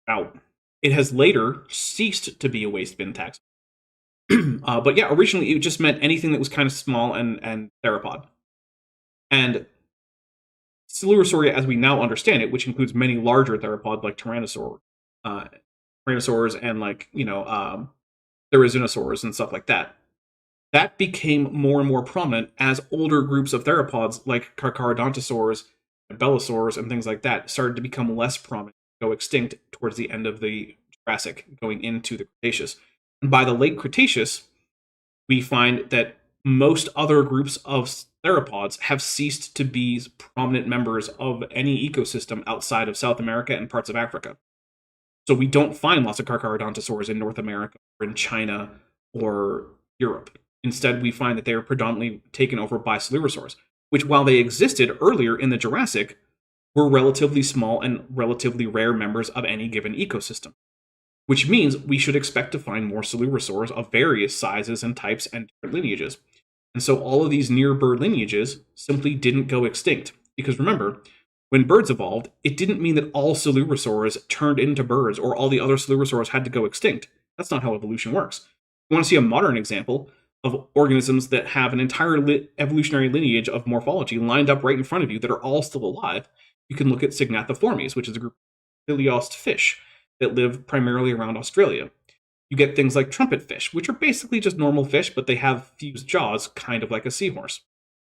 Now, it has later ceased to be a waste bin taxon. But yeah, originally it just meant anything that was kind of small and theropod. And Coelurosauria, as we now understand it, which includes many larger theropods like Tyrannosaurs and like, Therizinosaurs and stuff like that, that became more and more prominent as older groups of theropods like Carcharodontosaurs and Belosaurs and things like that started to become less prominent, go extinct towards the end of the Jurassic, going into the Cretaceous. And by the late Cretaceous, we find that most other groups of theropods have ceased to be prominent members of any ecosystem outside of South America and parts of Africa. So we don't find lots of Carcharodontosaurs in North America or in China or Europe. Instead, we find that they are predominantly taken over by Coelurosaurs, which, while they existed earlier in the Jurassic, were relatively small and relatively rare members of any given ecosystem. Which means we should expect to find more Coelurosaurs of various sizes and types and different lineages. And so all of these near bird lineages simply didn't go extinct. Because remember, when birds evolved, it didn't mean that all coelurosaurs turned into birds or all the other coelurosaurs had to go extinct. That's not how evolution works. You want to see a modern example of organisms that have an entire evolutionary lineage of morphology lined up right in front of you that are all still alive. You can look at Signathiformes, which is a group of ileost fish that live primarily around Australia. You get things like trumpet fish, which are basically just normal fish, but they have fused jaws, kind of like a seahorse.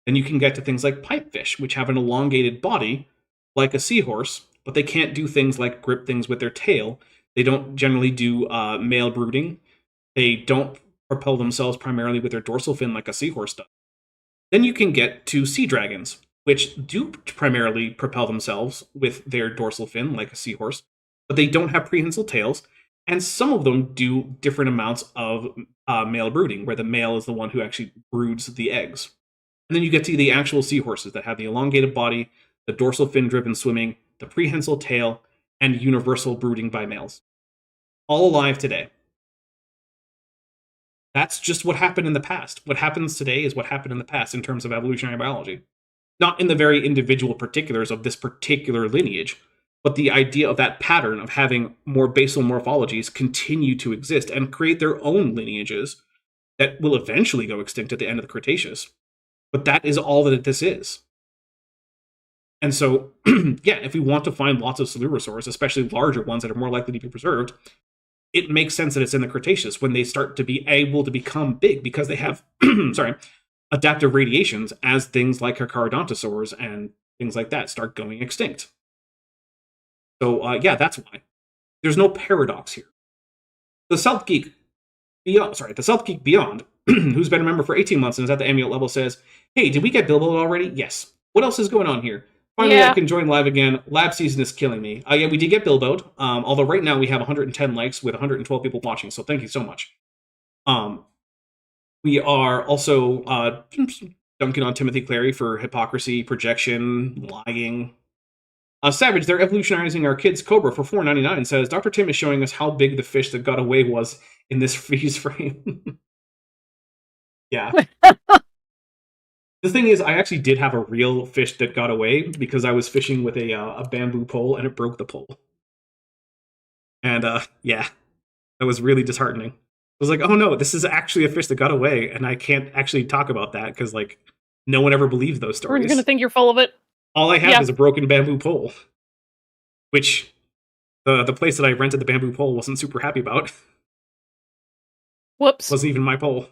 Then you can get to things like pipefish, which have an elongated body like a seahorse, but they can't do things like grip things with their tail. They don't generally do male brooding. They don't propel themselves primarily with their dorsal fin like a seahorse does. Then you can get to sea dragons, which do primarily propel themselves with their dorsal fin like a seahorse, but they don't have prehensile tails, and some of them do different amounts of male brooding, where the male is the one who actually broods the eggs. And then you get to the actual seahorses that have the elongated body, the dorsal fin-driven swimming, the prehensile tail, and universal brooding by males. All alive today. That's just what happened in the past. What happens today is what happened in the past in terms of evolutionary biology. Not in the very individual particulars of this particular lineage, but the idea of that pattern of having more basal morphologies continue to exist and create their own lineages that will eventually go extinct at the end of the Cretaceous. But that is all that this is. And so, yeah, if we want to find lots of coelurosaurs, especially larger ones that are more likely to be preserved, it makes sense that it's in the Cretaceous when they start to be able to become big because they have, adaptive radiations as things like Archaeodontosauros and things like that start going extinct. So, yeah, that's why. There's no paradox here. The South Geek Beyond, who's been a member for 18 months and is at the amulet level, says, "Hey, did we get Bilbo already? Yes. What else is going on here? Finally, I can join live again. Lab season is killing me. Yeah, we did get Bilbo'd. Although right now we have 110 likes with 112 people watching, so thank you so much. We are also dunking on Timothy Clary for hypocrisy, projection, lying. Savage, they're evolutionizing our kid's cobra for $4.99, says, Dr. Tim is showing us how big the fish that got away was in this freeze frame. Yeah. The thing is, I actually did have a real fish that got away because I was fishing with a bamboo pole and it broke the pole. And yeah, that was really disheartening. I was like, oh no, this is actually a fish that got away, and I can't actually talk about that because like no one ever believes those stories. We're gonna think you're full of it. All I have is a broken bamboo pole, which the place that I rented the bamboo pole wasn't super happy about. Whoops. Wasn't even my pole.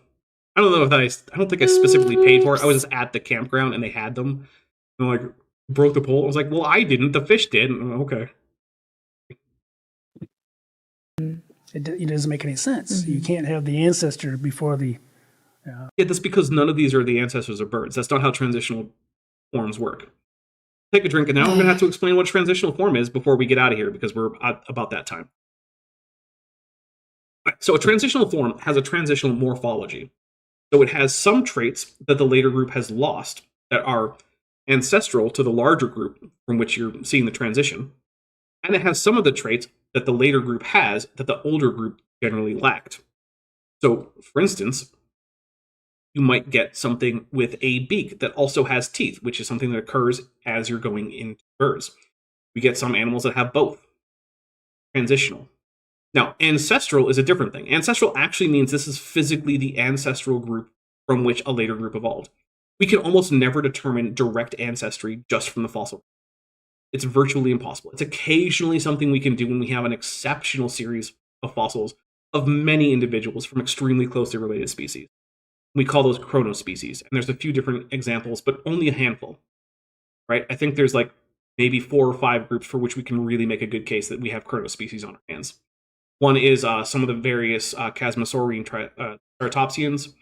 I don't know if I don't think I specifically paid for it. I was just at the campground and they had them. And like, broke the pole. I was like, well, I didn't. The fish did. Okay. It doesn't make any sense. Mm-hmm. You can't have the ancestor before the... Yeah, that's because none of these are the ancestors of birds. That's not how transitional forms work. Take a drink, and now I'm going to have to explain what transitional form is before we get out of here, because we're at about that time. So a transitional form has a transitional morphology. So it has some traits that the later group has lost that are ancestral to the larger group from which you're seeing the transition. And it has some of the traits that the later group has that the older group generally lacked. So, for instance, you might get something with a beak that also has teeth, which is something that occurs as you're going into birds. We get some animals that have both. Transitional. Now, ancestral is a different thing. Ancestral actually means this is physically the ancestral group from which a later group evolved. We can almost never determine direct ancestry just from the fossil. It's virtually impossible. It's occasionally something we can do when we have an exceptional series of fossils of many individuals from extremely closely related species. We call those chronospecies, and there's a few different examples, but only a handful, right? I think there's like maybe 4 or 5 groups for which we can really make a good case that we have chronospecies on our hands. One is some of the various Chasmosaurine Triceratopsians.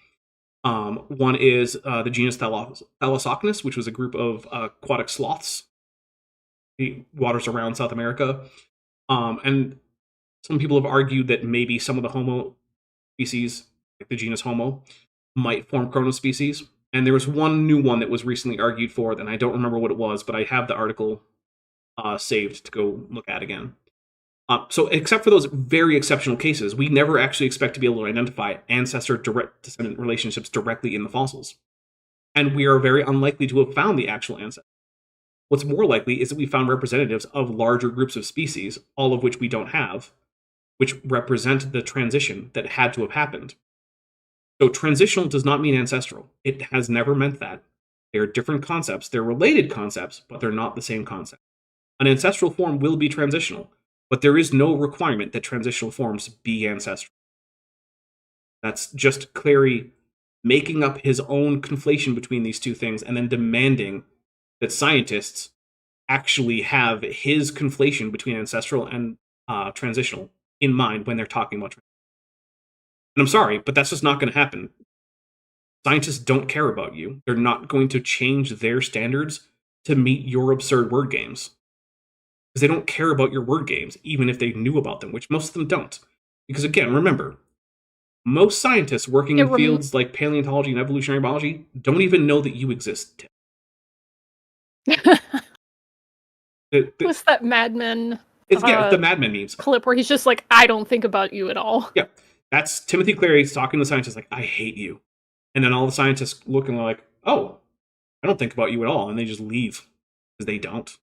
One is the genus Thalassocnus, which was a group of aquatic sloths. The waters around South America. And some people have argued that maybe some of the Homo species, like the genus Homo, might form chronospecies. And there was one new one that was recently argued for, and I don't remember what it was, but I have the article saved to go look at again. So except for those very exceptional cases, we never actually expect to be able to identify ancestor-direct descendant relationships directly in the fossils. And we are very unlikely to have found the actual ancestor. What's more likely is that we found representatives of larger groups of species, all of which we don't have, which represent the transition that had to have happened. So transitional does not mean ancestral. It has never meant that. They're different concepts. They're related concepts, but they're not the same concept. An ancestral form will be transitional, but there is no requirement that transitional forms be ancestral. That's just Clary making up his own conflation between these two things and then demanding that scientists actually have his conflation between ancestral and transitional in mind when they're talking about transition. And I'm sorry, but that's just not going to happen. Scientists don't care about you. They're not going to change their standards to meet your absurd word games. Because they don't care about your word games, even if they knew about them, which most of them don't. Because again, remember, most scientists working in fields like paleontology and evolutionary biology don't even know that you exist. What's that Mad Men? Yeah, the Mad Men memes clip where he's just like, I don't think about you at all. Yeah, that's Timothy Clary talking to the scientists like, I hate you. And then all the scientists look and they're like, oh, I don't think about you at all. And they just leave because they don't.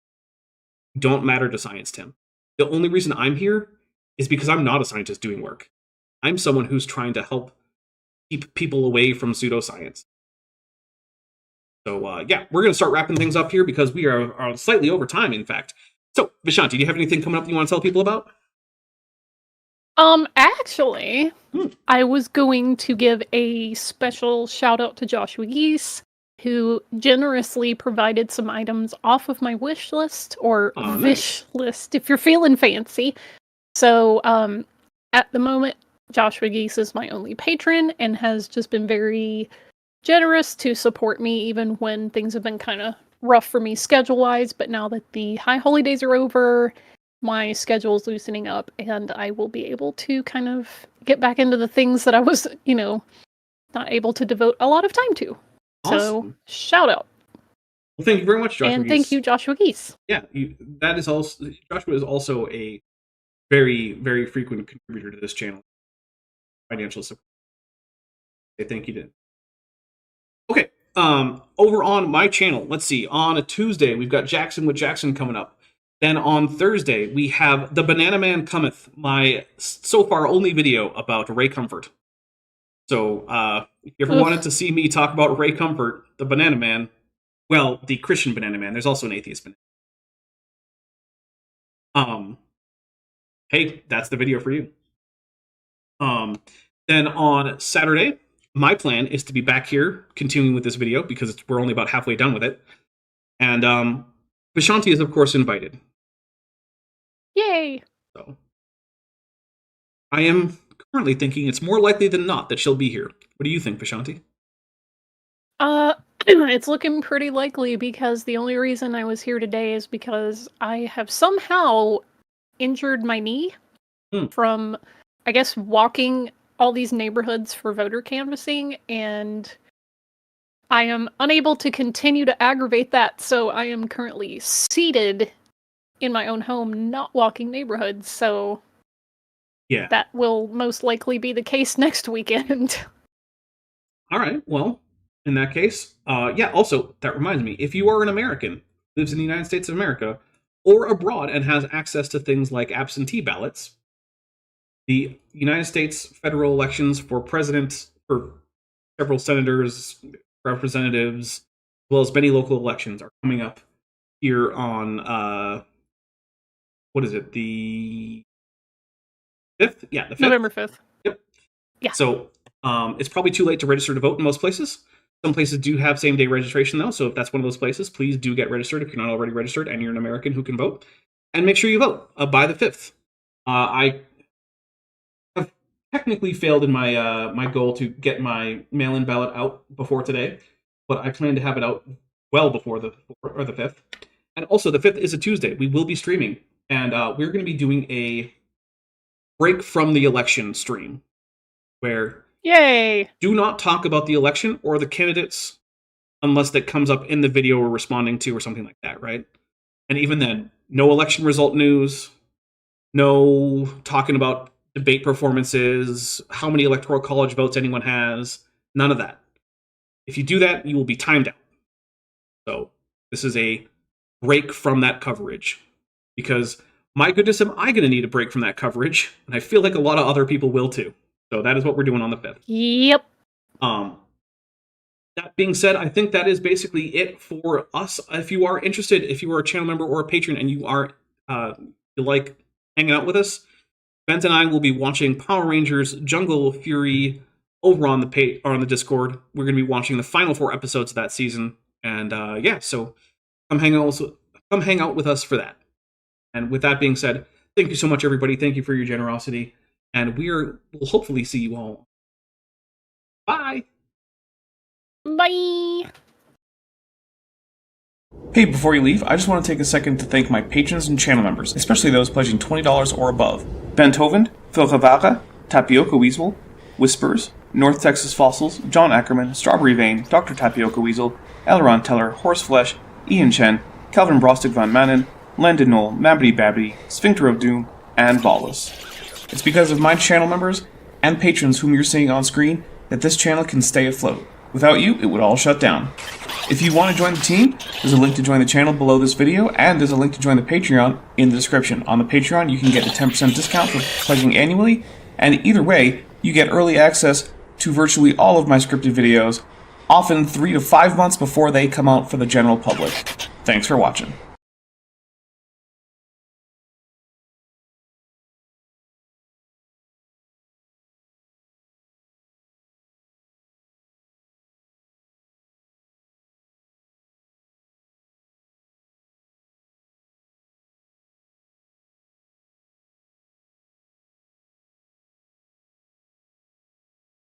Don't matter to science, Tim. The only reason I'm here is because I'm not a scientist doing work. I'm someone who's trying to help keep people away from pseudoscience. So, yeah, we're going to start wrapping things up here because we are slightly over time, in fact. So, Vishanti, do you have anything coming up that you want to tell people about? Actually, I was going to give a special shout out to Joshua Geese, who generously provided some items off of my wish list, or wish list, if you're feeling fancy. So, at the moment, Joshua Geese is my only patron and has just been very generous to support me even when things have been kind of rough for me schedule-wise. But now that the high holidays are over, my schedule is loosening up and I will be able to kind of get back into the things that I was, not able to devote a lot of time to. Awesome. So, shout out. Well, thank you very much, Joshua Geese. And thank you, Joshua Geese. Yeah, Joshua is also a very, very frequent contributor to this channel. Financial support. Thank you to. Okay, over on my channel, let's see. On a Tuesday, we've got Jackson with Jackson coming up. Then on Thursday, we have The Banana Man Cometh, my so far only video about Ray Comfort. So, if you ever wanted to see me talk about Ray Comfort, the Banana Man, well, the Christian Banana Man, there's also an atheist banana. Hey, that's the video for you. Then on Saturday, my plan is to be back here continuing with this video because we're only about halfway done with it. And Vishanti is, of course, invited. Yay! So, I am currently thinking it's more likely than not that she'll be here. What do you think, Vishanti? It's looking pretty likely because the only reason I was here today is because I have somehow injured my knee from, I guess, walking all these neighborhoods for voter canvassing, and I am unable to continue to aggravate that, so I am currently seated in my own home, not walking neighborhoods, so yeah, that will most likely be the case next weekend. All right, well, in that case, yeah, also, that reminds me, if you are an American, lives in the United States of America, or abroad and has access to things like absentee ballots, the United States federal elections for president, for several senators, representatives, as well as many local elections are coming up here on, what is it, the 5th? Yeah, the 5th. November 5th. Yep. Yeah. So, it's probably too late to register to vote in most places. Some places do have same-day registration, though, so if that's one of those places, please do get registered if you're not already registered and you're an American who can vote. And make sure you vote by the 5th. I have technically failed in my my goal to get my mail-in ballot out before today, but I plan to have it out well before the 5th. And also, the 5th is a Tuesday. We will be streaming, and we're going to be doing a break from the election stream, where yay! Do not talk about the election or the candidates unless that comes up in the video we're responding to or something like that, right? And even then, no election result news, no talking about debate performances, how many electoral college votes anyone has, none of that. If you do that, you will be timed out. So this is a break from that coverage. Because, my goodness, am I going to need a break from that coverage? And I feel like a lot of other people will too. So that is what we're doing on the 5th. Yep. That being said, I think that is basically it for us. If you are interested, if you are a channel member or a patron and you are you like hanging out with us, Bent and I will be watching Power Rangers Jungle Fury over on the Discord. We're going to be watching the final 4 episodes of that season. And so come hang out with us for that. And with that being said, thank you so much, everybody. Thank you for your generosity. And we'll hopefully see you all. Bye! Bye! Hey, before you leave, I just want to take a second to thank my patrons and channel members, especially those pledging $20 or above. Ben Tovend, Phil Cavara, Tapioca Weasel, Whispers, North Texas Fossils, John Ackerman, Strawberry Vein, Dr. Tapioca Weasel, Elron Teller, Horseflesh, Ian Chen, Calvin Brostig Van Manen, Landon Knoll, Mabbity Babbity, Sphincter of Doom, and Ballas. It's because of my channel members and patrons whom you're seeing on screen that this channel can stay afloat. Without you, it would all shut down. If you want to join the team, there's a link to join the channel below this video, and there's a link to join the Patreon in the description. On the Patreon, you can get a 10% discount for pledging annually, and either way, you get early access to virtually all of my scripted videos, often 3 to 5 months before they come out for the general public. Thanks for watching.